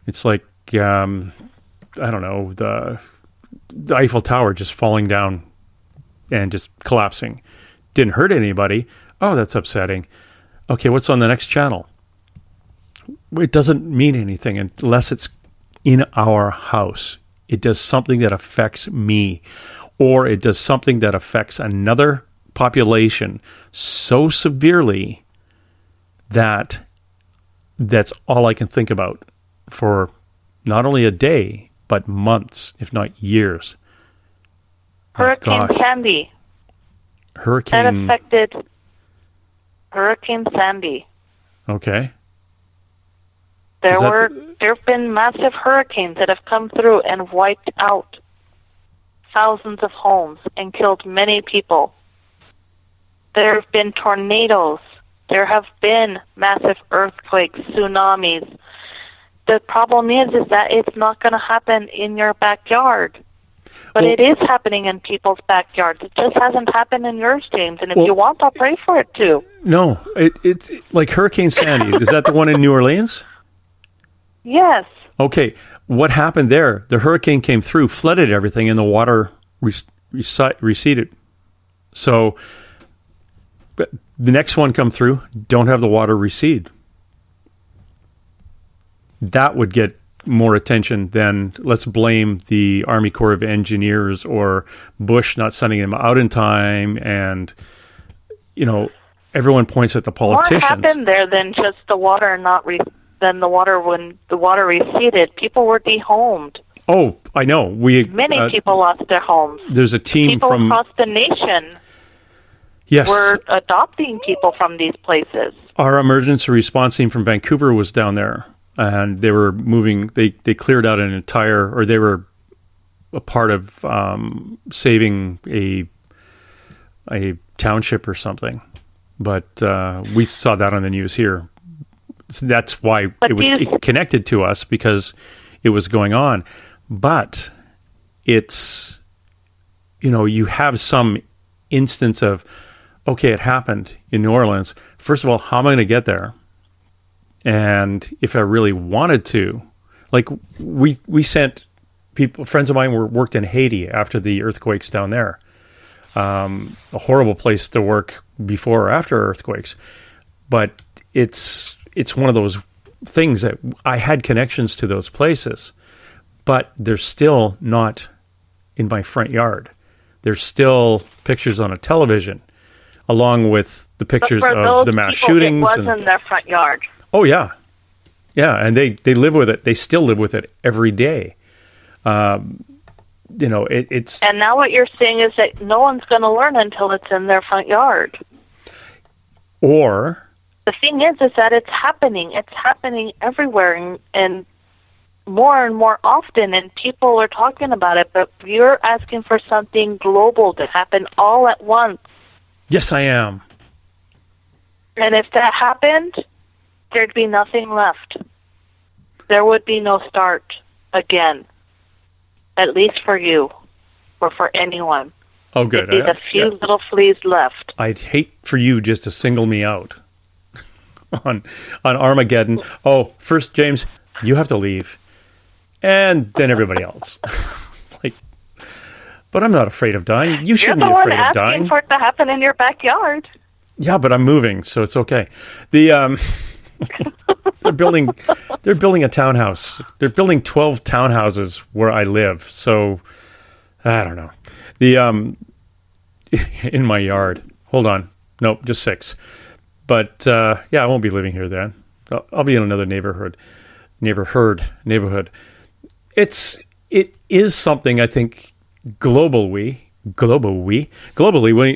It's like, I don't know, the Eiffel Tower just falling down and just collapsing. Didn't hurt anybody. Oh, that's upsetting. Okay, what's on the next channel? It doesn't mean anything unless it's in our house. It does something that affects me, or it does something that affects another population so severely that that's all I can think about for not only a day, but months, if not years. Hurricane Sandy. That affected Hurricane Sandy. Okay. There have been massive hurricanes that have come through and wiped out thousands of homes and killed many people. There have been tornadoes. There have been massive earthquakes, tsunamis. The problem is that it's not going to happen in your backyard. But it is happening in people's backyards. It just hasn't happened in yours, James. And if you want, I'll pray for it too. No, it's like Hurricane Sandy. Is that the one in New Orleans? Yes. Okay, what happened there? The hurricane came through, flooded everything, and the water receded. So the next one come through, don't have the water recede. That would get more attention than let's blame the Army Corps of Engineers or Bush not sending them out in time, and everyone points at the politicians. What happened there than just the water when the water receded? People were dehomed. Oh, I know. Many people lost their homes. There's a team people across the nation. Yes. We're adopting people from these places. Our emergency response team from Vancouver was down there. And they were moving, they cleared out they were a part of saving a township or something. But we saw that on the news here. So that's why it connected to us, because it was going on. But it's, you have some instance of, okay, it happened in New Orleans. First of all, how am I going to get there? And if I really wanted to, like we sent people, friends of mine worked in Haiti after the earthquakes down there. A horrible place to work before or after earthquakes. But it's one of those things that I had connections to those places, but they're still not in my front yard. There's still pictures on a television, along with the pictures of the mass shootings. It was in their front yard. Oh, yeah. Yeah, and they live with it. They still live with it every day. It's... And now what you're saying is that no one's going to learn until it's in their front yard. Or... The thing is that it's happening. It's happening everywhere and more often, and people are talking about it, but you're asking for something global to happen all at once. Yes, I am. And if that happened, there'd be nothing left. There would be no start again, at least for you or for anyone. Oh, good. There'd be the few little fleas left. I'd hate for you just to single me out on Armageddon. Oh, first, James, you have to leave. and then everybody else. Like, but I'm not afraid of dying. You shouldn't be afraid of dying. You're the one asking for it to happen in your backyard. Yeah, but I'm moving, so it's okay. They're building a townhouse. They're building 12 townhouses where I live. So I don't know. In my yard. Hold on. Nope, just 6. But I won't be living here then. I'll be in another neighborhood. It is something I think globally we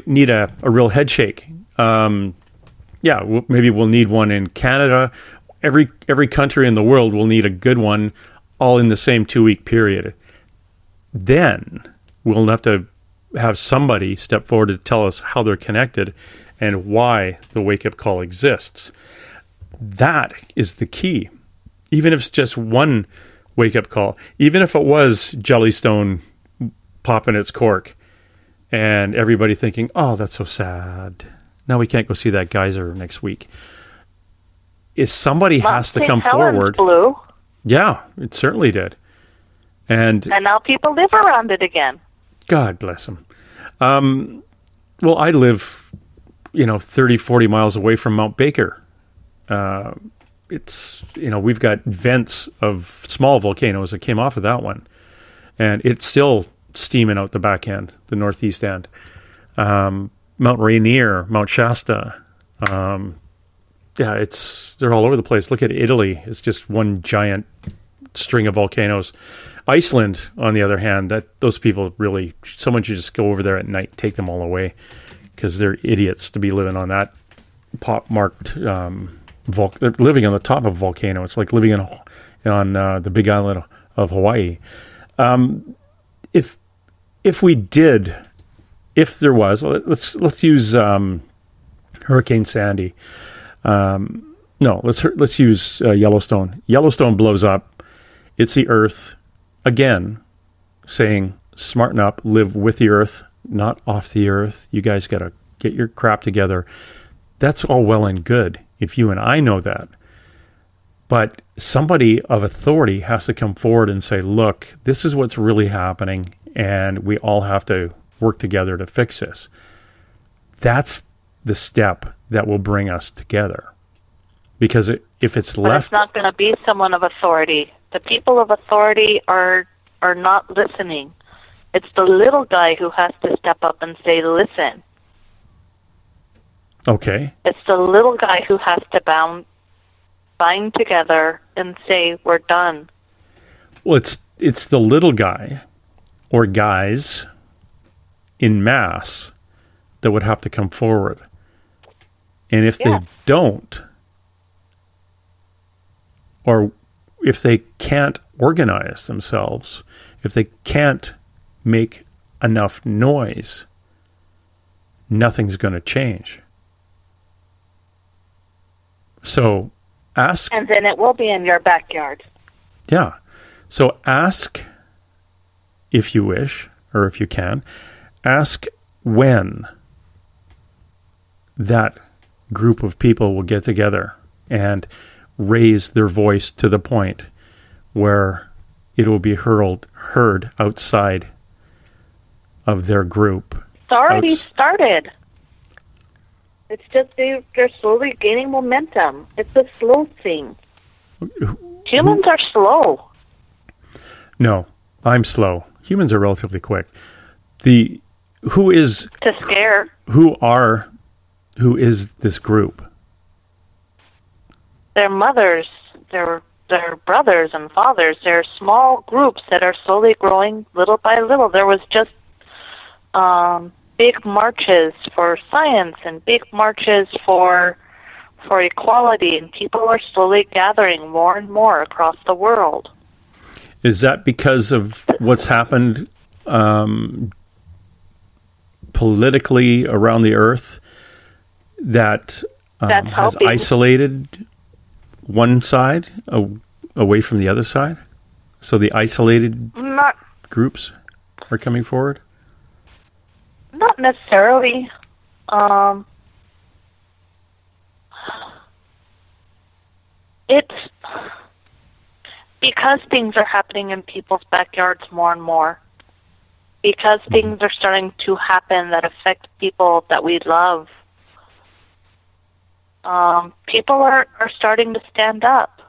need a real head shake. Maybe we'll need one in Canada. Every country in the world will need a good one, all in the same 2-week period. Then we'll have to have somebody step forward to tell us how they're connected and why the wake-up call exists. That is the key. Even if it's just one wake-up call, even if it was Jellystone popping its cork and everybody thinking, oh, that's so sad. Now we can't go see that geyser next week. If somebody has to come forward. Blew. Yeah, it certainly did. And now people live around it again. God bless them. Well, I live, 30, 40 miles away from Mount Baker. It's, we've got vents of small volcanoes that came off of that one. And it's still steaming out the back end, the northeast end. Mount Rainier, Mount Shasta. They're all over the place. Look at Italy. It's just one giant string of volcanoes. Iceland, on the other hand, those people really, someone should just go over there at night, take them all away, because they're idiots to be living on that pop-marked, they're living on the top of a volcano. It's like living on the big island of Hawaii. If there was, let's use Hurricane Sandy. Let's use Yellowstone. Yellowstone blows up. It's the Earth again saying, smarten up, live with the Earth, not off the Earth. You guys got to get your crap together. That's all well and good if you and I know that. But somebody of authority has to come forward and say, look, this is what's really happening, and we all have to work together to fix this. That's the step that will bring us together. Because if it's left... But it's not going to be someone of authority. The people of authority are not listening. It's the little guy who has to step up and say, listen. Okay. It's the little guy who has to bind together and say, we're done. Well, it's the little guy or guys in mass that would have to come forward. And if they don't, or if they can't organize themselves, if they can't make enough noise, nothing's going to change. So ask... And then it will be in your backyard. Yeah. So ask, if you wish, or if you can, ask when that group of people will get together and raise their voice to the point where it will be heard outside of their group. It's already started. It's just they're slowly gaining momentum. It's a slow thing. Humans are slow. No, I'm slow. Humans are relatively quick. Who is to scare? Who is this group? Their mothers, their brothers and fathers. They're small groups that are slowly growing little by little. There was just big marches for science and big marches for equality, and people are slowly gathering more and more across the world. Is that because of what's happened politically around the earth that has isolated one side away from the other side? So the isolated groups are coming forward? Not necessarily. Because things are happening in people's backyards more and more. Because things are starting to happen that affect people that we love. People are starting to stand up.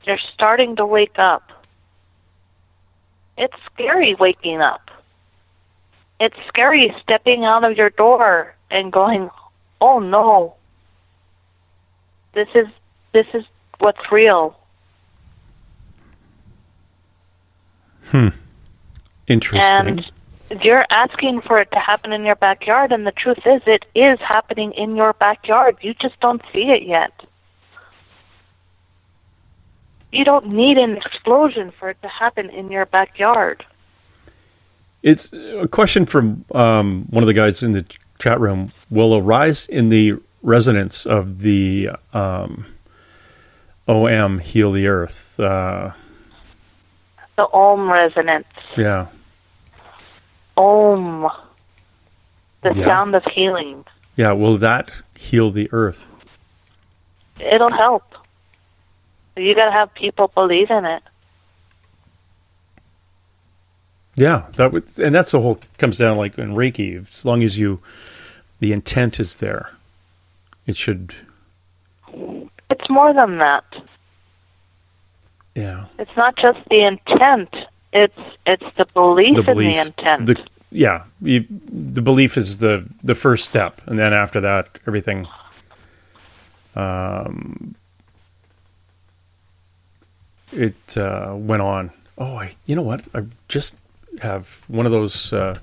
They're starting to wake up. It's scary waking up. It's scary stepping out of your door and going, oh no, this is what's real. Interesting. And you're asking for it to happen in your backyard, and the truth is it is happening in your backyard. You just don't see it yet. You don't need an explosion for it to happen in your backyard. It's a question from one of the guys in the chat room. Will a rise in the resonance of the OM heal the earth? The Om resonance. Yeah. Om. The sound of healing. Yeah, will that heal the earth? It'll help. You got to have people believe in it. Yeah, and that's the whole comes down like in Reiki. As long as the intent is there, it should. It's more than that. Yeah. It's not just the intent. It's the belief in the intent. The belief is the first step, and then after that, everything. It went on. Oh, you know what? I just have one of those. I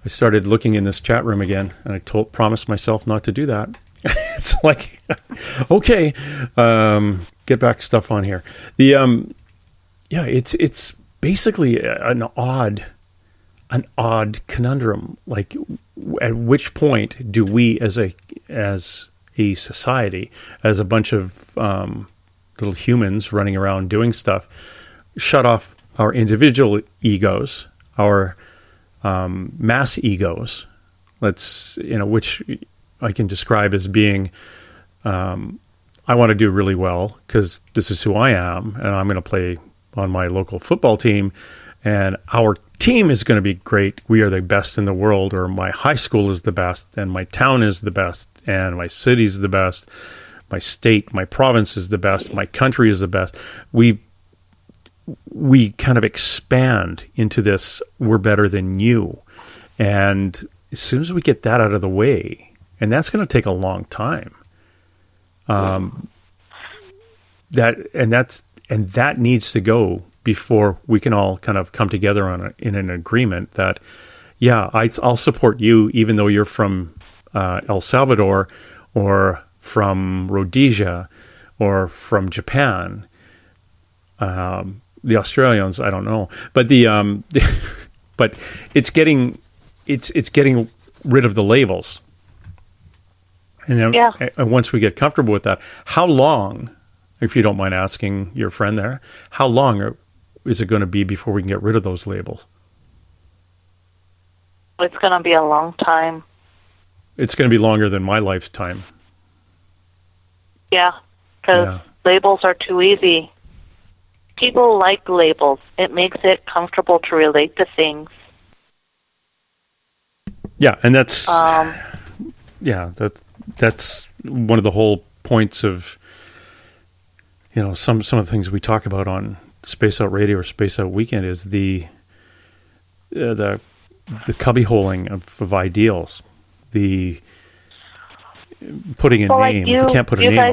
started looking in this chat room again, and I promised myself not to do that. It's like, okay, get back stuff on here. It's basically an odd conundrum. Like, at which point do we, as a society, as a bunch of little humans running around doing stuff, shut off our individual egos, our mass egos, which I can describe as being, I want to do really well because this is who I am, and I'm going to play on my local football team, and our team is going to be great. We are the best in the world, or my high school is the best, and my town is the best, and my city is the best, my state, my province is the best, my country is the best. We kind of expand into this, we're better than you. And as soon as we get that out of the way, and that's going to take a long time, that needs to go before we can all kind of come together in an agreement that, yeah, I'll support you even though you're from El Salvador or from Rhodesia or from Japan. The Australians, I don't know, but but it's getting rid of the labels. And then, and once we get comfortable with that, how long, if you don't mind asking your friend there, how long is it going to be before we can get rid of those labels? It's going to be a long time. It's going to be longer than my lifetime. Yeah, because labels are too easy. People like labels. It makes it comfortable to relate to things. Yeah, and that's that's one of the whole points of some of the things we talk about on Space Out Radio or Space Out Weekend is the cubbyholing of ideals, the putting a name. You can't put a name on it.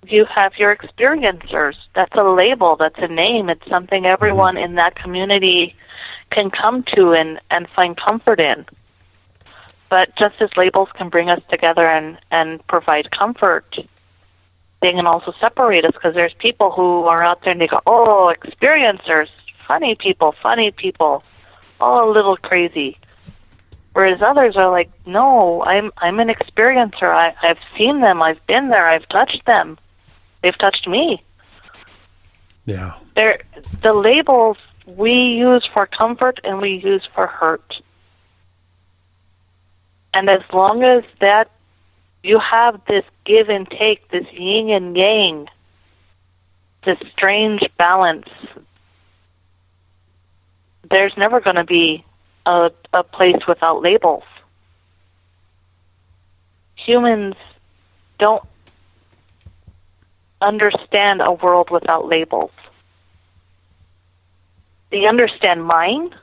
You have your experiencers. That's a label. That's a name. It's something everyone in that community can come to and find comfort in. But just as labels can bring us together and provide comfort, they can also separate us because there's people who are out there and they go, oh, experiencers, funny people, oh, a little crazy. Whereas others are like, no, I'm an experiencer. I've seen them. I've been there. I've touched them. They've touched me. Yeah. The labels we use for comfort and we use for hurt. And as long as that you have this give and take, this yin and yang, this strange balance. There's never going to be a place without labels. Humans don't understand a world without labels. They understand mine.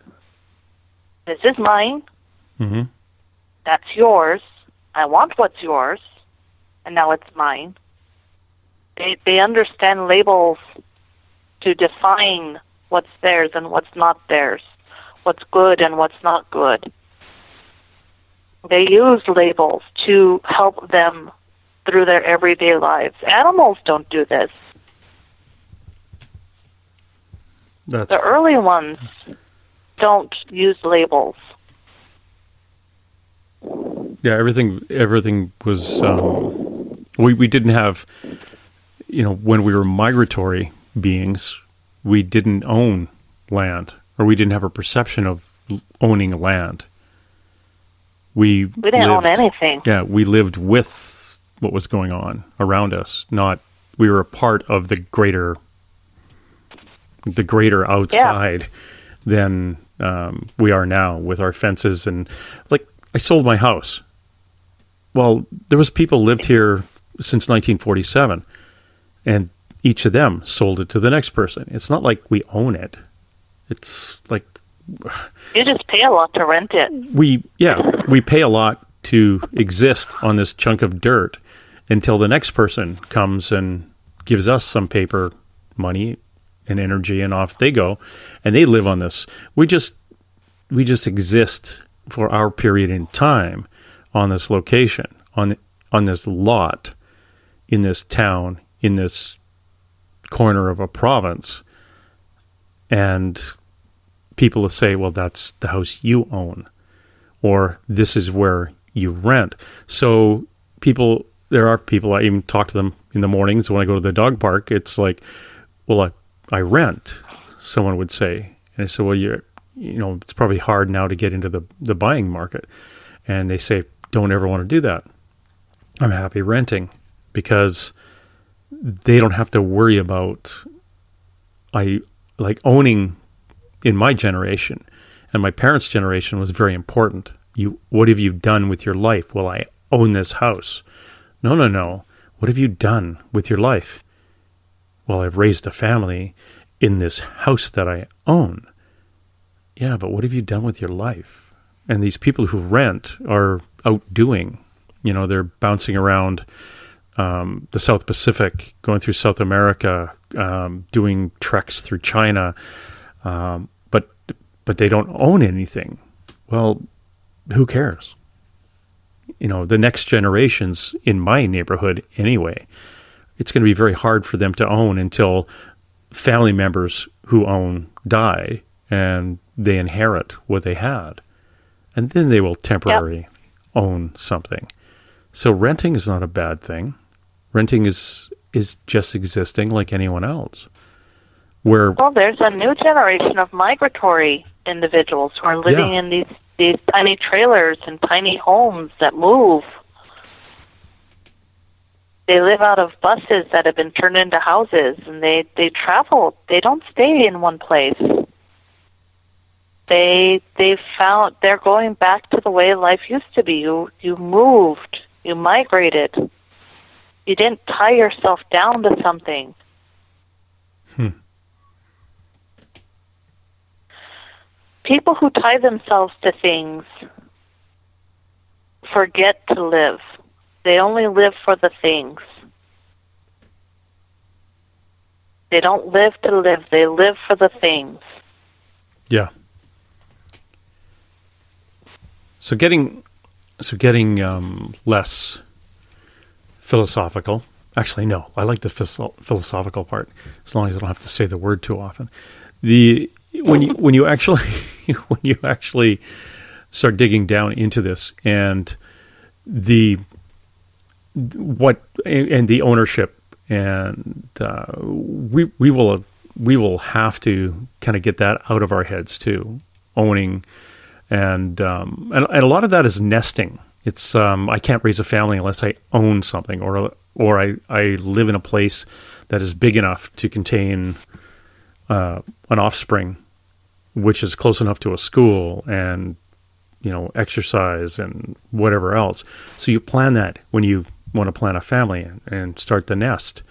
This is mine. Mm-hmm. That's yours. I want what's yours, and now it's mine. They understand labels to define what's theirs and what's not theirs, what's good and what's not good. They use labels to help them through their everyday lives. Animals don't do this. The early ones don't use labels. Yeah, everything was. We didn't have, when we were migratory beings, we didn't own land, or we didn't have a perception of owning land. We didn't own anything. Yeah, we lived with what was going on around us. We were a part of the greater outside than we are now with our fences. And like, I sold my house. Well, there was people lived here since 1947, and each of them sold it to the next person. It's not like we own it. It's like you just pay a lot to rent it. We pay a lot to exist on this chunk of dirt until the next person comes and gives us some paper money and energy, and off they go, and they live on this. We just exist for our period in time on this location, on this lot, in this town, in this corner of a province. And people will say, well, that's the house you own, or this is where you rent. So there are people, I even talk to them in the mornings when I go to the dog park. It's like, well, I rent, someone would say. And I say, well, it's probably hard now to get into the buying market. And they say, don't ever want to do that. I'm happy renting, because they don't have to worry about owning. In my generation and my parents' generation was very important. What have you done with your life? Well, I own this house. No. What have you done with your life? Well, I've raised a family in this house that I own. Yeah, but what have you done with your life? And these people who rent are out doing, they're bouncing around the South Pacific, going through South America, doing treks through China, but they don't own anything. Well, who cares? The next generations in my neighborhood anyway, it's going to be very hard for them to own until family members who own die and they inherit what they had. And then they will temporarily own something. So renting is not a bad thing. Renting is just existing like anyone else. Well, there's a new generation of migratory individuals who are living in these tiny trailers and tiny homes that move. They live out of buses that have been turned into houses, and they travel. They don't stay in one place. They're going back to the way life used to be. You moved, you migrated. You didn't tie yourself down to something. People who tie themselves to things forget to live. They only live for the things. They don't live to live. They live for the things. Yeah. So getting less philosophical. Actually, no. I like the philosophical part, as long as I don't have to say the word too often. When you actually start digging down into this, and the ownership, and we will have to kind of get that out of our heads too. Owning, and a lot of that is nesting. It's I can't raise a family unless I own something, or I live in a place that is big enough to contain an offspring, which is close enough to a school and, exercise and whatever else. So you plan that when you want to plan a family and start the nest.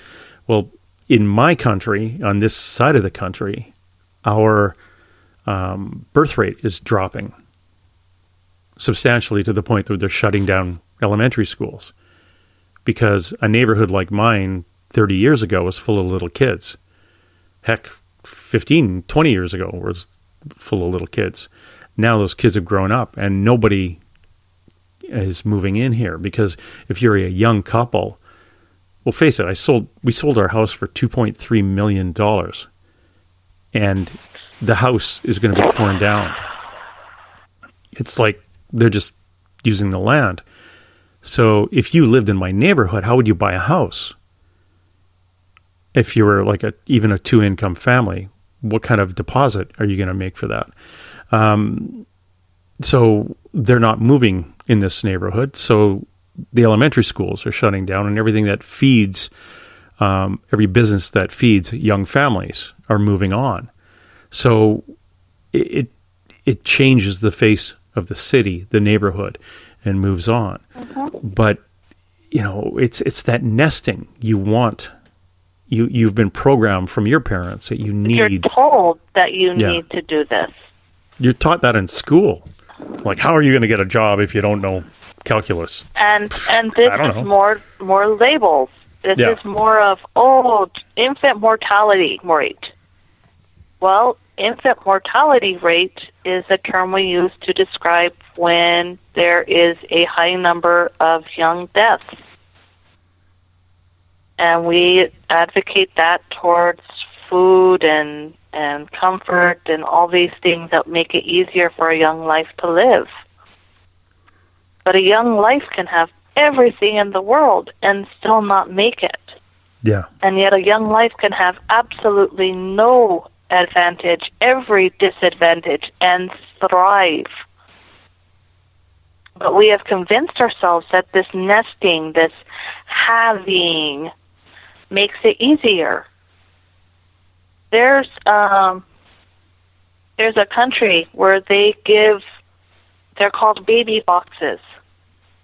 Well, in my country, on this side of the country, our birth rate is dropping substantially to the point that they're shutting down elementary schools, because a neighborhood like mine 30 years ago was full of little kids. Heck, 15, 20 years ago was full of little kids. Now those kids have grown up and nobody is moving in here, because if you're a young couple, well, face it, we sold our house for $2.3 million, and the house is going to be torn down. It's like they're just using the land. So if you lived in my neighborhood, how would you buy a house? If you were like even a 2-income family, what kind of deposit are you going to make for that? So they're not moving in this neighborhood. So the elementary schools are shutting down, and everything that feeds, every business that feeds young families are moving on. So it changes the face of the city, the neighborhood, and moves on. But it's that nesting you want. You've been programmed from your parents that you need. You're told that you need to do this. You're taught that in school. Like, how are you going to get a job if you don't know calculus? And this is more labels. This is more of infant mortality rate. Well, infant mortality rate is a term we use to describe when there is a high number of young deaths. And we advocate that towards food and comfort and all these things that make it easier for a young life to live. But a young life can have everything in the world and still not make it. Yeah. And yet a young life can have absolutely no advantage, every disadvantage, and thrive. But we have convinced ourselves that this nesting, this having, makes it easier. There's a country where they're called baby boxes.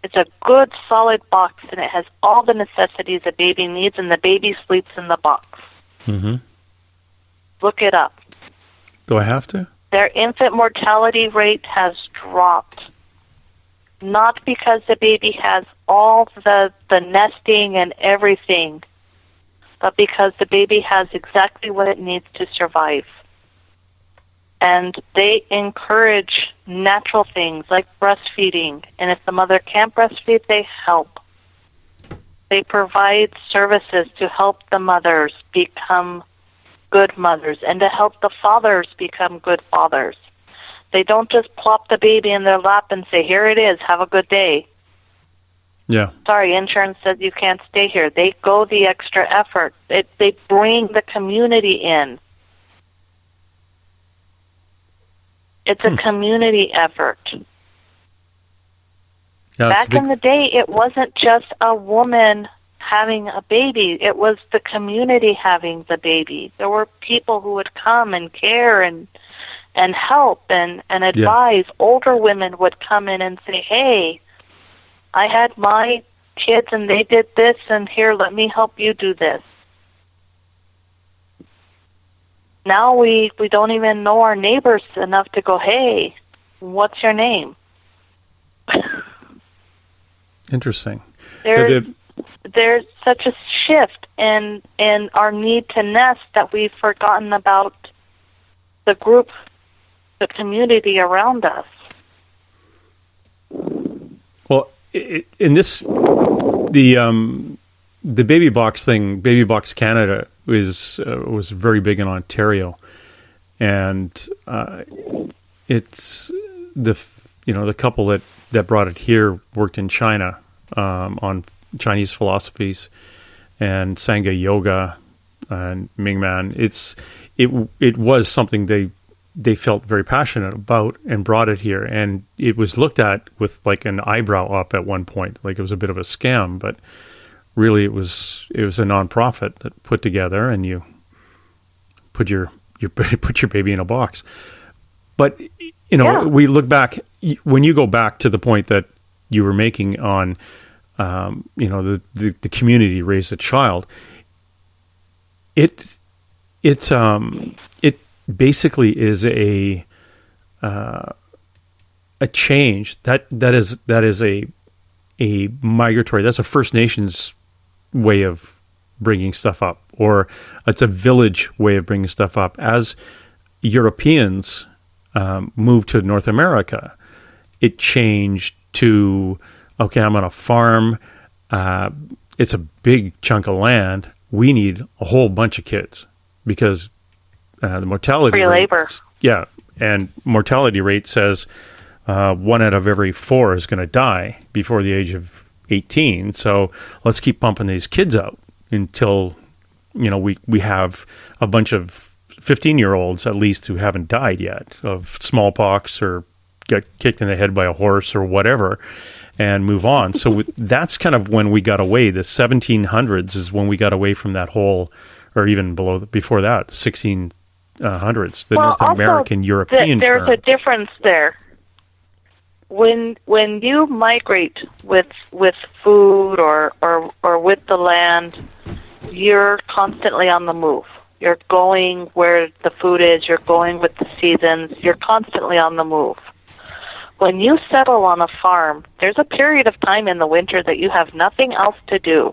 It's a good, solid box, and it has all the necessities a baby needs, and the baby sleeps in the box. Mm-hmm. Look it up. Do I have to? Their infant mortality rate has dropped. Not because the baby has all the nesting and everything, but because the baby has exactly what it needs to survive. And they encourage natural things like breastfeeding. And if the mother can't breastfeed, they help. They provide services to help the mothers become good mothers and to help the fathers become good fathers. They don't just plop the baby in their lap and say, here it is, have a good day. Yeah. Sorry, insurance says you can't stay here. They go the extra effort. They bring the community in. It's a community effort. Yeah, back in the day, it wasn't just a woman having a baby. It was the community having the baby. There were people who would come and care and help and advise. Yeah. Older women would come in and say, hey, I had my kids and they did this, and here, let me help you do this. Now we don't even know our neighbors enough to go, hey, what's your name? Interesting. There's such a shift in our need to nest that we've forgotten about the group, the community around us. Well, in this, the baby box thing, Baby Box Canada was very big in Ontario, and it's the couple that brought it here worked in China on Chinese philosophies and Sangha yoga and Mingman. It was something they felt very passionate about and brought it here, and it was looked at with like an eyebrow up at one point, like it was a bit of a scam. But really it was a nonprofit that put together, and you put your baby in a box. But we look back, when you go back to the point that you were making on the community raised a child, it basically is a change that is a migratory, that's a First Nations way of bringing stuff up, or it's a village way of bringing stuff up. As Europeans moved to North America, it changed to, okay, I'm on a farm, it's a big chunk of land, we need a whole bunch of kids, because the mortality rate, labor. Yeah, and mortality rate says 1 out of every 4 is going to die before the age of 18. So let's keep pumping these kids out until we have a bunch of 15-year-olds at least who haven't died yet of smallpox or get kicked in the head by a horse or whatever, and move on. So that's kind of when we got away. The 1700s is when we got away from that whole, or even before that, 1600s, the North American European. There's a difference there. When you migrate with food or with the land, you're constantly on the move. You're going where the food is, you're going with the seasons, you're constantly on the move. When you settle on a farm, there's a period of time in the winter that you have nothing else to do.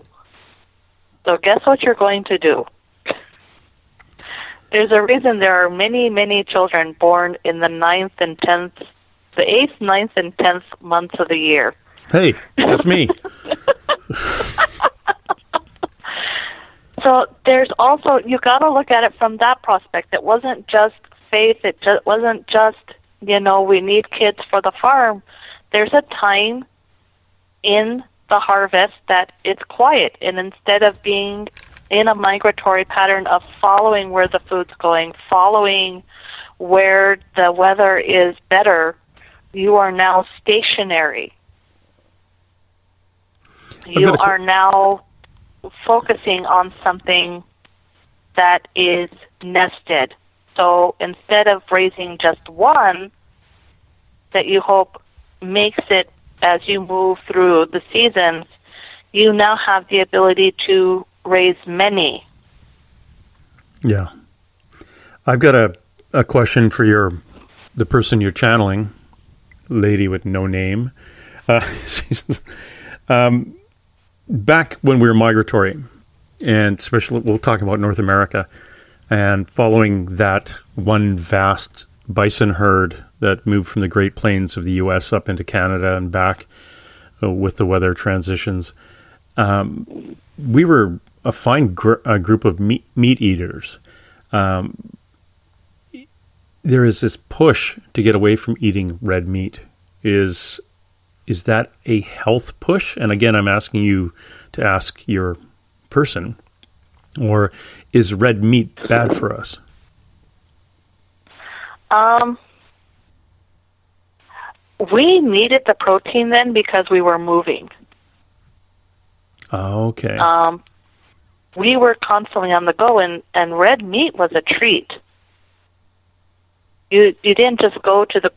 So guess what you're going to do? There's a reason there are many, many children born in the 8th, 9th, and 10th months of the year. Hey, that's me. So there's also, you got to look at it from that prospect. It wasn't just faith. It wasn't just, we need kids for the farm. There's a time in the harvest that it's quiet. And instead of being in a migratory pattern of following where the food's going, following where the weather is better, you are now stationary. You are now focusing on something that is nested. So instead of raising just one that you hope makes it as you move through the seasons, you now have the ability to raise many. Yeah. I've got a question for the person you're channeling, lady with no name. Back when we were migratory, and especially we'll talk about North America, and following that one vast bison herd that moved from the Great Plains of the U.S. up into Canada and back with the weather transitions, we were a fine group of meat eaters. There is this push to get away from eating red meat. Is that a health push? And again, I'm asking you to ask your person. Or is red meat bad for us? We needed the protein then because we were moving. Oh, okay. We were constantly on the go, and red meat was a treat. You didn't just go to the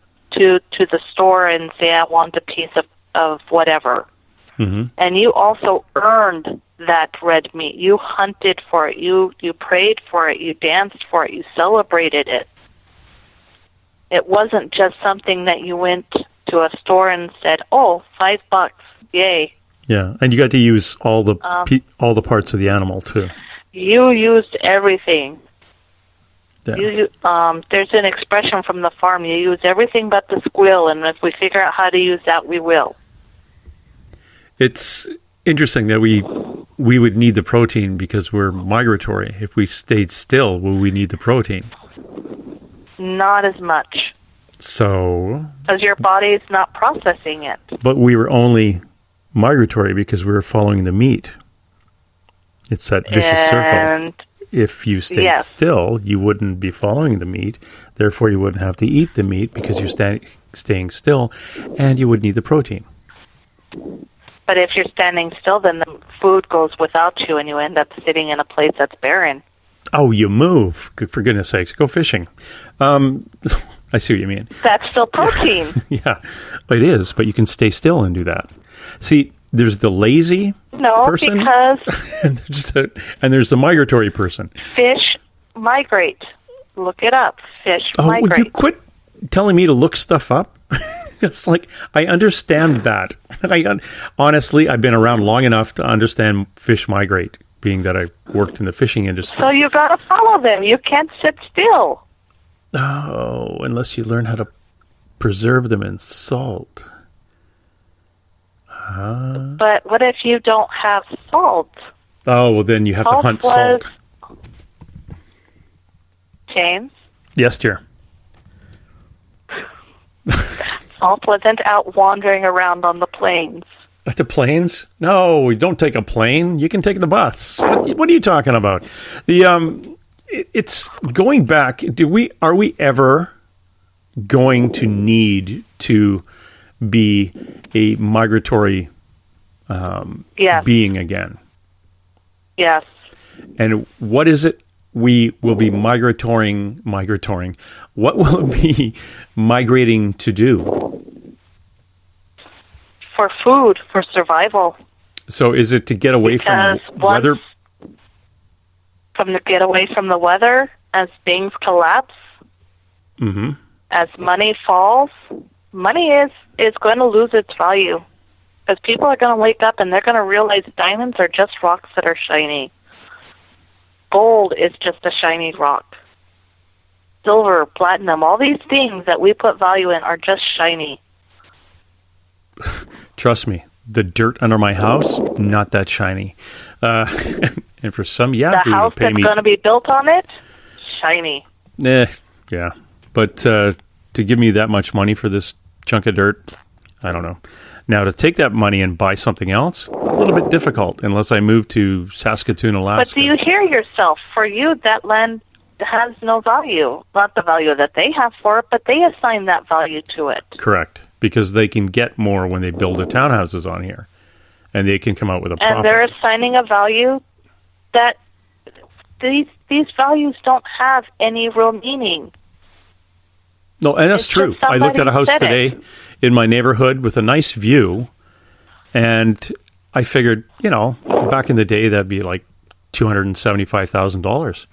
store and say, I want a piece of whatever. Mm-hmm. And you also earned that red meat. You hunted for it. You prayed for it. You danced for it. You celebrated it. It wasn't just something that you went to a store and said, "Oh, $5, yay!" Yeah, and you got to use all the parts of the animal too. You used everything. Yeah. There's an expression from the farm: you use everything but the squeal, and if we figure out how to use that, we will. It's interesting that we would need the protein because we're migratory. If we stayed still, will we need the protein? Not as much. So? Because your body is not processing it. But we were only migratory because we were following the meat. It's that vicious circle. If you stayed still, you wouldn't be following the meat. Therefore, you wouldn't have to eat the meat because you're staying still, and you would need the protein. But if you're standing still, then the food goes without you, and you end up sitting in a place that's barren. Oh, you move. For goodness sakes, go fishing. I see what you mean. That's still protein. Yeah, it is, but you can stay still and do that. See, there's the lazy person. Because and there's the migratory person. Fish migrate. Look it up. Fish migrate. Would you quit telling me to look stuff up? It's like, I understand that. Honestly, I've been around long enough to understand fish migrate, being that I worked in the fishing industry. So you got to follow them. You can't sit still. Oh, unless you learn how to preserve them in salt. But what if you don't have salt? Oh, well, then you have to hunt salt. James? Yes, dear. Salt wasn't out wandering around on the plains. At the plains? No, don't take a plane. You can take the bus. What are you talking about? It's going back. Are we ever going to need to be a migratory being again? Yes. And what is it we will be migratoring? What will it be migrating to do? For food, for survival. So is it to get away from weather? Get away from the weather as things collapse, as money falls. Money is going to lose its value because people are going to wake up and they're going to realize diamonds are just rocks that are shiny. Gold is just a shiny rock. Silver, platinum, all these things that we put value in are just shiny. Trust me, the dirt under my house, not that shiny. And for some, the house that's going to be built on it, shiny. Yeah. But to give me that much money for this chunk of dirt, I don't know. Now, to take that money and buy something else, a little bit difficult, unless I move to Saskatoon, Alaska. But do you hear yourself? For you, that land has no value. Not the value that they have for it, but they assign that value to it. Correct. Because they can get more when they build the townhouses on here. And they can come out with a profit. And they're assigning a value that these values don't have any real meaning. No, and that's true. I looked at a house today in my neighborhood with a nice view, and I figured, back in the day, that'd be like $275,000.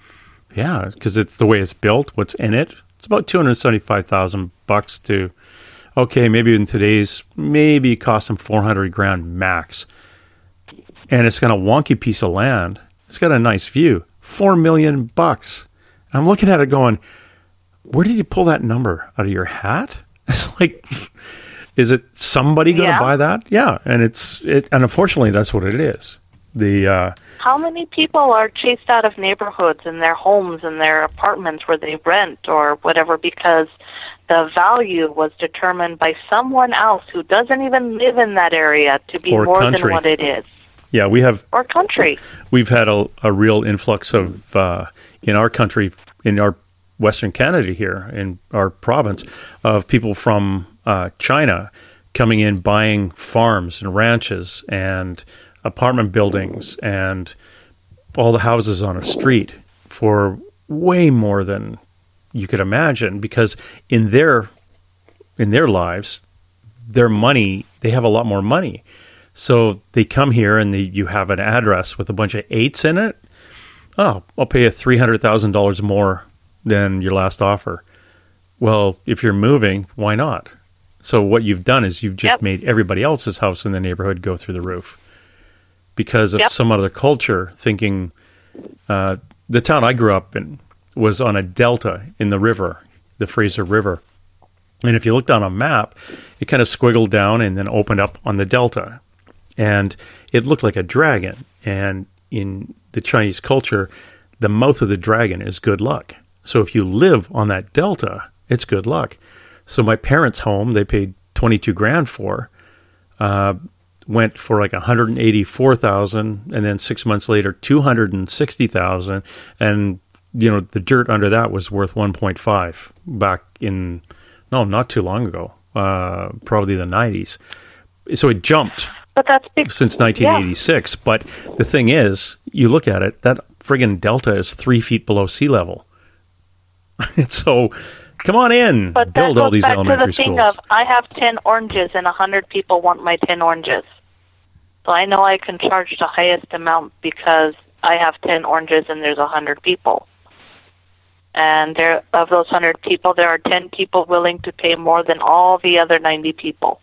Yeah, because it's the way it's built, what's in it. It's about $275,000 to, okay, maybe in today's, maybe it costs them $400,000 max. And it's got a wonky piece of land. It's got a nice view. $4 million. I'm looking at it going, where did you pull that number? Out of your hat? It's like, is it somebody going to buy that? Yeah, and and unfortunately, that's what it is. How many people are chased out of neighborhoods and their homes and their apartments where they rent or whatever because the value was determined by someone else who doesn't even live in that area to be more than what it is? Yeah, we have. Or country. We've had a real influx of in our country, in our Western Canada here, in our province, of people from China coming in, buying farms and ranches and apartment buildings and all the houses on a street for way more than you could imagine, because in their lives, their money, they have a lot more money. So they come here and you have an address with a bunch of 8s in it. Oh, I'll pay you $300,000 more than your last offer. Well, if you're moving, why not? So what you've done is you've just made everybody else's house in the neighborhood go through the roof because of some other culture thinking. The town I grew up in was on a delta in the river, the Fraser River. And if you looked on a map, it kind of squiggled down and then opened up on the delta. And it looked like a dragon. And in the Chinese culture, the mouth of the dragon is good luck. So if you live on that delta, it's good luck. So my parents' home, they paid $22,000 for, went for like $184,000, and then 6 months later, $260,000, and the dirt under that was worth 1.5 back in not too long ago, probably the 90s. So it jumped But that's since 1986. Yeah. But the thing is, you look at it, that friggin' delta is 3 feet below sea level. So, come on in, but build all these elementary schools. Thing of, I have 10 oranges and 100 people want my 10 oranges. So I know I can charge the highest amount because I have 10 oranges and there's 100 people. And of those 100 people, there are 10 people willing to pay more than all the other 90 people.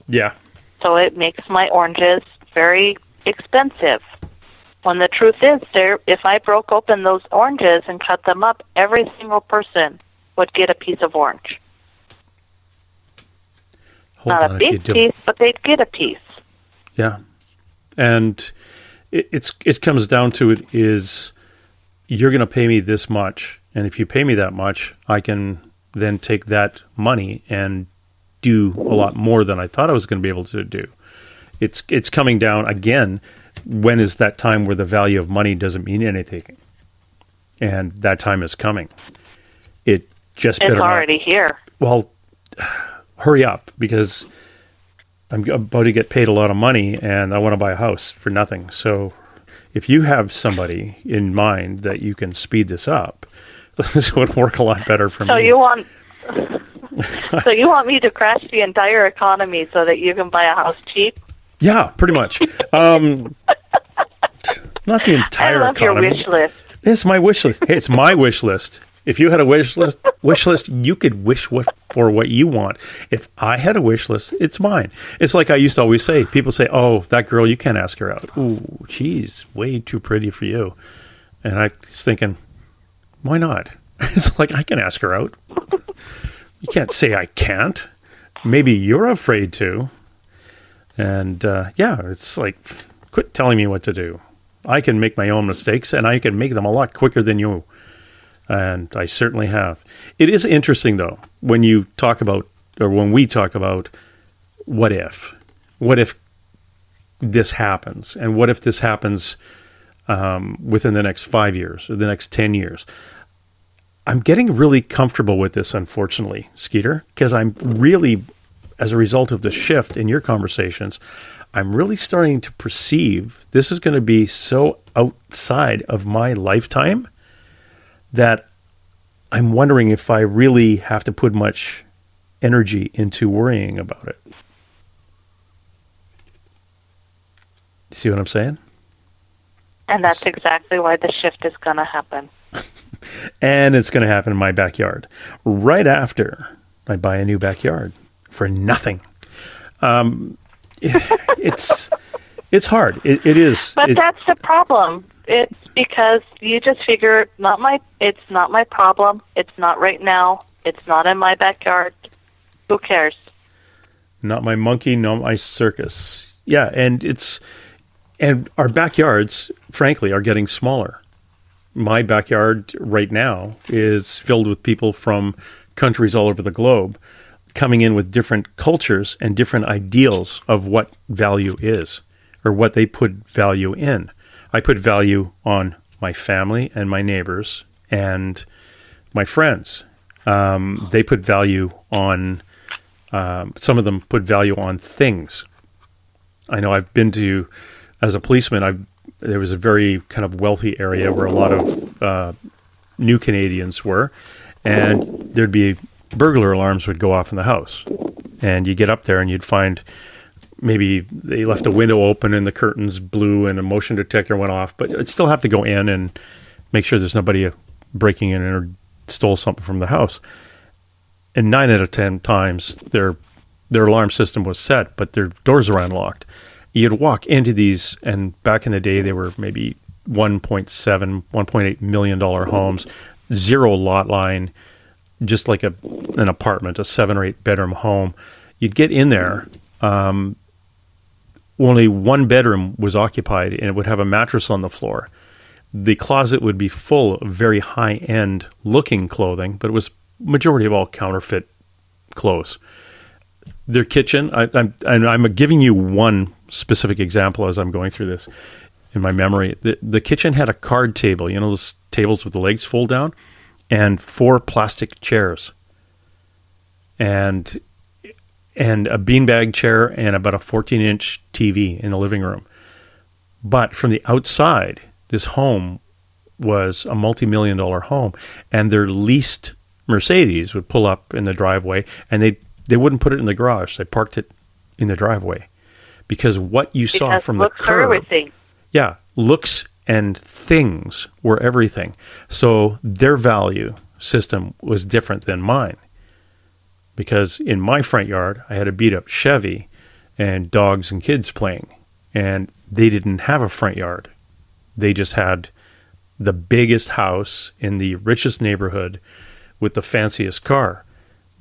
Yeah. So it makes my oranges very expensive. When the truth is, if I broke open those oranges and cut them up, every single person would get a piece of orange. Not a big piece, but they'd get a piece. Yeah. And it comes down to it is you're going to pay me this much, and if you pay me that much, I can then take that money and do a lot more than I thought I was going to be able to do. It's coming down again. When is that time where the value of money doesn't mean anything? And that time is coming. It's already here. Well, hurry up, because I'm about to get paid a lot of money and I want to buy a house for nothing. So if you have somebody in mind that you can speed this up, this would work a lot better for me. So you want me to crash the entire economy so that you can buy a house cheap? Yeah, pretty much. Not the entire I love economy. Your wish list. It's my wish list. Hey, it's my wish list. If you had a wish list, you could wish for what you want. If I had a wish list, it's mine. It's like I used to always say. People say, "Oh, that girl, you can't ask her out. Ooh, she's way too pretty for you." And I was thinking, why not? It's like I can ask her out. You can't say I can't. Maybe you're afraid to. And it's like, quit telling me what to do. I can make my own mistakes, and I can make them a lot quicker than you. And I certainly have. It is interesting, though, when we talk about what if this happens, and what if this happens within the next 5 years or the next 10 years. I'm getting really comfortable with this, unfortunately, Skeeter, because I'm really, as a result of the shift in your conversations, I'm really starting to perceive this is going to be so outside of my lifetime that I'm wondering if I really have to put much energy into worrying about it. See what I'm saying? And that's exactly why the shift is going to happen. And it's going to happen in my backyard right after I buy a new backyard for nothing. It's hard. It is. But that's the problem. It's because you just figure it's not my problem. It's not right now. It's not in my backyard. Who cares? Not my monkey, not my circus. Yeah, and our backyards, frankly, are getting smaller. My backyard right now is filled with people from countries all over the globe coming in with different cultures and different ideals of what value is or what they put value in. I put value on my family and my neighbors and my friends. They put value on, some of them put value on things. I know I've been to, as a policeman, there was a very kind of wealthy area where a lot of new Canadians were, and there'd be burglar alarms would go off in the house. And you get up there and you'd find maybe they left a window open and the curtains blew and a motion detector went off, but you'd still have to go in and make sure there's nobody breaking in or stole something from the house. And 9 out of 10 times their alarm system was set, but their doors were unlocked. You'd walk into these, and back in the day, they were maybe $1.8 million homes, 0 lot line, just like an apartment, a 7 or 8 bedroom home. You'd get in there, only one bedroom was occupied, and it would have a mattress on the floor. The closet would be full of very high-end looking clothing, but it was majority of all counterfeit clothes. Their kitchen, I'm giving you one specific example as I'm going through this in my memory. The kitchen had a card table, those tables with the legs fold down, and 4 plastic chairs. And and a beanbag chair and about a 14-inch TV in the living room. But from the outside, this home was a multi-million-dollar home, and their leased Mercedes would pull up in the driveway, and they wouldn't put it in the garage. They parked it in the driveway because what you saw from the curb, everything. Yeah, looks and things were everything. So their value system was different than mine, because in my front yard I had a beat-up Chevy and dogs and kids playing, and they didn't have a front yard. They just had the biggest house in the richest neighborhood with the fanciest car.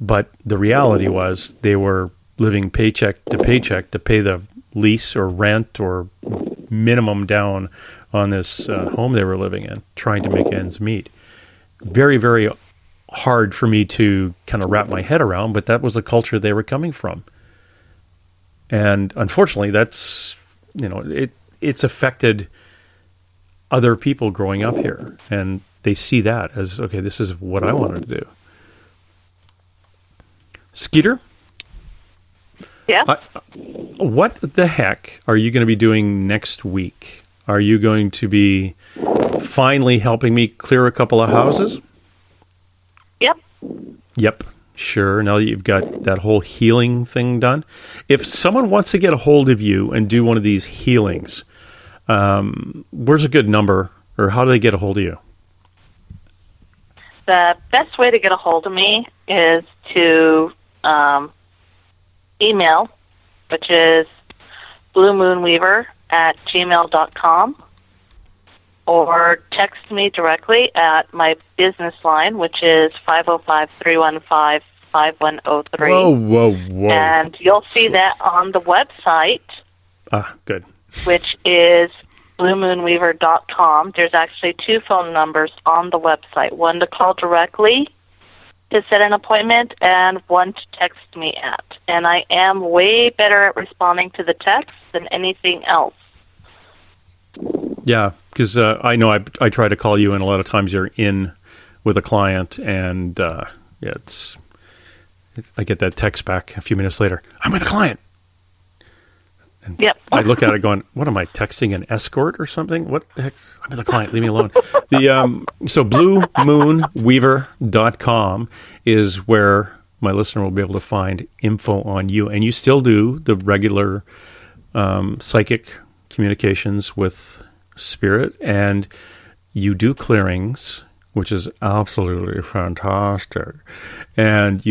But the reality was they were living paycheck to paycheck to pay the lease or rent or minimum down on this home they were living in, trying to make ends meet. Very, very hard for me to kind of wrap my head around, but that was the culture they were coming from. And unfortunately, that's, it's affected other people growing up here, and they see that as, okay, this is what I wanted to do. Skeeter? Yeah? What the heck are you going to be doing next week? Are you going to be finally helping me clear a couple of houses? Yep. Sure. Now that you've got that whole healing thing done. If someone wants to get a hold of you and do one of these healings, where's a good number, or how do they get a hold of you? The best way to get a hold of me is to email, which is bluemoonweaver@gmail.com, or text me directly at my business line, which is 505-315-5103. Whoa. And you'll see that on the website. Good. Which is bluemoonweaver.com. There's actually 2 phone numbers on the website, one to call directly to set an appointment and one to text me at. And I am way better at responding to the text than anything else. Yeah, because I know I try to call you, and a lot of times you're in with a client, and it's I get that text back a few minutes later. I'm with a client. And yep. I look at it going, what am I, texting an escort or something? What the heck? I'm with a client. Leave me alone. So bluemoonweaver.com is where my listener will be able to find info on you. And you still do the regular psychic communications with spirit, and you do clearings, which is absolutely fantastic. And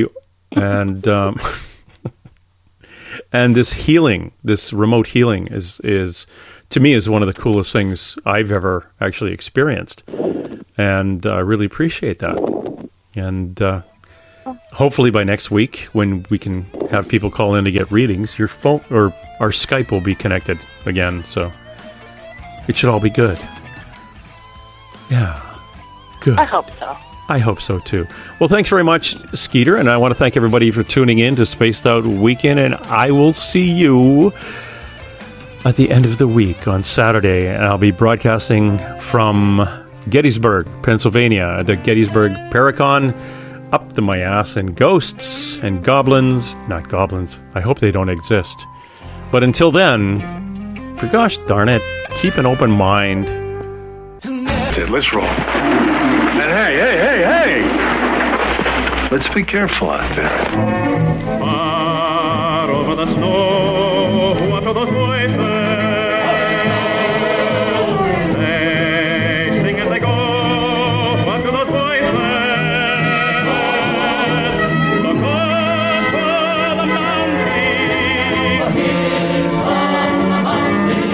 and this healing, this remote healing is to me is one of the coolest things I've ever actually experienced. And I really appreciate that. And hopefully by next week, when we can have people call in to get readings, your phone or our Skype will be connected again. So it should all be good. Yeah. Good. I hope so. I hope so, too. Well, thanks very much, Skeeter, and I want to thank everybody for tuning in to Spaced Out Weekend, and I will see you at the end of the week on Saturday, and I'll be broadcasting from Gettysburg, Pennsylvania, at the Gettysburg Paracon, up to my ass in ghosts and goblins. Not goblins. I hope they don't exist. But until then, for gosh darn it, keep an open mind. Let's roll. And hey! Let's be careful out there. Far over the snow, what are those voices? They sing as they go, what are those voices? Look up for the mountain. Here come the mountain.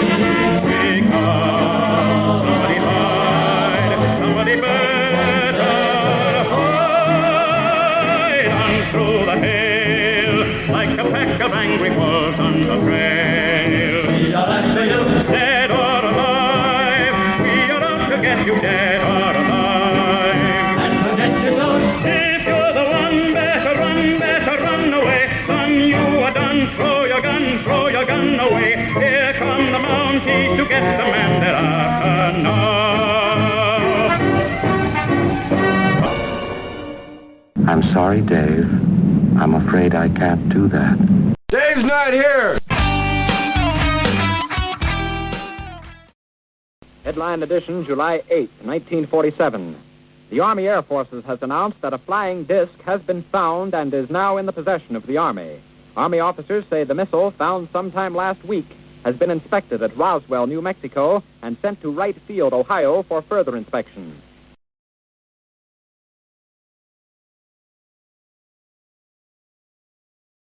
Because somebody hide, somebody better hide on through the hail, like a pack of angry wolves on the trail. We are after you, dead or alive. We are out to get you, dead or alive. And forget your soul. If you're the one, better run away. Son, you are done. Throw your gun away. Here come the Mounties to get the man they're after now. I'm sorry, Dave. I'm afraid I can't do that. Dave's not here! Headline edition, July 8, 1947. The Army Air Forces has announced that a flying disc has been found and is now in the possession of the Army. Army officers say the missile, found sometime last week, has been inspected at Roswell, New Mexico, and sent to Wright Field, Ohio, for further inspection.